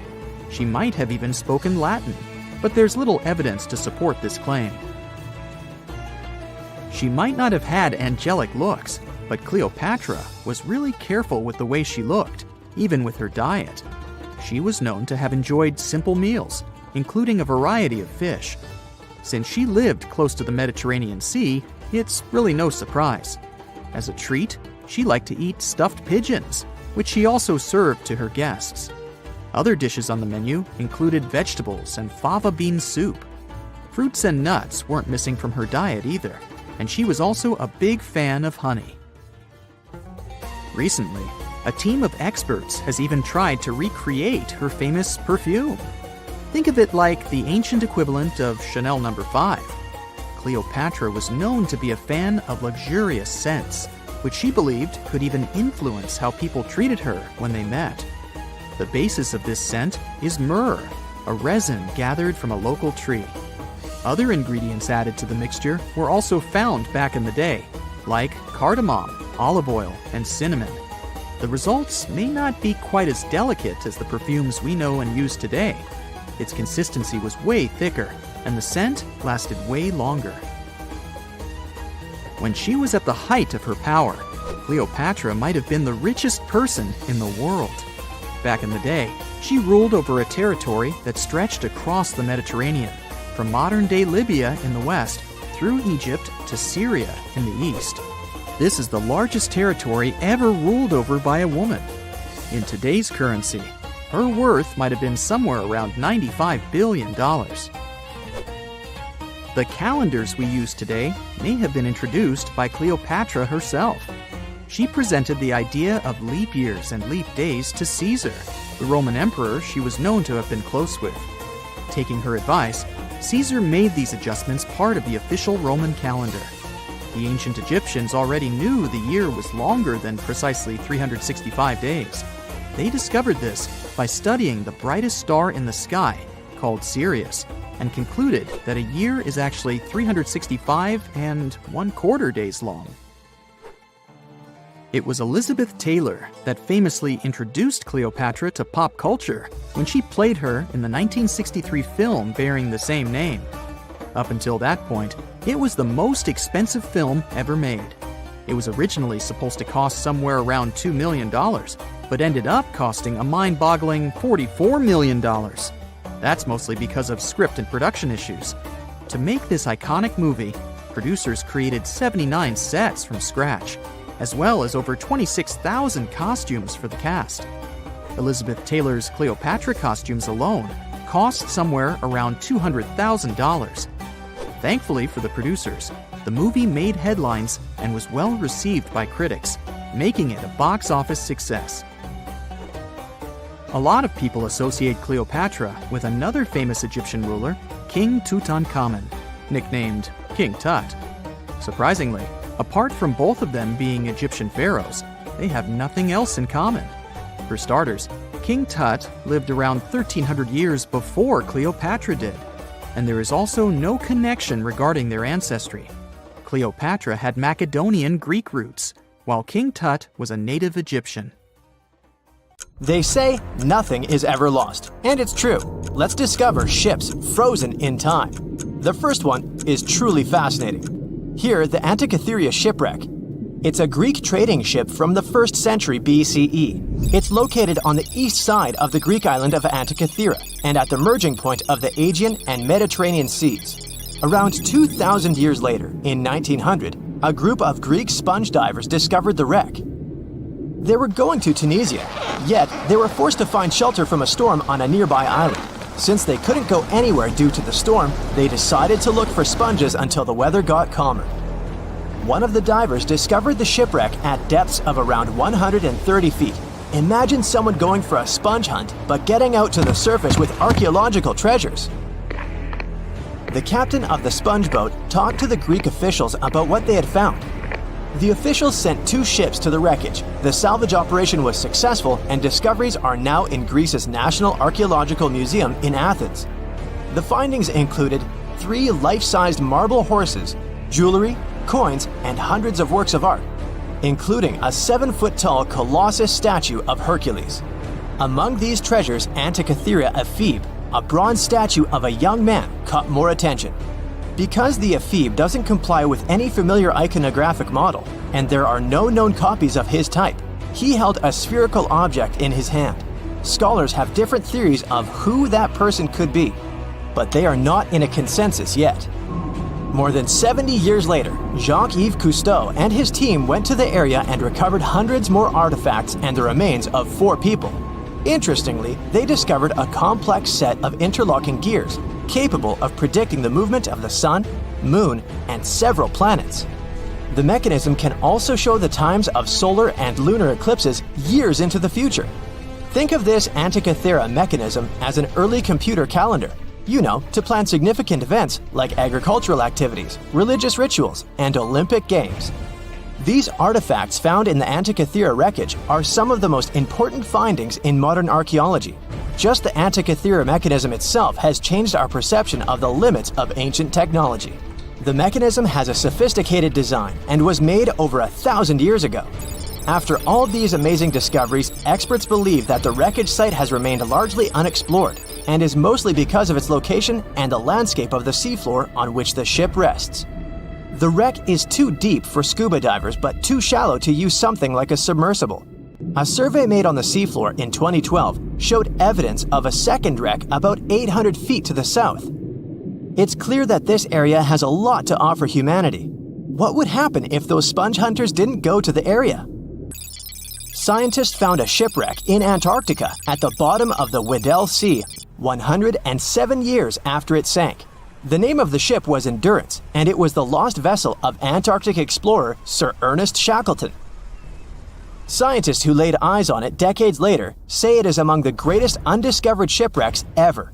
She might have even spoken Latin, but there's little evidence to support this claim. She might not have had angelic looks, but Cleopatra was really careful with the way she looked, even with her diet. She was known to have enjoyed simple meals, including a variety of fish. Since she lived close to the Mediterranean Sea, it's really no surprise. As a treat, she liked to eat stuffed pigeons, which she also served to her guests. Other dishes on the menu included vegetables and fava bean soup. Fruits and nuts weren't missing from her diet either, and she was also a big fan of honey. Recently, a team of experts has even tried to recreate her famous perfume. Think of it like the ancient equivalent of Chanel No. 5. Cleopatra was known to be a fan of luxurious scents, which she believed could even influence how people treated her when they met. The basis of this scent is myrrh, a resin gathered from a local tree. Other ingredients added to the mixture were also found back in the day, like cardamom, olive oil, and cinnamon. The results may not be quite as delicate as the perfumes we know and use today. Its consistency was way thicker, and the scent lasted way longer. When she was at the height of her power, Cleopatra might have been the richest person in the world. Back in the day, she ruled over a territory that stretched across the Mediterranean, from modern-day Libya in the west through Egypt to Syria in the east. This is the largest territory ever ruled over by a woman. In today's currency, her worth might have been somewhere around $95 billion. The calendars we use today may have been introduced by Cleopatra herself. She presented the idea of leap years and leap days to Caesar, the Roman emperor she was known to have been close with. Taking her advice, Caesar made these adjustments part of the official Roman calendar. The ancient Egyptians already knew the year was longer than precisely 365 days. They discovered this by studying the brightest star in the sky, called Sirius, and concluded that a year is actually 365 1/4 days long. It was Elizabeth Taylor that famously introduced Cleopatra to pop culture when she played her in the 1963 film bearing the same name. Up until that point, it was the most expensive film ever made. It was originally supposed to cost somewhere around $2 million, but ended up costing a mind-boggling $44 million. That's mostly because of script and production issues. To make this iconic movie, producers created 79 sets from scratch. as well as over 26,000 costumes for the cast. Elizabeth Taylor's Cleopatra costumes alone cost somewhere around $200,000. Thankfully for the producers, the movie made headlines and was well received by critics, making it a box office success. A lot of people associate Cleopatra with another famous Egyptian ruler, King Tutankhamun, nicknamed King Tut. Surprisingly, apart from both of them being Egyptian pharaohs, they have nothing else in common. For starters, King Tut lived around 1300 years before Cleopatra did, and there is also no connection regarding their ancestry. Cleopatra had Macedonian Greek roots, while King Tut was a native Egyptian. They say nothing is ever lost, and it's true. Let's discover ships frozen in time. The first one is truly fascinating. Here, the Antikythera shipwreck. It's a Greek trading ship from the 1st century BCE. It's located on the east side of the Greek island of Antikythera and at the merging point of the Aegean and Mediterranean seas. Around 2,000 years later, in 1900, a group of Greek sponge divers discovered the wreck. They were going to Tunisia, yet they were forced to find shelter from a storm on a nearby island. Since they couldn't go anywhere due to the storm, they decided to look for sponges until the weather got calmer. One of the divers discovered the shipwreck at depths of around 130 feet. Imagine someone going for a sponge hunt, but getting out to the surface with archaeological treasures. The captain of the sponge boat talked to the Greek officials about what they had found. The officials sent 2 ships to the wreckage. The salvage operation was successful, and discoveries are now in Greece's National Archaeological Museum in Athens. The findings included 3 life-sized marble horses, jewelry, coins, and hundreds of works of art, including a 7-foot-tall Colossus statue of Hercules. Among these treasures, Antikythera ephebe, a bronze statue of a young man, caught more attention. Because the ephebe doesn't comply with any familiar iconographic model, and there are no known copies of his type, he held a spherical object in his hand. Scholars have different theories of who that person could be, but they are not in a consensus yet. More than 70 years later, Jacques-Yves Cousteau and his team went to the area and recovered hundreds more artifacts and the remains of 4 people. Interestingly, they discovered a complex set of interlocking gears, capable of predicting the movement of the sun, moon, and several planets. The mechanism can also show the times of solar and lunar eclipses years into the future. Think of this Antikythera mechanism as an early computer calendar, to plan significant events like agricultural activities, religious rituals, and Olympic Games. These artifacts found in the Antikythera wreckage are some of the most important findings in modern archaeology. Just the Antikythera mechanism itself has changed our perception of the limits of ancient technology. The mechanism has a sophisticated design and was made over 1,000 years ago. After all these amazing discoveries, experts believe that the wreckage site has remained largely unexplored, and is mostly because of its location and the landscape of the seafloor on which the ship rests. The wreck is too deep for scuba divers but too shallow to use something like a submersible. A survey made on the seafloor in 2012 showed evidence of a second wreck about 800 feet to the south. It's clear that this area has a lot to offer humanity. What would happen if those sponge hunters didn't go to the area? Scientists found a shipwreck in Antarctica at the bottom of the Weddell Sea 107 years after it sank. The name of the ship was Endurance, and it was the lost vessel of Antarctic explorer Sir Ernest Shackleton. Scientists who laid eyes on it decades later say it is among the greatest undiscovered shipwrecks ever.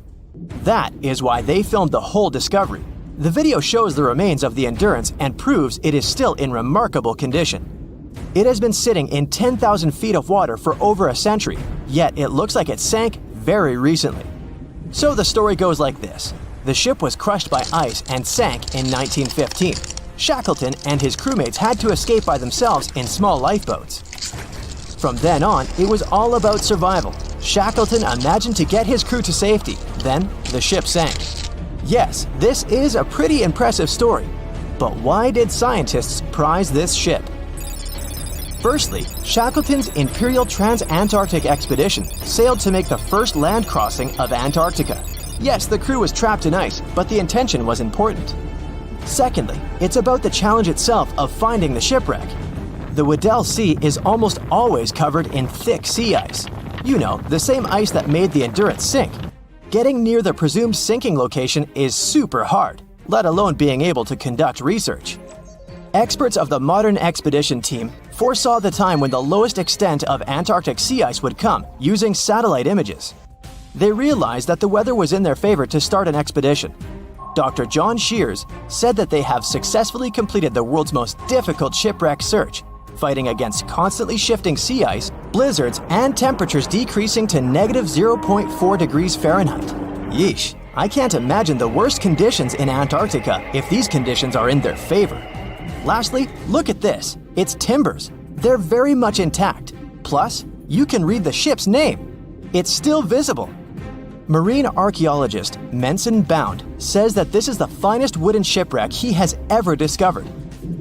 That is why they filmed the whole discovery. The video shows the remains of the Endurance and proves it is still in remarkable condition. It has been sitting in 10,000 feet of water for over a century, yet it looks like it sank very recently. So the story goes like this. The ship was crushed by ice and sank in 1915. Shackleton and his crewmates had to escape by themselves in small lifeboats. From then on, it was all about survival. Shackleton imagined to get his crew to safety. Then, the ship sank. Yes, this is a pretty impressive story. But why did scientists prize this ship? Firstly, Shackleton's Imperial Trans-Antarctic Expedition sailed to make the first land crossing of Antarctica. Yes, the crew was trapped in ice, but the intention was important. Secondly, it's about the challenge itself of finding the shipwreck. The Weddell Sea is almost always covered in thick sea ice. You know, the same ice that made the Endurance sink. Getting near the presumed sinking location is super hard, let alone being able to conduct research. Experts of the modern expedition team foresaw the time when the lowest extent of Antarctic sea ice would come using satellite images. They realized that the weather was in their favor to start an expedition. Dr. John Shears said that they have successfully completed the world's most difficult shipwreck search, fighting against constantly shifting sea ice, blizzards, and temperatures decreasing to -0.4 degrees Fahrenheit. Yeesh, I can't imagine the worst conditions in Antarctica if these conditions are in their favor. Lastly, look at this. It's timbers. They're very much intact. Plus, you can read the ship's name. It's still visible. Marine archaeologist Menson Bound says that this is the finest wooden shipwreck he has ever discovered.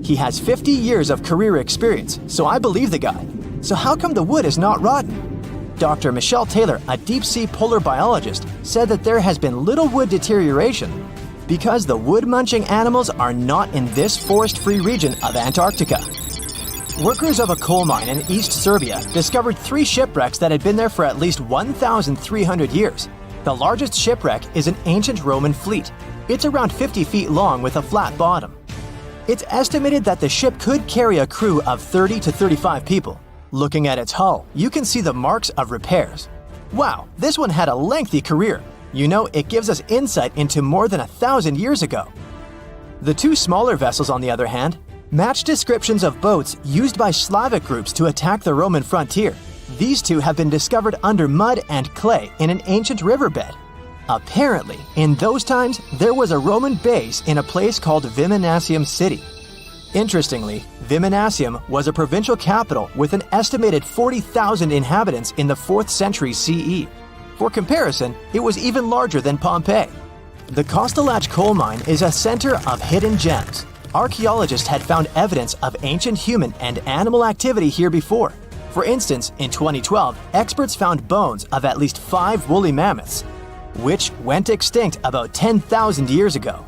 He has 50 years of career experience, so I believe the guy. So how come the wood is not rotten? Dr. Michelle Taylor, a deep-sea polar biologist, said that there has been little wood deterioration because the wood-munching animals are not in this forest-free region of Antarctica. Workers of a coal mine in East Serbia discovered 3 shipwrecks that had been there for at least 1,300 years. The largest shipwreck is an ancient Roman fleet. It's around 50 feet long with a flat bottom. It's estimated that the ship could carry a crew of 30 to 35 people. Looking at its hull, you can see the marks of repairs. Wow, this one had a lengthy career. You know, it gives us insight into more than 1,000 years ago. The 2 smaller vessels, on the other hand, match descriptions of boats used by Slavic groups to attack the Roman frontier. These 2 have been discovered under mud and clay in an ancient riverbed. Apparently, in those times, there was a Roman base in a place called Vimmanasium City. Interestingly, Vimmanasium was a provincial capital with an estimated 40,000 inhabitants in the 4th century CE. For comparison, it was even larger than Pompeii. The Kostelach coal mine is a center of hidden gems. Archaeologists had found evidence of ancient human and animal activity here before. For instance, in 2012, experts found bones of at least 5 woolly mammoths, which went extinct about 10,000 years ago.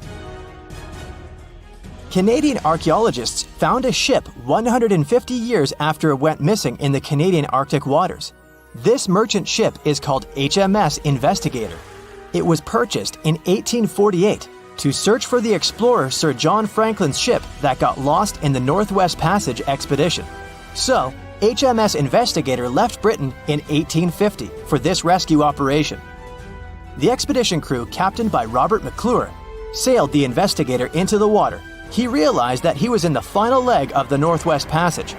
Canadian archaeologists found a ship 150 years after it went missing in the Canadian Arctic waters. This merchant ship is called HMS Investigator. It was purchased in 1848 to search for the explorer Sir John Franklin's ship that got lost in the Northwest Passage expedition. So, HMS Investigator left Britain in 1850 for this rescue operation. The expedition crew, captained by Robert McClure, sailed the Investigator into the water. He realized that he was in the final leg of the Northwest Passage,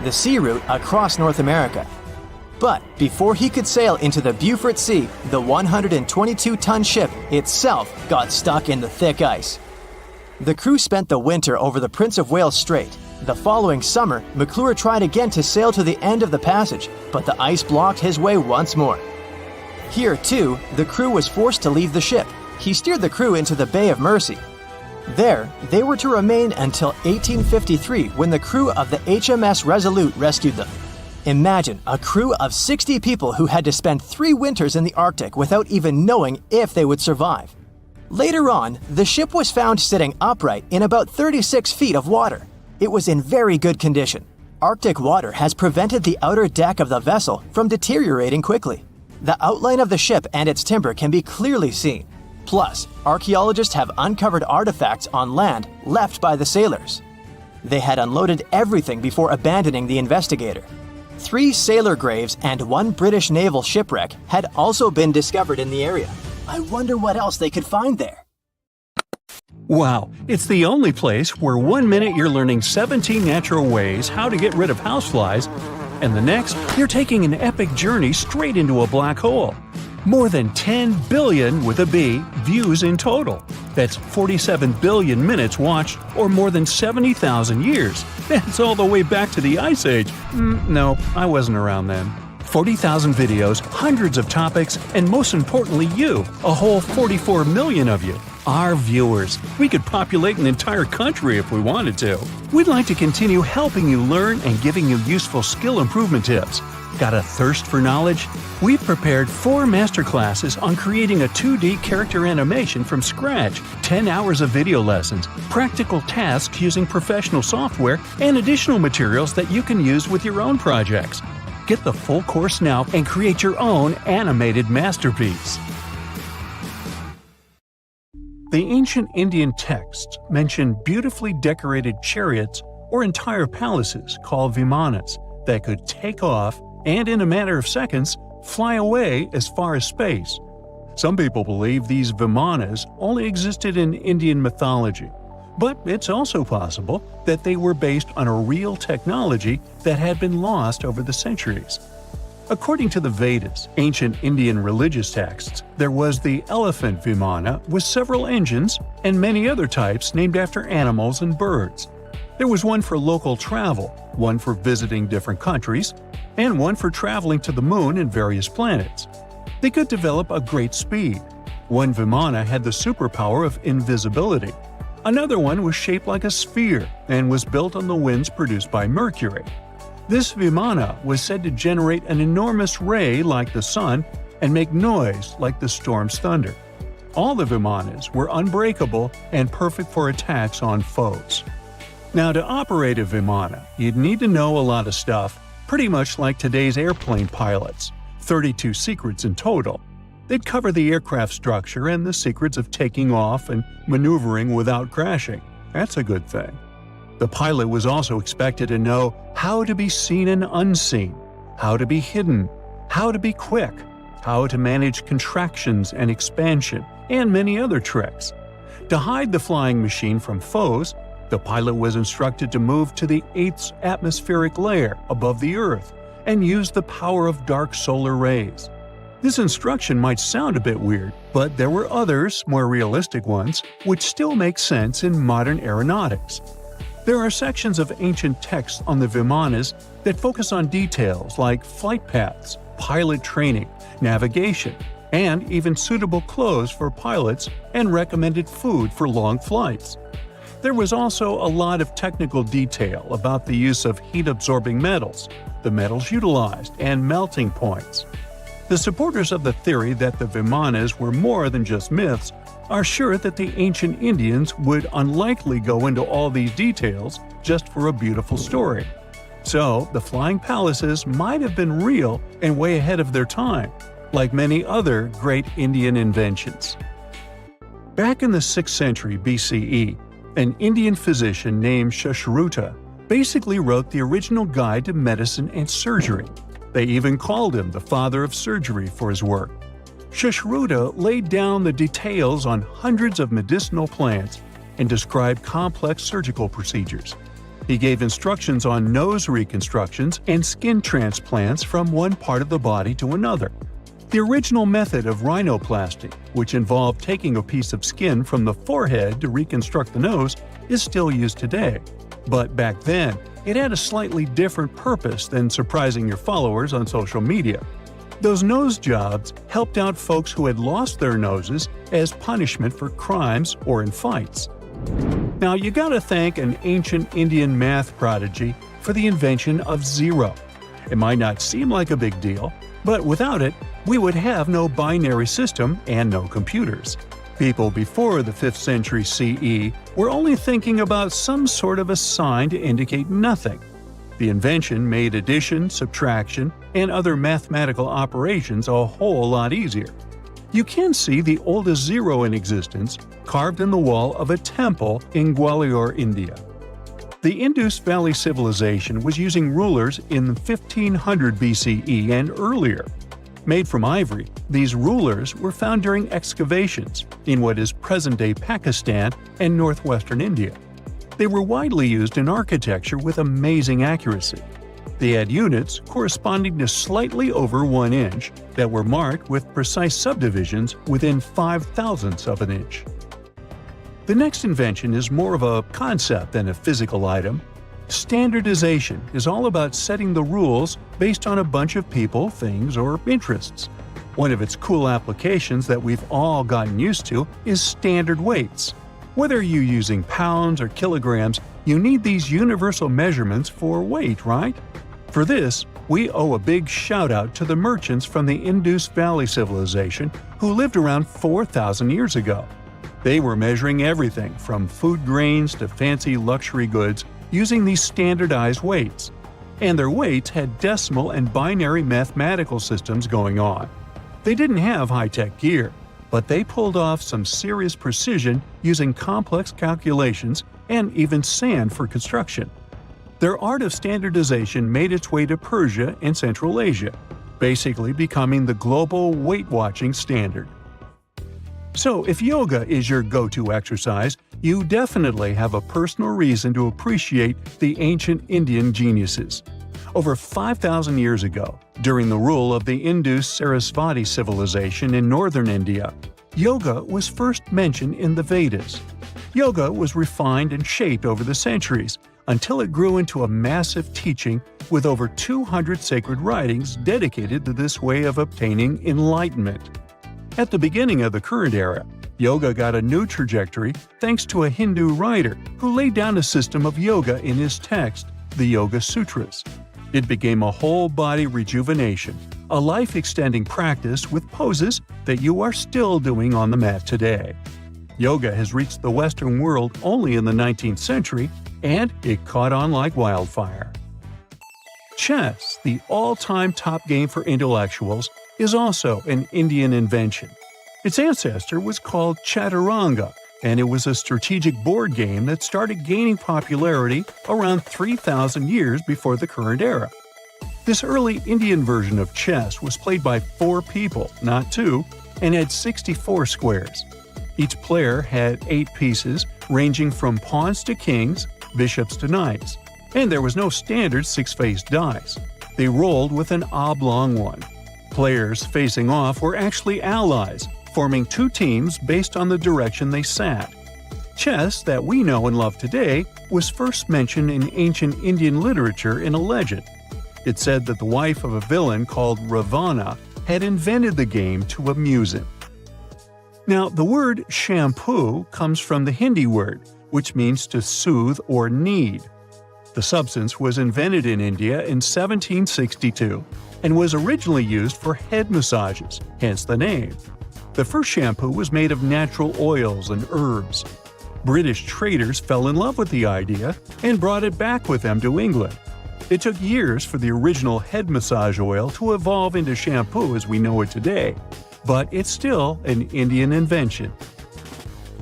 the sea route across North America. But before he could sail into the Beaufort Sea, the 122-ton ship itself got stuck in the thick ice. The crew spent the winter over the Prince of Wales Strait. The following summer, McClure tried again to sail to the end of the passage, but the ice blocked his way once more. Here, too, the crew was forced to leave the ship. He steered the crew into the Bay of Mercy. There, they were to remain until 1853 when the crew of the HMS Resolute rescued them. Imagine a crew of 60 people who had to spend 3 winters in the Arctic without even knowing if they would survive. Later on, the ship was found sitting upright in about 36 feet of water. It was in very good condition. Arctic water has prevented the outer deck of the vessel from deteriorating quickly. The outline of the ship and its timber can be clearly seen. Plus, archaeologists have uncovered artifacts on land left by the sailors. They had unloaded everything before abandoning the Investigator. 3 sailor graves and 1 British naval shipwreck had also been discovered in the area. I wonder what else they could find there. Wow, it's the only place where 1 minute you're learning 17 natural ways how to get rid of houseflies, and the next, you're taking an epic journey straight into a black hole. More than 10 billion, with a B, views in total. That's 47 billion minutes watched, or more than 70,000 years. That's all the way back to the Ice Age. No, I wasn't around then. 40,000 videos, hundreds of topics, and most importantly you, a whole 44 million of you. Our viewers. We could populate an entire country if we wanted to. We'd like to continue helping you learn and giving you useful skill improvement tips. Got a thirst for knowledge? We've prepared 4 masterclasses on creating a 2D character animation from scratch, 10 hours of video lessons, practical tasks using professional software, and additional materials that you can use with your own projects. Get the full course now and create your own animated masterpiece. The ancient Indian texts mention beautifully decorated chariots or entire palaces called Vimmanas that could take off and, in a matter of seconds, fly away as far as space. Some people believe these Vimmanas only existed in Indian mythology, but it's also possible that they were based on a real technology that had been lost over the centuries. According to the Vedas, ancient Indian religious texts, there was the elephant Vimana with several engines and many other types named after animals and birds. There was one for local travel, one for visiting different countries, and one for traveling to the moon and various planets. They could develop a great speed. One Vimana had the superpower of invisibility. Another one was shaped like a sphere and was built on the winds produced by Mercury. This Vimana was said to generate an enormous ray like the sun and make noise like the storm's thunder. All the Vimanas were unbreakable and perfect for attacks on foes. Now, to operate a Vimana, you'd need to know a lot of stuff, pretty much like today's airplane pilots, 32 secrets in total. They'd cover the aircraft structure and the secrets of taking off and maneuvering without crashing. That's a good thing. The pilot was also expected to know how to be seen and unseen, how to be hidden, how to be quick, how to manage contractions and expansion, and many other tricks. To hide the flying machine from foes, the pilot was instructed to move to the 8th atmospheric layer above the Earth and use the power of dark solar rays. This instruction might sound a bit weird, but there were others, more realistic ones, which still make sense in modern aeronautics. There are sections of ancient texts on the Vimanas that focus on details like flight paths, pilot training, navigation, and even suitable clothes for pilots and recommended food for long flights. There was also a lot of technical detail about the use of heat-absorbing metals, the metals utilized, and melting points. The supporters of the theory that the Vimanas were more than just myths are sure that the ancient Indians would unlikely go into all these details just for a beautiful story. So, the flying palaces might have been real and way ahead of their time, like many other great Indian inventions. Back in the 6th century BCE, an Indian physician named Sushruta basically wrote the original guide to medicine and surgery. They even called him the father of surgery for his work. Sushruta laid down the details on hundreds of medicinal plants and described complex surgical procedures. He gave instructions on nose reconstructions and skin transplants from one part of the body to another. The original method of rhinoplasty, which involved taking a piece of skin from the forehead to reconstruct the nose, is still used today. But back then, it had a slightly different purpose than surprising your followers on social media. Those nose jobs helped out folks who had lost their noses as punishment for crimes or in fights. Now, you gotta thank an ancient Indian math prodigy for the invention of zero. It might not seem like a big deal, but without it, we would have no binary system and no computers. People before the 5th century CE were only thinking about some sort of a sign to indicate nothing. The invention made addition, subtraction, and other mathematical operations a whole lot easier. You can see the oldest zero in existence carved in the wall of a temple in Gwalior, India. The Indus Valley Civilization was using rulers in 1500 BCE and earlier. Made from ivory, these rulers were found during excavations in what is present-day Pakistan and northwestern India. They were widely used in architecture with amazing accuracy. They had units corresponding to slightly over 1 inch that were marked with precise subdivisions within 5/1000ths of an inch. The next invention is more of a concept than a physical item. Standardization is all about setting the rules based on a bunch of people, things, or interests. One of its cool applications that we've all gotten used to is standard weights. Whether you're using pounds or kilograms, you need these universal measurements for weight, right? For this, We owe a big shout-out to the merchants from the Indus Valley Civilization who lived around 4,000 years ago. They were measuring everything from food grains to fancy luxury goods using these standardized weights. And their weights had decimal and binary mathematical systems going on. They didn't have high-tech gear, but they pulled off some serious precision using complex calculations and even sand for construction. Their art of standardization made its way to Persia and Central Asia, basically becoming the global weight-watching standard. So if yoga is your go-to exercise, you definitely have a personal reason to appreciate the ancient Indian geniuses. Over 5,000 years ago, during the rule of the Indus-Sarasvati civilization in northern India, yoga was first mentioned in the Vedas. Yoga was refined and shaped over the centuries until it grew into a massive teaching with over 200 sacred writings dedicated to this way of obtaining enlightenment. At the beginning of the current era, yoga got a new trajectory thanks to a Hindu writer who laid down a system of yoga in his text, the Yoga Sutras. It became a whole-body rejuvenation, a life-extending practice with poses that you are still doing on the mat today. Yoga has reached the Western world only in the 19th century, and it caught on like wildfire. Chess, the all-time top game for intellectuals, is also an Indian invention. Its ancestor was called Chaturanga, and it was a strategic board game that started gaining popularity around 3,000 years before the current era. This early Indian version of chess was played by 4 people, not 2, and had 64 squares. Each player had 8 pieces, ranging from pawns to kings, bishops to knights, and there was no standard 6-faced dice. They rolled with an oblong one. Players facing off were actually allies, forming 2 teams based on the direction they sat. Chess, that we know and love today, was first mentioned in ancient Indian literature in a legend. It said that the wife of a villain called Ravana had invented the game to amuse him. Now, the word shampoo comes from the Hindi word, which means to soothe or knead. The substance was invented in India in 1762 and was originally used for head massages, hence the name. The first shampoo was made of natural oils and herbs. British traders fell in love with the idea and brought it back with them to England. It took years for the original head massage oil to evolve into shampoo as we know it today, but it's still an Indian invention.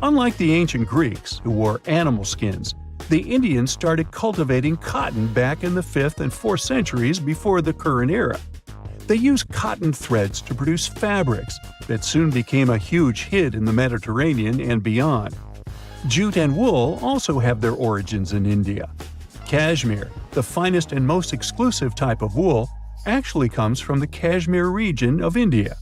Unlike the ancient Greeks, who wore animal skins, the Indians started cultivating cotton back in the 5th and 4th centuries before the current era. They used cotton threads to produce fabrics that soon became a huge hit in the Mediterranean and beyond. Jute and wool also have their origins in India. Cashmere, the finest and most exclusive type of wool, actually comes from the Kashmir region of India.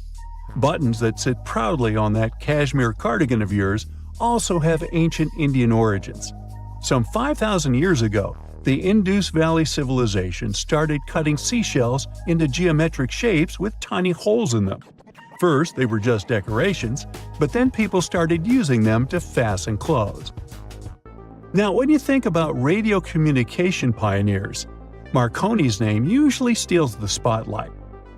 Buttons that sit proudly on that cashmere cardigan of yours also have ancient Indian origins. Some 5,000 years ago, the Indus Valley Civilization started cutting seashells into geometric shapes with tiny holes in them. First, they were just decorations, but then people started using them to fasten clothes. Now, when you think about radio communication pioneers, Marconi's name usually steals the spotlight.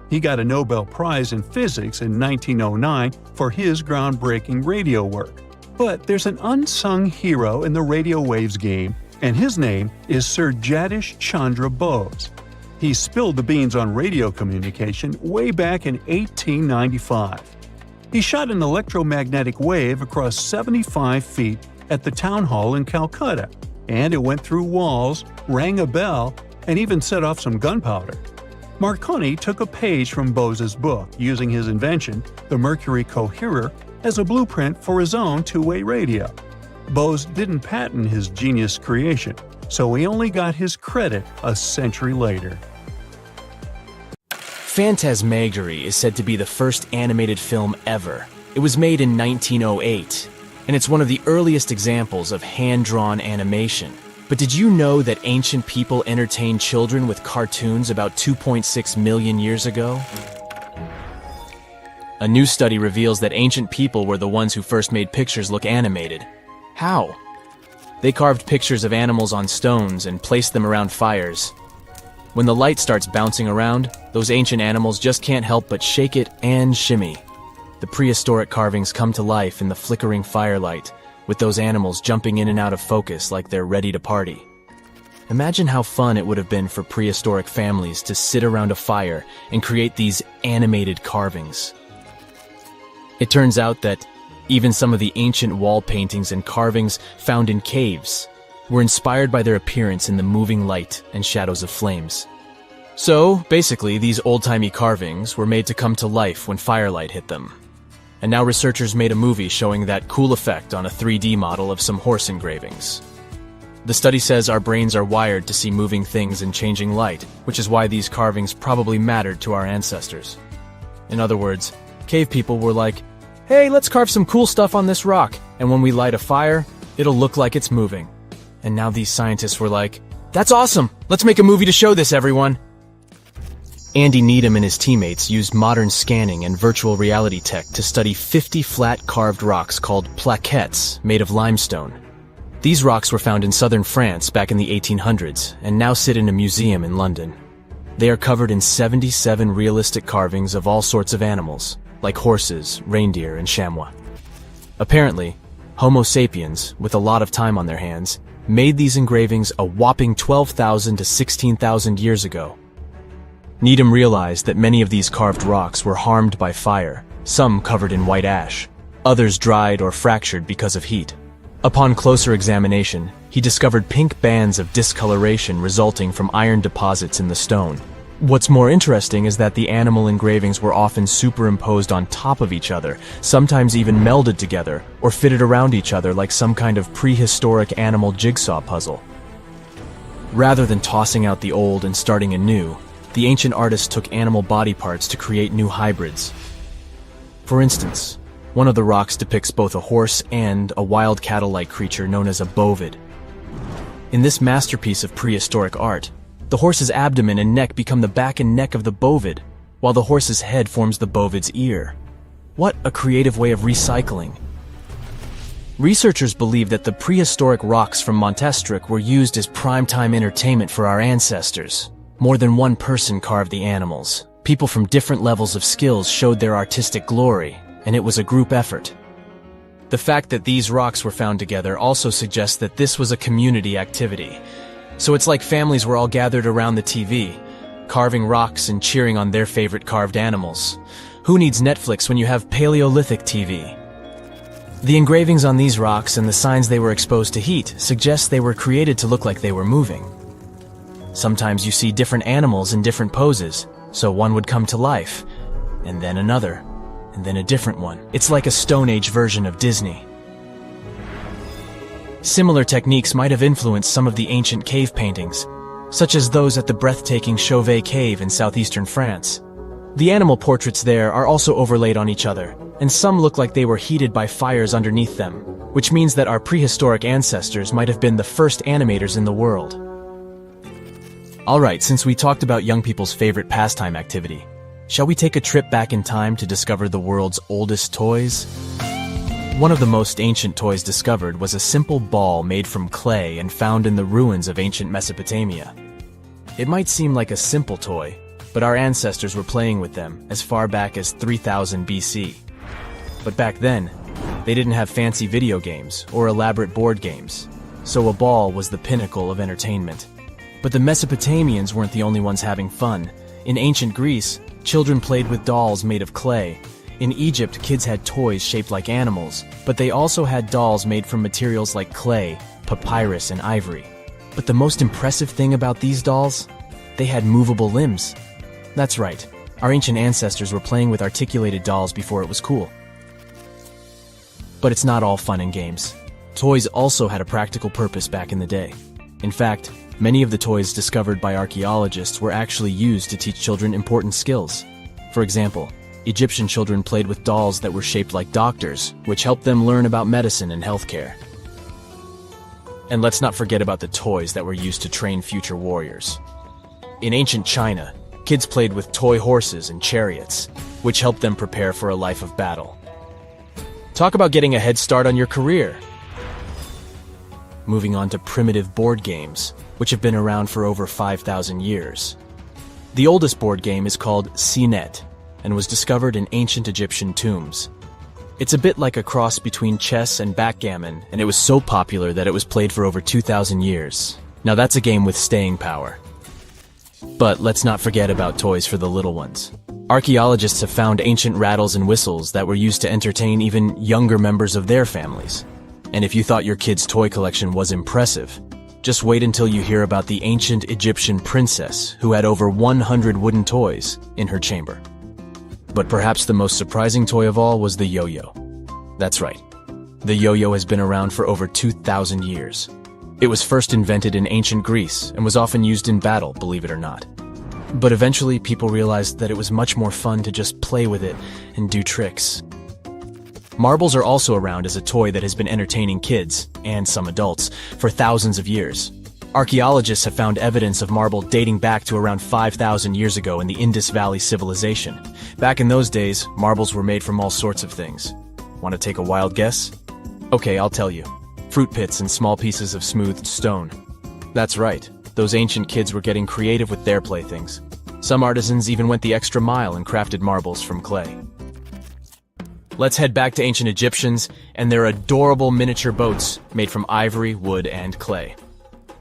He got a Nobel Prize in Physics in 1909 for his groundbreaking radio work. But there's an unsung hero in the radio waves game, and his name is Sir Jagdish Chandra Bose. He spilled the beans on radio communication way back in 1895. He shot an electromagnetic wave across 75 feet at the town hall in Calcutta, and it went through walls, rang a bell, and even set off some gunpowder. Marconi took a page from Bose's book, using his invention, the Mercury Coherer, as a blueprint for his own two-way radio. Bose didn't patent his genius creation, so he only got his credit a century later. Phantasmagory is said to be the first animated film ever. It was made in 1908, and it's one of the earliest examples of hand-drawn animation. But did you know that ancient people entertained children with cartoons about 2.6 million years ago? A new study reveals that ancient people were the ones who first made pictures look animated. How? They carved pictures of animals on stones and placed them around fires. When the light starts bouncing around, those ancient animals just can't help but shake it and shimmy. The prehistoric carvings come to life in the flickering firelight, with those animals jumping in and out of focus like they're ready to party. Imagine how fun it would have been for prehistoric families to sit around a fire and create these animated carvings. It turns out that even some of the ancient wall paintings and carvings found in caves were inspired by their appearance in the moving light and shadows of flames. So, basically, these old-timey carvings were made to come to life when firelight hit them. And now researchers made a movie showing that cool effect on a 3D model of some horse engravings. The study says our brains are wired to see moving things in changing light, which is why these carvings probably mattered to our ancestors. In other words, cave people were like, hey, let's carve some cool stuff on this rock, and when we light a fire, it'll look like it's moving. And now these scientists were like, that's awesome! Let's make a movie to show this, everyone! Andy Needham and his teammates used modern scanning and virtual reality tech to study 50 flat carved rocks called plaquettes made of limestone. These rocks were found in southern France back in the 1800s and now sit in a museum in London. They are covered in 77 realistic carvings of all sorts of animals, like horses, reindeer, and chamois. Apparently, Homo sapiens, with a lot of time on their hands, made these engravings a whopping 12,000 to 16,000 years ago. Needham realized that many of these carved rocks were harmed by fire, some covered in white ash, others dried or fractured because of heat. Upon closer examination, he discovered pink bands of discoloration resulting from iron deposits in the stone. What's more interesting is that the animal engravings were often superimposed on top of each other, sometimes even melded together, or fitted around each other like some kind of prehistoric animal jigsaw puzzle. Rather than tossing out the old and starting anew, the ancient artists took animal body parts to create new hybrids. For instance, one of the rocks depicts both a horse and a wild cattle-like creature known as a bovid. In this masterpiece of prehistoric art, the horse's abdomen and neck become the back and neck of the bovid, while the horse's head forms the bovid's ear. What a creative way of recycling. Researchers believe that the prehistoric rocks from Montestric were used as primetime entertainment for our ancestors. More than one person carved the animals. People from different levels of skills showed their artistic glory, and it was a group effort. The fact that these rocks were found together also suggests that this was a community activity. So it's like families were all gathered around the TV, carving rocks and cheering on their favorite carved animals. Who needs Netflix when you have Paleolithic TV? The engravings on these rocks and the signs they were exposed to heat suggest they were created to look like they were moving. Sometimes you see different animals in different poses, so one would come to life, and then another, and then a different one. It's like a Stone Age version of Disney. Similar techniques might have influenced some of the ancient cave paintings, such as those at the breathtaking Chauvet Cave in southeastern France. The animal portraits there are also overlaid on each other, and some look like they were heated by fires underneath them, which means that our prehistoric ancestors might have been the first animators in the world. Alright, since we talked about young people's favorite pastime activity, shall we take a trip back in time to discover the world's oldest toys? One of the most ancient toys discovered was a simple ball made from clay and found in the ruins of ancient Mesopotamia. It might seem like a simple toy, but our ancestors were playing with them as far back as 3000 BC. But back then, they didn't have fancy video games or elaborate board games, so a ball was the pinnacle of entertainment. But the Mesopotamians weren't the only ones having fun. In ancient Greece, children played with dolls made of clay. In Egypt, kids had toys shaped like animals, but they also had dolls made from materials like clay, papyrus, and ivory. But the most impressive thing about these dolls? They had movable limbs. That's right, our ancient ancestors were playing with articulated dolls before it was cool. But it's not all fun and games. Toys also had a practical purpose back in the day. In fact, many of the toys discovered by archaeologists were actually used to teach children important skills. For example, Egyptian children played with dolls that were shaped like doctors, which helped them learn about medicine and healthcare. And let's not forget about the toys that were used to train future warriors. In ancient China, kids played with toy horses and chariots, which helped them prepare for a life of battle. Talk about getting a head start on your career! Moving on to primitive board games, which have been around for over 5,000 years. The oldest board game is called Senet and was discovered in ancient Egyptian tombs. It's a bit like a cross between chess and backgammon, and it was so popular that it was played for over 2,000 years. Now that's a game with staying power. But let's not forget about toys for the little ones. Archaeologists have found ancient rattles and whistles that were used to entertain even younger members of their families. And if you thought your kid's toy collection was impressive, just wait until you hear about the ancient Egyptian princess who had over 100 wooden toys in her chamber. But perhaps the most surprising toy of all was the yo-yo. That's right. The yo-yo has been around for over 2,000 years. It was first invented in ancient Greece and was often used in battle, believe it or not. But eventually people realized that it was much more fun to just play with it and do tricks. Marbles are also around as a toy that has been entertaining kids, and some adults, for thousands of years. Archaeologists have found evidence of marble dating back to around 5,000 years ago in the Indus Valley civilization. Back in those days, marbles were made from all sorts of things. Want to take a wild guess? Okay, I'll tell you. Fruit pits and small pieces of smoothed stone. That's right, those ancient kids were getting creative with their playthings. Some artisans even went the extra mile and crafted marbles from clay. Let's head back to ancient Egyptians and their adorable miniature boats made from ivory, wood, and clay.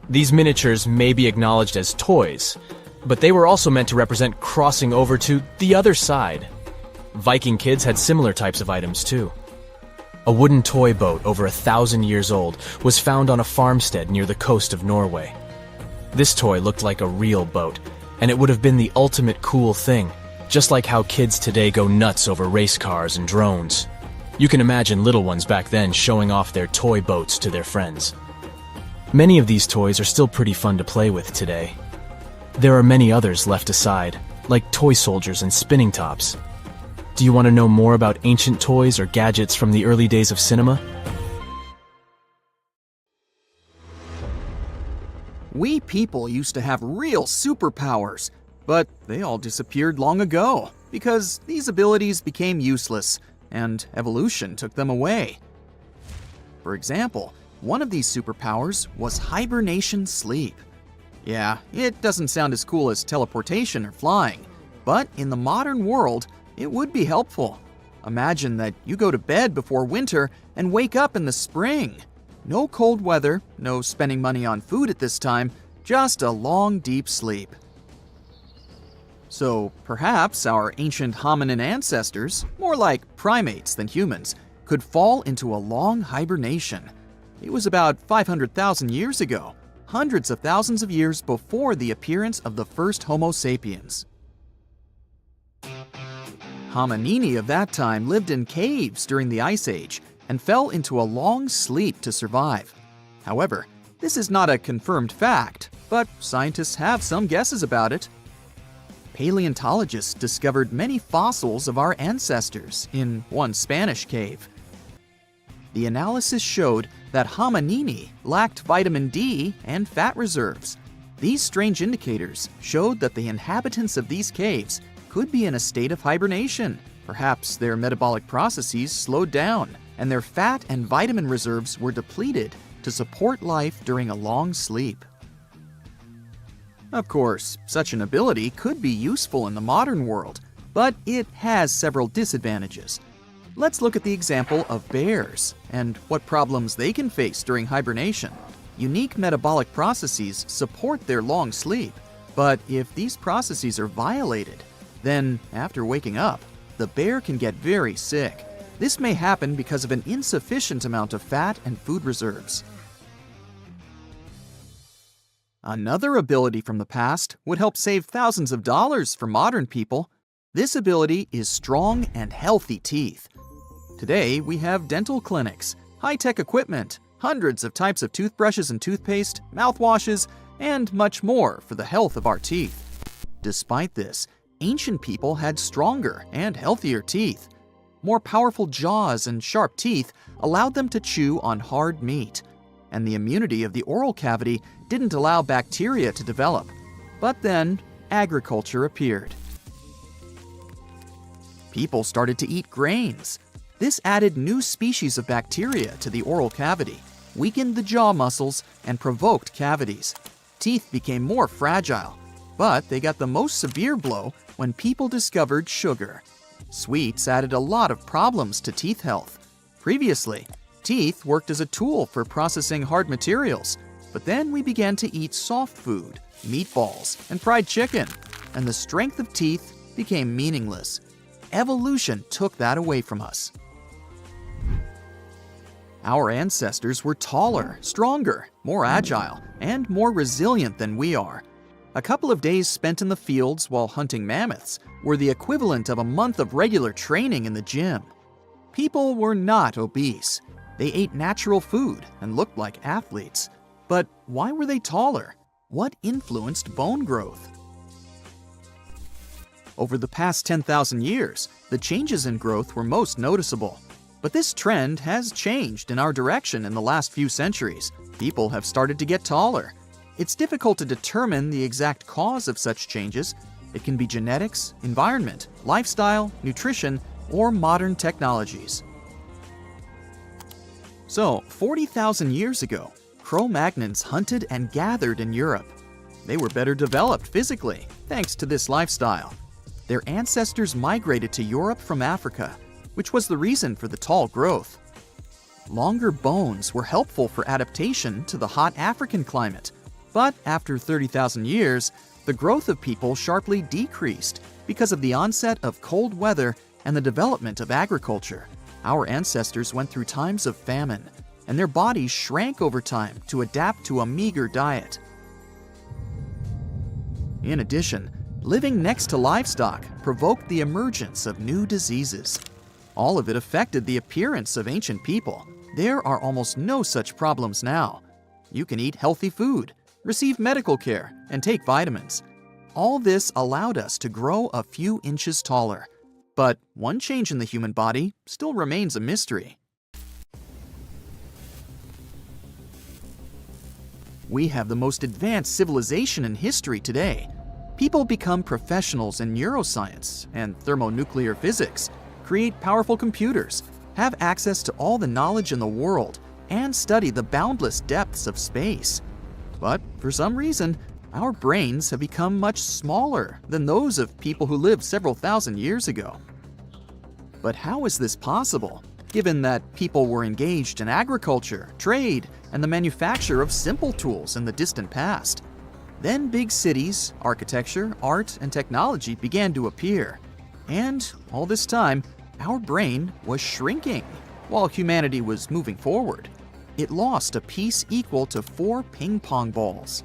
These miniatures may be acknowledged as toys, but they were also meant to represent crossing over to the other side. Viking kids had similar types of items too. A wooden toy boat over 1,000 years old was found on a farmstead near the coast of Norway. This toy looked like a real boat, and it would have been the ultimate cool thing. Just like how kids today go nuts over race cars and drones. You can imagine little ones back then showing off their toy boats to their friends. Many of these toys are still pretty fun to play with today. There are many others left aside, like toy soldiers and spinning tops. Do you want to know more about ancient toys or gadgets from the early days of cinema? We people used to have real superpowers, but they all disappeared long ago because these abilities became useless and evolution took them away. For example, one of these superpowers was hibernation sleep. Yeah, it doesn't sound as cool as teleportation or flying, but in the modern world, it would be helpful. Imagine that you go to bed before winter and wake up in the spring. No cold weather, no spending money on food at this time, just a long, deep sleep. So perhaps our ancient hominin ancestors, more like primates than humans, could fall into a long hibernation. It was about 500,000 years ago, hundreds of thousands of years before the appearance of the first Homo sapiens. Hominini of that time lived in caves during the Ice Age and fell into a long sleep to survive. However, this is not a confirmed fact, but scientists have some guesses about it. Paleontologists discovered many fossils of our ancestors in one Spanish cave. The analysis showed that hominini lacked vitamin D and fat reserves. These strange indicators showed that the inhabitants of these caves could be in a state of hibernation. Perhaps their metabolic processes slowed down and their fat and vitamin reserves were depleted to support life during a long sleep. Of course, such an ability could be useful in the modern world, but it has several disadvantages. Let's look at the example of bears and what problems they can face during hibernation. Unique metabolic processes support their long sleep, but if these processes are violated, then after waking up, the bear can get very sick. This may happen because of an insufficient amount of fat and food reserves. Another ability from the past would help save thousands of dollars for modern people. This ability is strong and healthy teeth. Today, we have dental clinics, high-tech equipment, hundreds of types of toothbrushes and toothpaste, mouthwashes, and much more for the health of our teeth. Despite this, ancient people had stronger and healthier teeth. More powerful jaws and sharp teeth allowed them to chew on hard meat, and the immunity of the oral cavity didn't allow bacteria to develop. But then, agriculture appeared. People started to eat grains. This added new species of bacteria to the oral cavity, weakened the jaw muscles, and provoked cavities. Teeth became more fragile. But they got the most severe blow when people discovered sugar. Sweets added a lot of problems to teeth health. Previously, teeth worked as a tool for processing hard materials, but then we began to eat soft food, meatballs, and fried chicken, and the strength of teeth became meaningless. Evolution took that away from us. Our ancestors were taller, stronger, more agile, and more resilient than we are. A couple of days spent in the fields while hunting mammoths were the equivalent of a month of regular training in the gym. People were not obese. They ate natural food and looked like athletes. But why were they taller? What influenced bone growth? Over the past 10,000 years, the changes in growth were most noticeable. But this trend has changed in our direction in the last few centuries. People have started to get taller. It's difficult to determine the exact cause of such changes. It can be genetics, environment, lifestyle, nutrition, or modern technologies. So, 40,000 years ago, Cro-Magnons hunted and gathered in Europe. They were better developed physically, thanks to this lifestyle. Their ancestors migrated to Europe from Africa, which was the reason for the tall growth. Longer bones were helpful for adaptation to the hot African climate, but after 30,000 years, the growth of people sharply decreased because of the onset of cold weather and the development of agriculture. Our ancestors went through times of famine, and their bodies shrank over time to adapt to a meager diet. In addition, living next to livestock provoked the emergence of new diseases. All of it affected the appearance of ancient people. There are almost no such problems now. You can eat healthy food, receive medical care, and take vitamins. All this allowed us to grow a few inches taller. But one change in the human body still remains a mystery. We have the most advanced civilization in history today. People become professionals in neuroscience and thermonuclear physics, create powerful computers, have access to all the knowledge in the world, and study the boundless depths of space. But for some reason, our brains have become much smaller than those of people who lived several thousand years ago. But how is this possible, given that people were engaged in agriculture, trade, and the manufacture of simple tools in the distant past? Then big cities, architecture, art, and technology began to appear. And all this time, our brain was shrinking, while humanity was moving forward. It lost a piece equal to 4 ping pong balls.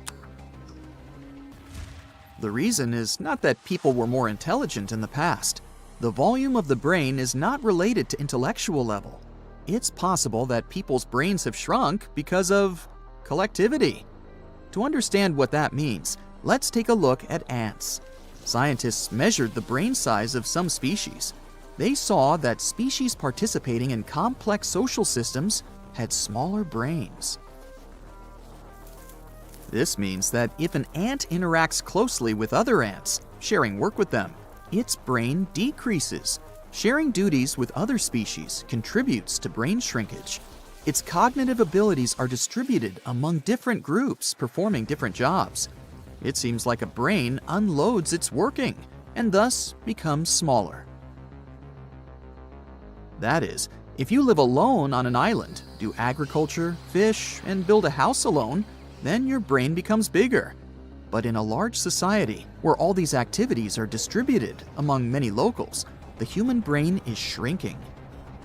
The reason is not that people were more intelligent in the past. The volume of the brain is not related to intellectual level. It's possible that people's brains have shrunk because of collectivity. To understand what that means, let's take a look at ants. Scientists measured the brain size of some species. They saw that species participating in complex social systems had smaller brains. This means that if an ant interacts closely with other ants, sharing work with them, its brain decreases. Sharing duties with other species contributes to brain shrinkage. Its cognitive abilities are distributed among different groups performing different jobs. It seems like a brain unloads its working and thus becomes smaller. That is, if you live alone on an island, do agriculture, fish, and build a house alone, then your brain becomes bigger. But in a large society, where all these activities are distributed among many locals, the human brain is shrinking.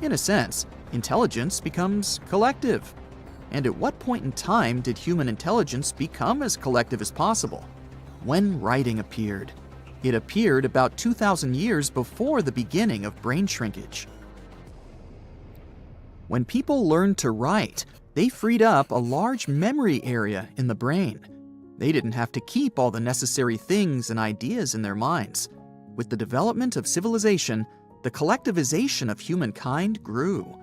In a sense, intelligence becomes collective. And at what point in time did human intelligence become as collective as possible? When writing appeared. It appeared about 2,000 years before the beginning of brain shrinkage. When people learned to write, they freed up a large memory area in the brain. They didn't have to keep all the necessary things and ideas in their minds. With the development of civilization, the collectivization of humankind grew.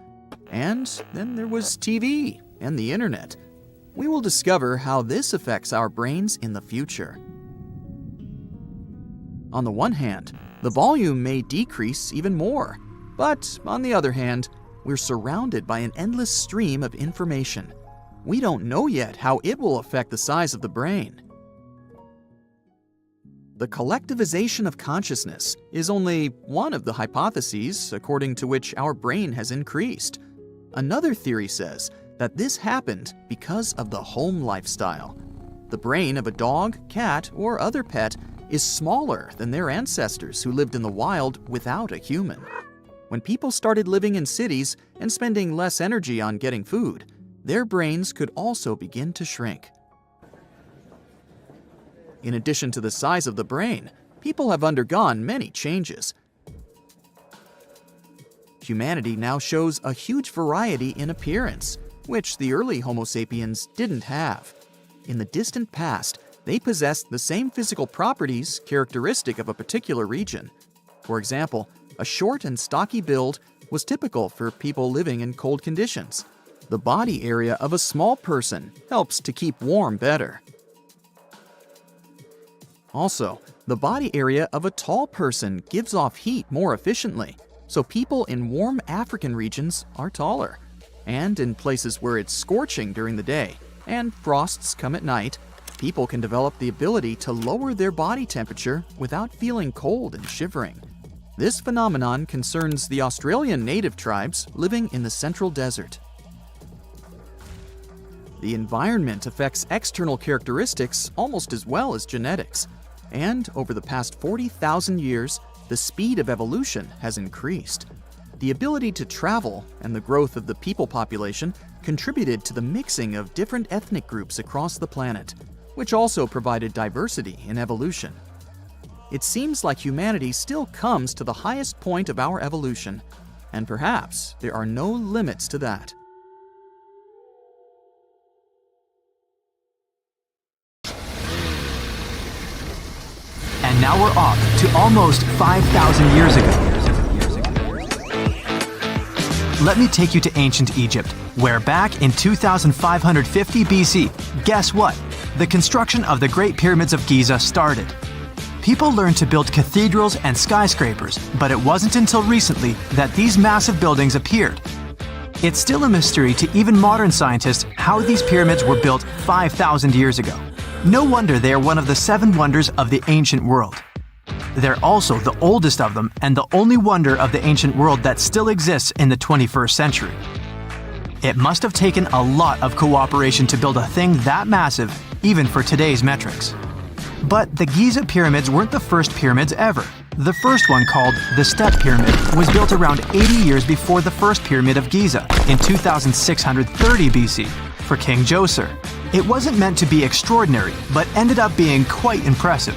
And then there was TV and the internet. We will discover how this affects our brains in the future. On the one hand, the volume may decrease even more, but on the other hand, we're surrounded by an endless stream of information. We don't know yet how it will affect the size of the brain. The collectivization of consciousness is only one of the hypotheses according to which our brain has increased. Another theory says that this happened because of the home lifestyle. The brain of a dog, cat, or other pet is smaller than their ancestors who lived in the wild without a human. When people started living in cities and spending less energy on getting food, their brains could also begin to shrink. In addition to the size of the brain, people have undergone many changes. Humanity now shows a huge variety in appearance, which the early Homo sapiens didn't have. In the distant past, they possessed the same physical properties characteristic of a particular region. For example, a short and stocky build was typical for people living in cold conditions. The body area of a small person helps to keep warm better. Also, the body area of a tall person gives off heat more efficiently, so people in warm African regions are taller. And in places where it's scorching during the day and frosts come at night, people can develop the ability to lower their body temperature without feeling cold and shivering. This phenomenon concerns the Australian native tribes living in the central desert. The environment affects external characteristics almost as well as genetics. And over the past 40,000 years, the speed of evolution has increased. The ability to travel and the growth of the people population contributed to the mixing of different ethnic groups across the planet, which also provided diversity in evolution. It seems like humanity still comes to the highest point of our evolution, and perhaps there are no limits to that. And now we're off to almost 5,000 years ago. Let me take you to ancient Egypt, where back in 2550 BC, guess what? The construction of the Great Pyramids of Giza started. People learned to build cathedrals and skyscrapers, but it wasn't until recently that these massive buildings appeared. It's still a mystery to even modern scientists how these pyramids were built 5,000 years ago. No wonder they are one of the 7 wonders of the ancient world. They're also the oldest of them and the only wonder of the ancient world that still exists in the 21st century. It must have taken a lot of cooperation to build a thing that massive, even for today's metrics. But the Giza pyramids weren't the first pyramids ever. The first one, called the Step Pyramid, was built around 80 years before the first pyramid of Giza in 2630 BC for King Djoser. It wasn't meant to be extraordinary, but ended up being quite impressive.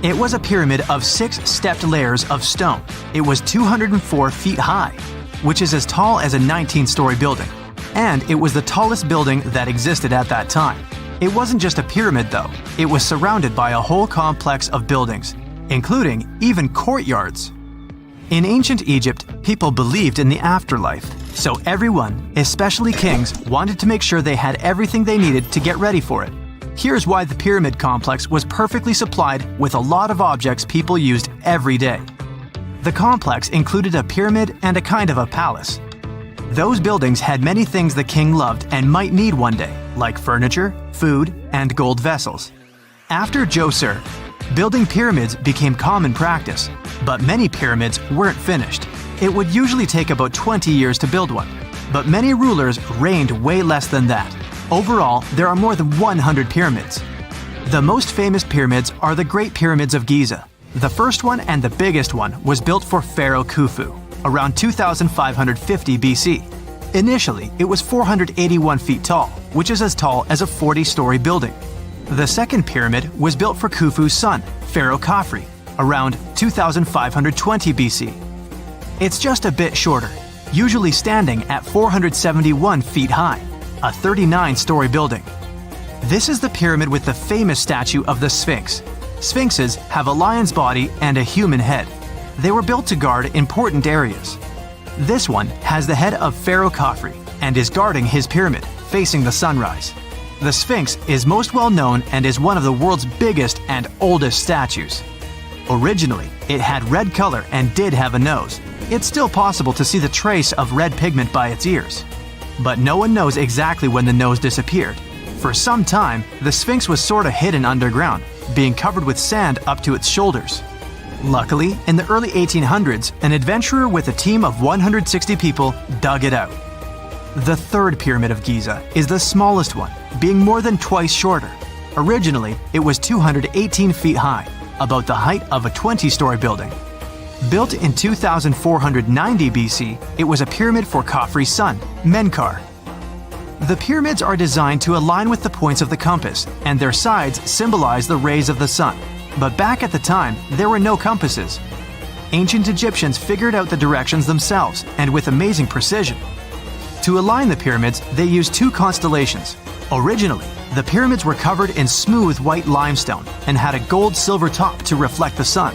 It was a pyramid of 6 stepped layers of stone. It was 204 feet high, which is as tall as a 19-story building. And it was the tallest building that existed at that time. It wasn't just a pyramid though, it was surrounded by a whole complex of buildings, including even courtyards. In ancient Egypt, people believed in the afterlife, so everyone, especially kings, wanted to make sure they had everything they needed to get ready for it. Here's why the pyramid complex was perfectly supplied with a lot of objects people used every day. The complex included a pyramid and a kind of a palace. Those buildings had many things the king loved and might need one day, like furniture, food, and gold vessels. After Djoser, building pyramids became common practice, but many pyramids weren't finished. It would usually take about 20 years to build one, but many rulers reigned way less than that. Overall, there are more than 100 pyramids. The most famous pyramids are the Great Pyramids of Giza. The first one and the biggest one was built for Pharaoh Khufu, around 2550 BC. Initially, it was 481 feet tall, which is as tall as a 40-story building. The second pyramid was built for Khufu's son, Pharaoh Khafre, around 2520 BC. It's just a bit shorter, usually standing at 471 feet high, a 39-story building. This is the pyramid with the famous statue of the Sphinx. Sphinxes have a lion's body and a human head. They were built to guard important areas. This one has the head of Pharaoh Khafre and is guarding his pyramid, facing the sunrise. The Sphinx is most well known and is one of the world's biggest and oldest statues. Originally, it had red color and did have a nose. It's still possible to see the trace of red pigment by its ears. But no one knows exactly when the nose disappeared. For some time, the Sphinx was sort of hidden underground, being covered with sand up to its shoulders. Luckily, in the early 1800s, an adventurer with a team of 160 people dug it out. The third pyramid of Giza is the smallest one, being more than twice shorter. Originally, it was 218 feet high, about the height of a 20-story building. Built in 2490 BC, it was a pyramid for Khafre's son, Menkaure. The pyramids are designed to align with the points of the compass, and their sides symbolize the rays of the sun. But back at the time, there were no compasses. Ancient Egyptians figured out the directions themselves, and with amazing precision. To align the pyramids, they used two constellations. Originally, the pyramids were covered in smooth white limestone and had a gold-silver top to reflect the sun.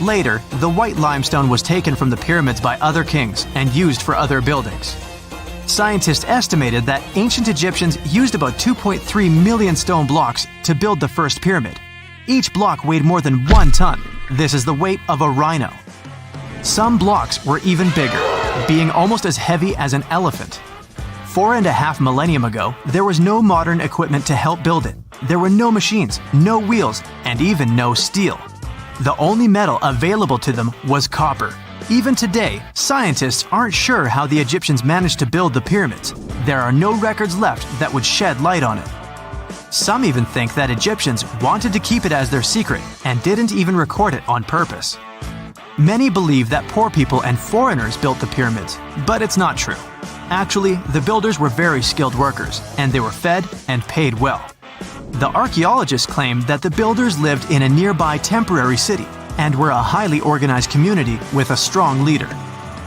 Later, the white limestone was taken from the pyramids by other kings and used for other buildings. Scientists estimated that ancient Egyptians used about 2.3 million stone blocks to build the first pyramid. Each block weighed more than 1 ton. This is the weight of a rhino. Some blocks were even bigger, being almost as heavy as an elephant. 4.5 millennium ago, there was no modern equipment to help build it. There were no machines, no wheels, and even no steel. The only metal available to them was copper. Even today, scientists aren't sure how the Egyptians managed to build the pyramids. There are no records left that would shed light on it. Some even think that Egyptians wanted to keep it as their secret and didn't even record it on purpose. Many believe that poor people and foreigners built the pyramids, but it's not true. Actually, the builders were very skilled workers, and they were fed and paid well. The archaeologists claim that the builders lived in a nearby temporary city and were a highly organized community with a strong leader.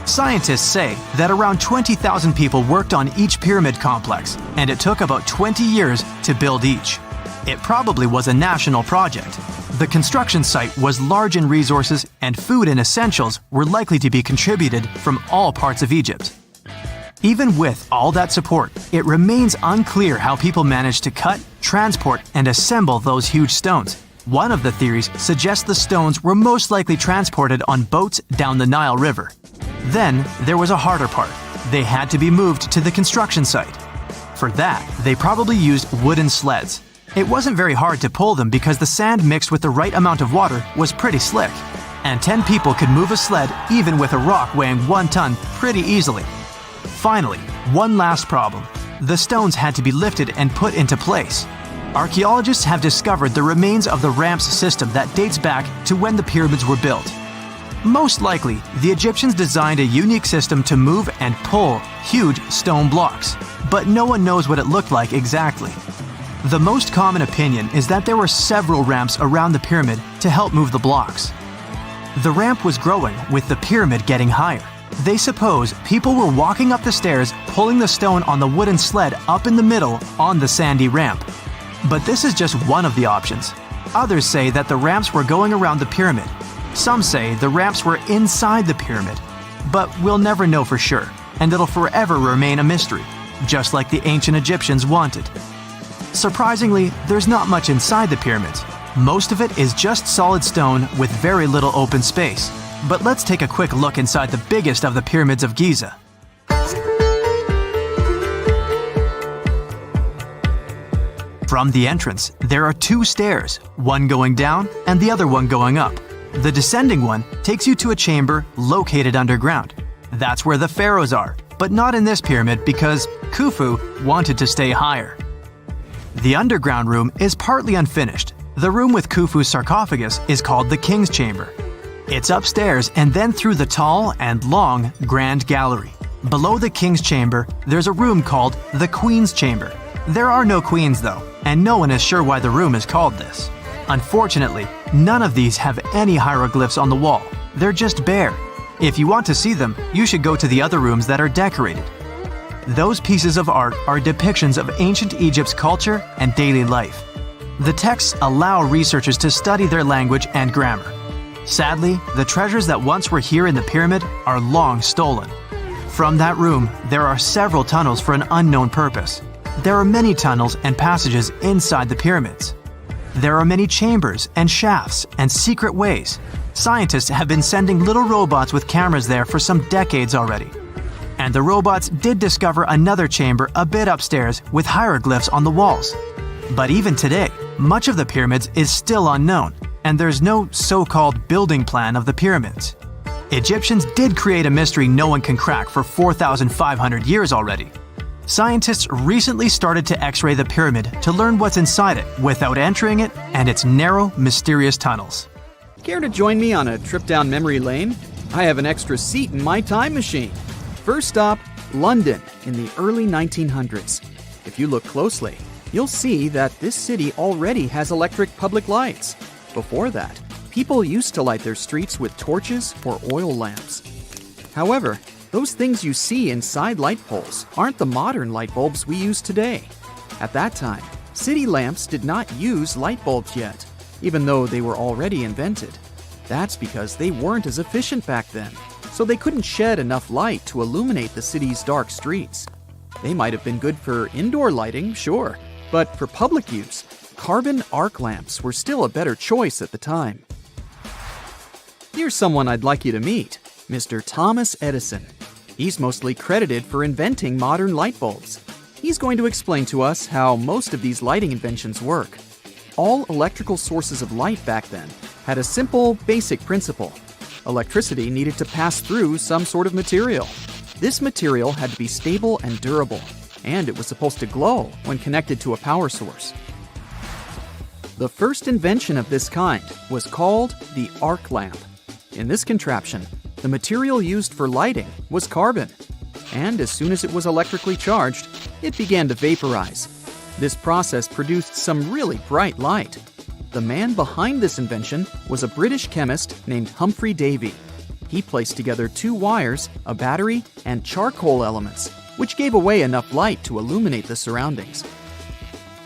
Scientists say that around 20,000 people worked on each pyramid complex, and it took about 20 years to build each. It probably was a national project. The construction site was large in resources, and food and essentials were likely to be contributed from all parts of Egypt. Even with all that support, it remains unclear how people managed to cut, transport, and assemble those huge stones. One of the theories suggests the stones were most likely transported on boats down the Nile River. Then, there was a harder part. They had to be moved to the construction site. For that, they probably used wooden sleds. It wasn't very hard to pull them because the sand mixed with the right amount of water was pretty slick. And 10 people could move a sled even with a rock weighing 1 ton pretty easily. Finally, one last problem. The stones had to be lifted and put into place. Archaeologists have discovered the remains of the ramps system that dates back to when the pyramids were built. Most likely, the Egyptians designed a unique system to move and pull huge stone blocks, but no one knows what it looked like exactly. The most common opinion is that there were several ramps around the pyramid to help move the blocks. The ramp was growing with the pyramid getting higher. They suppose people were walking up the stairs, pulling the stone on the wooden sled up in the middle on the sandy ramp. But this is just one of the options. Others say that the ramps were going around the pyramid. Some say the ramps were inside the pyramid. But we'll never know for sure, and it'll forever remain a mystery, just like the ancient Egyptians wanted. Surprisingly, there's not much inside the pyramids. Most of it is just solid stone with very little open space. But let's take a quick look inside the biggest of the pyramids of Giza. From the entrance, there are 2 stairs, one going down and the other one going up. The descending one takes you to a chamber located underground. That's where the pharaohs are, but not in this pyramid because Khufu wanted to stay higher. The underground room is partly unfinished. The room with Khufu's sarcophagus is called the King's Chamber. It's upstairs and then through the tall and long Grand Gallery. Below the King's Chamber, there's a room called the Queen's Chamber. There are no queens though, and no one is sure why the room is called this. Unfortunately, none of these have any hieroglyphs on the wall. They're just bare. If you want to see them, you should go to the other rooms that are decorated. Those pieces of art are depictions of ancient Egypt's culture and daily life. The texts allow researchers to study their language and grammar. Sadly, the treasures that once were here in the pyramid are long stolen. From that room, there are several tunnels for an unknown purpose. There are many tunnels and passages inside the pyramids. There are many chambers and shafts and secret ways. Scientists have been sending little robots with cameras there for some decades already. And the robots did discover another chamber a bit upstairs with hieroglyphs on the walls. But even today, Much of the pyramids is still unknown, and there's no so-called building plan of the pyramids. Egyptians did create a mystery no one can crack for 4,500 years already. Scientists recently started to X-ray the pyramid to learn what's inside it without entering it and its narrow, mysterious tunnels. Care to join me on a trip down memory lane? I have an extra seat in my time machine. First stop, London in the early 1900s. If you look closely, you'll see that this city already has electric public lights. Before that, people used to light their streets with torches or oil lamps. However, those things you see inside light poles aren't the modern light bulbs we use today. At that time, city lamps did not use light bulbs yet, even though they were already invented. That's because they weren't as efficient back then, so they couldn't shed enough light to illuminate the city's dark streets. They might have been good for indoor lighting, sure, but for public use, carbon arc lamps were still a better choice at the time. Here's someone I'd like you to meet, Mr. Thomas Edison. He's mostly credited for inventing modern light bulbs. He's going to explain to us how most of these lighting inventions work. All electrical sources of light back then had a simple, basic principle. Electricity needed to pass through some sort of material. This material had to be stable and durable, and it was supposed to glow when connected to a power source. The first invention of this kind was called the arc lamp. In this contraption, the material used for lighting was carbon, and as soon as it was electrically charged, it began to vaporize. This process produced some really bright light. The man behind this invention was a British chemist named Humphrey Davy. He placed together two wires, a battery, and charcoal elements, which gave away enough light to illuminate the surroundings.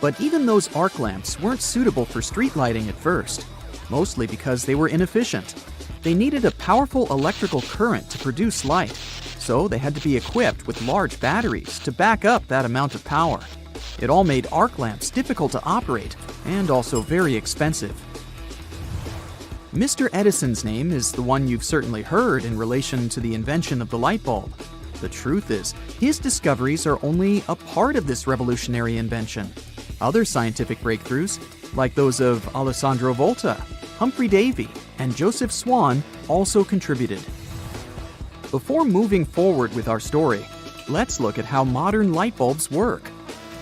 But even those arc lamps weren't suitable for street lighting at first, mostly because they were inefficient. They needed a powerful electrical current to produce light, so they had to be equipped with large batteries to back up that amount of power. It all made arc lamps difficult to operate and also very expensive. Mr. Edison's name is the one you've certainly heard in relation to the invention of the light bulb. The truth is, his discoveries are only a part of this revolutionary invention. Other scientific breakthroughs, like those of Alessandro Volta, Humphrey Davy, and Joseph Swan, also contributed. Before moving forward with our story, let's look at how modern light bulbs work.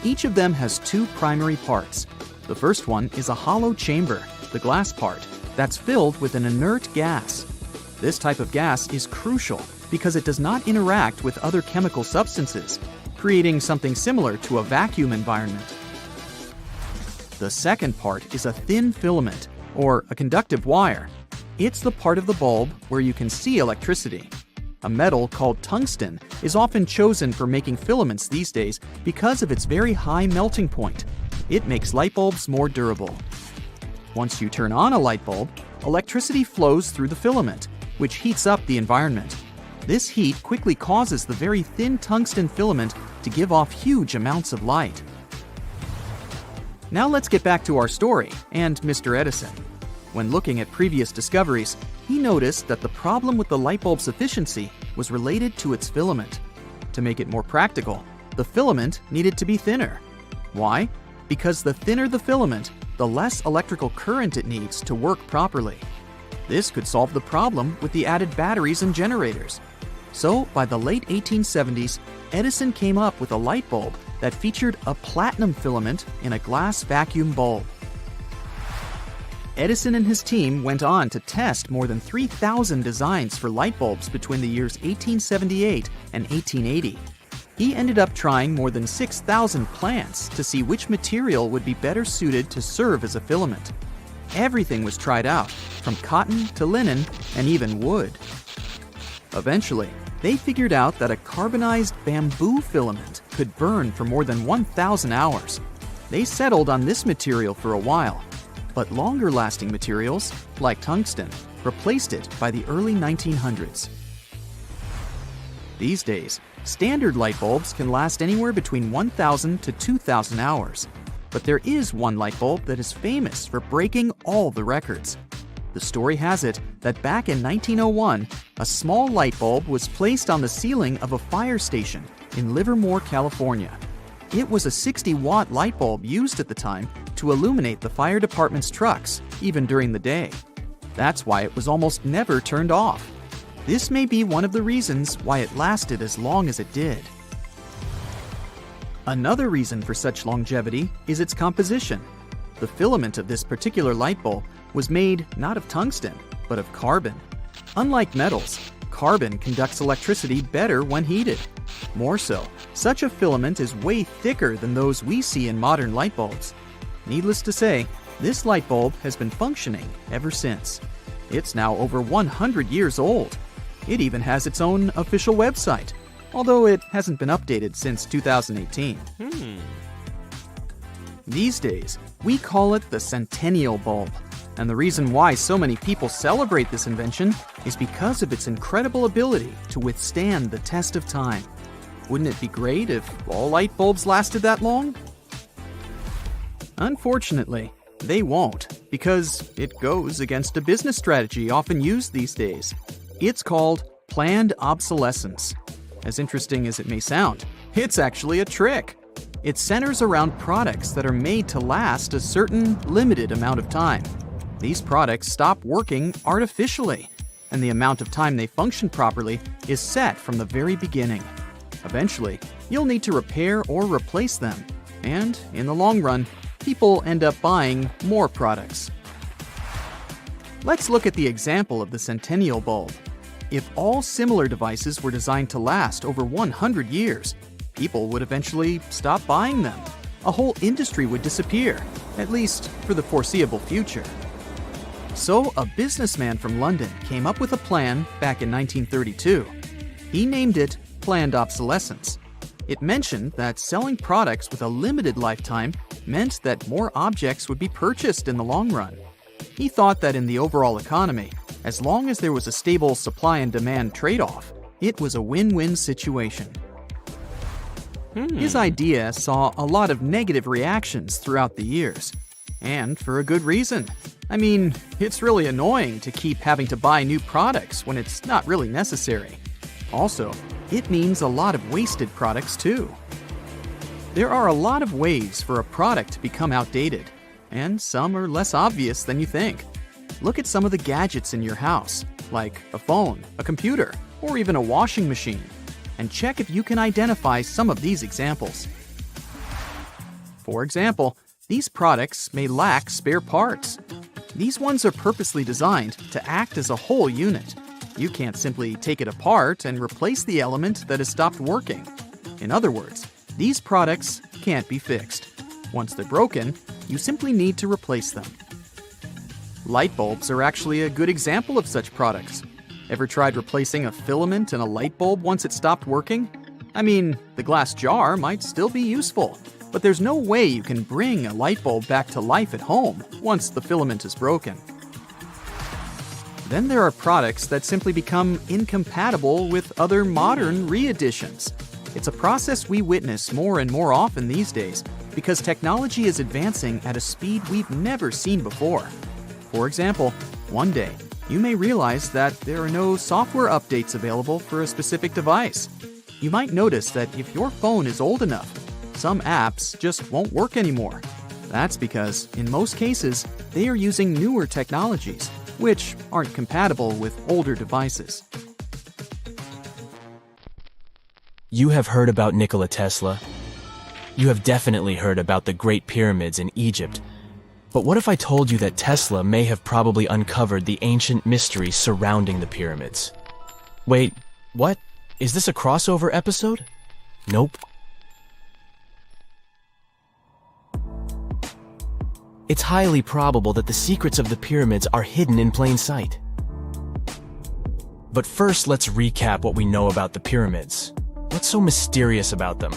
Each of them has two primary parts. The first one is a hollow chamber, the glass part, that's filled with an inert gas. This type of gas is crucial because it does not interact with other chemical substances, creating something similar to a vacuum environment. The second part is a thin filament, or a conductive wire. It's the part of the bulb where you can see electricity. A metal called tungsten is often chosen for making filaments these days because of its very high melting point. It makes light bulbs more durable. Once you turn on a light bulb, electricity flows through the filament, which heats up the environment. This heat quickly causes the very thin tungsten filament to give off huge amounts of light. Now let's get back to our story and Mr. Edison. When looking at previous discoveries, he noticed that the problem with the light bulb's efficiency was related to its filament. To make it more practical, the filament needed to be thinner. Why? Because the thinner the filament, the less electrical current it needs to work properly. This could solve the problem with the added batteries and generators. So, by the late 1870s, Edison came up with a light bulb that featured a platinum filament in a glass vacuum bulb. Edison and his team went on to test more than 3,000 designs for light bulbs between the years 1878 and 1880. He ended up trying more than 6,000 plants to see which material would be better suited to serve as a filament. Everything was tried out, from cotton to linen and even wood. Eventually, they figured out that a carbonized bamboo filament could burn for more than 1,000 hours. They settled on this material for a while, but longer-lasting materials, like tungsten, replaced it by the early 1900s. These days, standard light bulbs can last anywhere between 1,000 to 2,000 hours, but there is one light bulb that is famous for breaking all the records. The story has it that back in 1901, a small light bulb was placed on the ceiling of a fire station in Livermore, California. It was a 60-watt light bulb used at the time to illuminate the fire department's trucks, even during the day. That's why it was almost never turned off. This may be one of the reasons why it lasted as long as it did. Another reason for such longevity is its composition. The filament of this particular light bulb was made not of tungsten, but of carbon. Unlike metals, carbon conducts electricity better when heated. More so, such a filament is way thicker than those we see in modern light bulbs. Needless to say, this light bulb has been functioning ever since. It's now over 100 years old. It even has its own official website, although it hasn't been updated since 2018. These days, we call it the centennial bulb, and the reason why so many people celebrate this invention is because of its incredible ability to withstand the test of time. Wouldn't it be great if all light bulbs lasted that long? Unfortunately, they won't, because it goes against a business strategy often used these days. It's called planned obsolescence. As interesting as it may sound, it's actually a trick. It centers around products that are made to last a certain limited amount of time. These products stop working artificially, and the amount of time they function properly is set from the very beginning. Eventually, you'll need to repair or replace them, and in the long run, people end up buying more products. Let's look at the example of the centennial bulb. If all similar devices were designed to last over 100 years, people would eventually stop buying them. A whole industry would disappear, at least for the foreseeable future. So a businessman from London came up with a plan back in 1932. He named it planned obsolescence. It mentioned that selling products with a limited lifetime meant that more objects would be purchased in the long run. He thought that in the overall economy, as long as there was a stable supply and demand trade-off, it was a win-win situation. His idea saw a lot of negative reactions throughout the years, and for a good reason. I mean, it's really annoying to keep having to buy new products when it's not really necessary. Also, it means a lot of wasted products too. There are a lot of ways for a product to become outdated, and some are less obvious than you think. Look at some of the gadgets in your house, like a phone, a computer, or even a washing machine, and check if you can identify some of these examples. For example, these products may lack spare parts. These ones are purposely designed to act as a whole unit. You can't simply take it apart and replace the element that has stopped working. In other words, these products can't be fixed. Once they're broken, you simply need to replace them. Light bulbs are actually a good example of such products. Ever tried replacing a filament in a light bulb once it stopped working? I mean, the glass jar might still be useful, but there's no way you can bring a light bulb back to life at home once the filament is broken. Then there are products that simply become incompatible with other modern re-editions. It's a process we witness more and more often these days because technology is advancing at a speed we've never seen before. For example, one day, you may realize that there are no software updates available for a specific device. You might notice that if your phone is old enough, some apps just won't work anymore. That's because, in most cases, they are using newer technologies, which aren't compatible with older devices. You have heard about Nikola Tesla. You have definitely heard about the Great Pyramids in Egypt. But what if I told you that Tesla may have probably uncovered the ancient mystery surrounding the pyramids? Wait, what? Is this a crossover episode? Nope. It's highly probable that the secrets of the pyramids are hidden in plain sight. But first, let's recap what we know about the pyramids. What's so mysterious about them?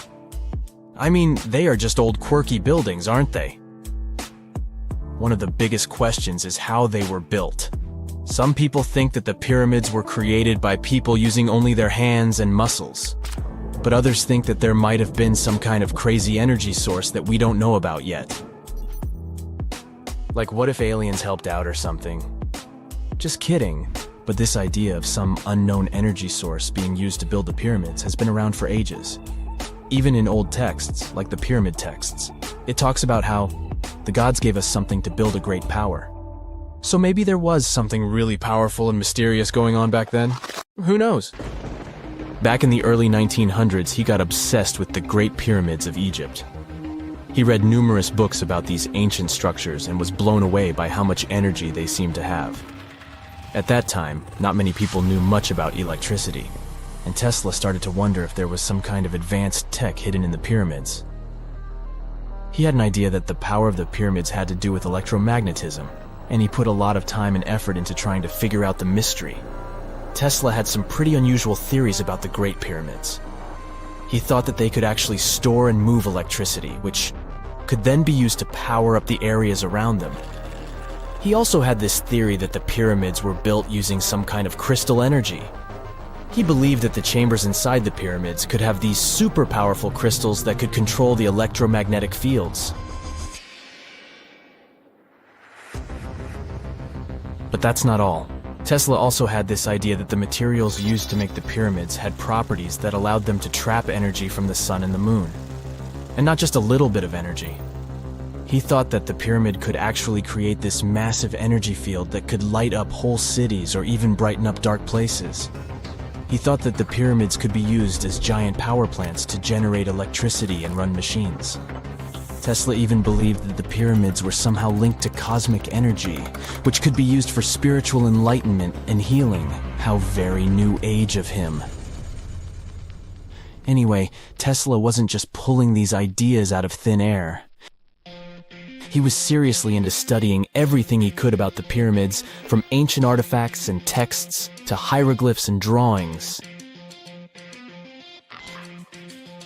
I mean, they are just old quirky buildings, aren't they? One of the biggest questions is how they were built. Some people think that the pyramids were created by people using only their hands and muscles. But others think that there might have been some kind of crazy energy source that we don't know about yet. Like, what if aliens helped out or something? Just kidding. But this idea of some unknown energy source being used to build the pyramids has been around for ages. Even in old texts, like the pyramid texts, it talks about how the gods gave us something to build a great power. So maybe there was something really powerful and mysterious going on back then? Who knows? Back in the early 1900s, he got obsessed with the Great Pyramids of Egypt. He read numerous books about these ancient structures and was blown away by how much energy they seemed to have. At that time, not many people knew much about electricity, and Tesla started to wonder if there was some kind of advanced tech hidden in the pyramids. He had an idea that the power of the pyramids had to do with electromagnetism, and he put a lot of time and effort into trying to figure out the mystery. Tesla had some pretty unusual theories about the Great Pyramids. He thought that they could actually store and move electricity, which could then be used to power up the areas around them. He also had this theory that the pyramids were built using some kind of crystal energy. He believed that the chambers inside the pyramids could have these super powerful crystals that could control the electromagnetic fields. But that's not all. Tesla also had this idea that the materials used to make the pyramids had properties that allowed them to trap energy from the sun and the moon. And not just a little bit of energy. He thought that the pyramid could actually create this massive energy field that could light up whole cities or even brighten up dark places. He thought that the pyramids could be used as giant power plants to generate electricity and run machines. Tesla even believed that the pyramids were somehow linked to cosmic energy, which could be used for spiritual enlightenment and healing. How very new age of him. Anyway, Tesla wasn't just pulling these ideas out of thin air. He was seriously into studying everything he could about the pyramids, from ancient artifacts and texts to hieroglyphs and drawings.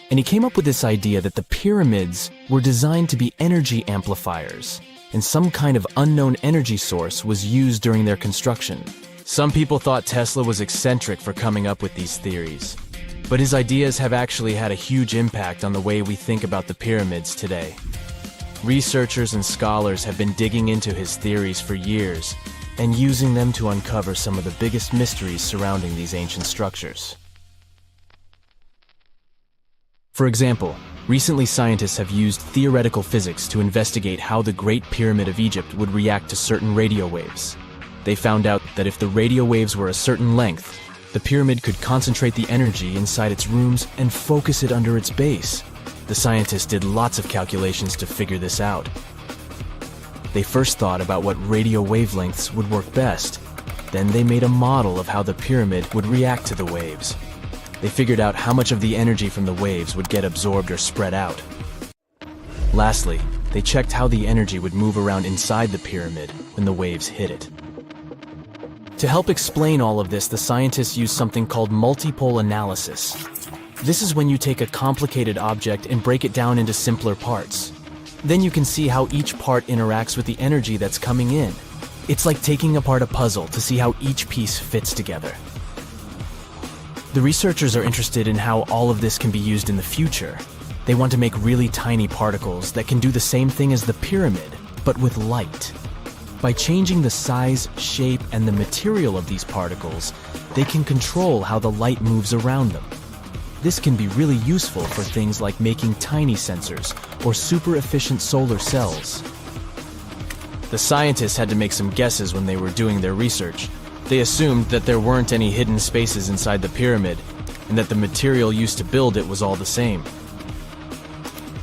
And he came up with this idea that the pyramids were designed to be energy amplifiers, and some kind of unknown energy source was used during their construction. Some people thought Tesla was eccentric for coming up with these theories, but his ideas have actually had a huge impact on the way we think about the pyramids today. Researchers and scholars have been digging into his theories for years and using them to uncover some of the biggest mysteries surrounding these ancient structures. For example, recently scientists have used theoretical physics to investigate how the Great Pyramid of Egypt would react to certain radio waves. They found out that if the radio waves were a certain length, the pyramid could concentrate the energy inside its rooms and focus it under its base. The scientists did lots of calculations to figure this out. They first thought about what radio wavelengths would work best. Then they made a model of how the pyramid would react to the waves. They figured out how much of the energy from the waves would get absorbed or spread out. Lastly, they checked how the energy would move around inside the pyramid when the waves hit it. To help explain all of this, the scientists used something called multipole analysis. This is when you take a complicated object and break it down into simpler parts. Then you can see how each part interacts with the energy that's coming in. It's like taking apart a puzzle to see how each piece fits together. The researchers are interested in how all of this can be used in the future. They want to make really tiny particles that can do the same thing as the pyramid, but with light. By changing the size, shape, and the material of these particles, they can control how the light moves around them. This can be really useful for things like making tiny sensors or super efficient solar cells. The scientists had to make some guesses when they were doing their research. They assumed that there weren't any hidden spaces inside the pyramid, and that the material used to build it was all the same.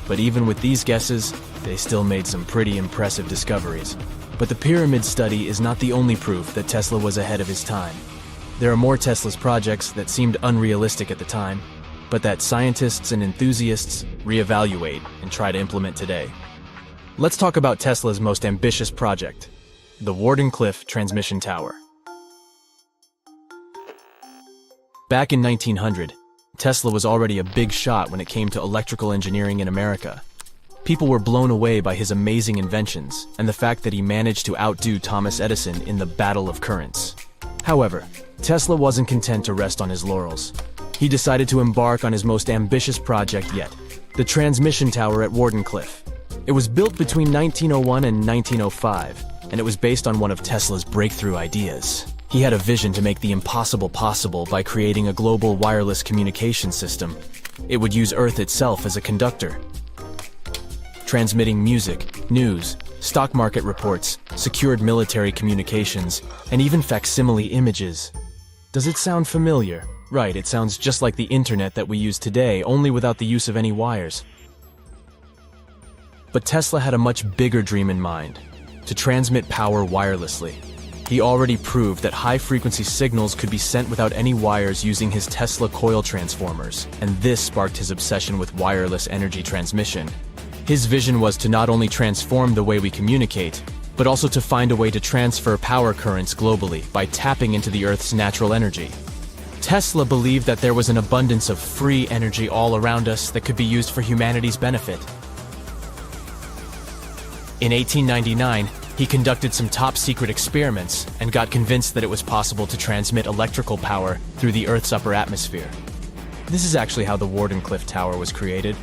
But even with these guesses, they still made some pretty impressive discoveries. But the pyramid study is not the only proof that Tesla was ahead of his time. There are more Tesla's projects that seemed unrealistic at the time, but that scientists and enthusiasts reevaluate and try to implement today. Let's talk about Tesla's most ambitious project, the Wardenclyffe Transmission Tower. Back in 1900, Tesla was already a big shot when it came to electrical engineering in America. People were blown away by his amazing inventions and the fact that he managed to outdo Thomas Edison in the Battle of Currents. However, Tesla wasn't content to rest on his laurels. He decided to embark on his most ambitious project yet, the transmission tower at Wardenclyffe. It was built between 1901 and 1905, and it was based on one of Tesla's breakthrough ideas. He had a vision to make the impossible possible by creating a global wireless communication system. It would use Earth itself as a conductor, transmitting music, news, stock market reports, secured military communications, and even facsimile images. Does it sound familiar? Right, it sounds just like the internet that we use today, only without the use of any wires. But Tesla had a much bigger dream in mind: to transmit power wirelessly. He already proved that high-frequency signals could be sent without any wires using his Tesla coil transformers, and this sparked his obsession with wireless energy transmission. His vision was to not only transform the way we communicate, but also to find a way to transfer power currents globally by tapping into the Earth's natural energy. Tesla believed that there was an abundance of free energy all around us that could be used for humanity's benefit. In 1899, he conducted some top-secret experiments and got convinced that it was possible to transmit electrical power through the Earth's upper atmosphere. This is actually how the Wardenclyffe Tower was created.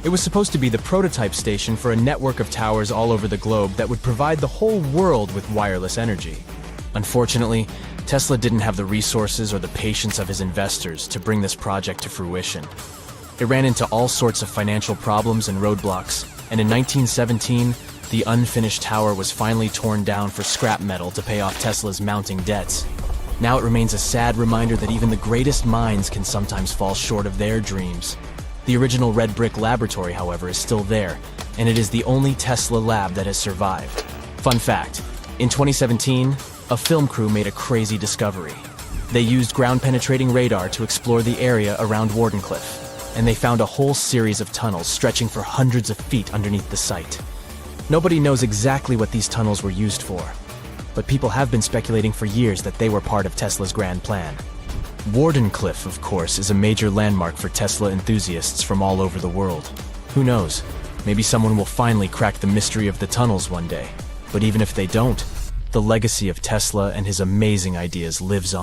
It was supposed to be the prototype station for a network of towers all over the globe that would provide the whole world with wireless energy. Unfortunately, Tesla didn't have the resources or the patience of his investors to bring this project to fruition. It ran into all sorts of financial problems and roadblocks, and in 1917, the unfinished tower was finally torn down for scrap metal to pay off Tesla's mounting debts. Now it remains a sad reminder that even the greatest minds can sometimes fall short of their dreams. The original red brick laboratory, however, is still there, and it is the only Tesla lab that has survived. Fun fact, in 2017, a film crew made a crazy discovery. They used ground-penetrating radar to explore the area around Wardenclyffe, and they found a whole series of tunnels stretching for hundreds of feet underneath the site. Nobody knows exactly what these tunnels were used for, but people have been speculating for years that they were part of Tesla's grand plan. Wardenclyffe, of course, is a major landmark for Tesla enthusiasts from all over the world. Who knows? Maybe someone will finally crack the mystery of the tunnels one day. But even if they don't, the legacy of Tesla and his amazing ideas lives on.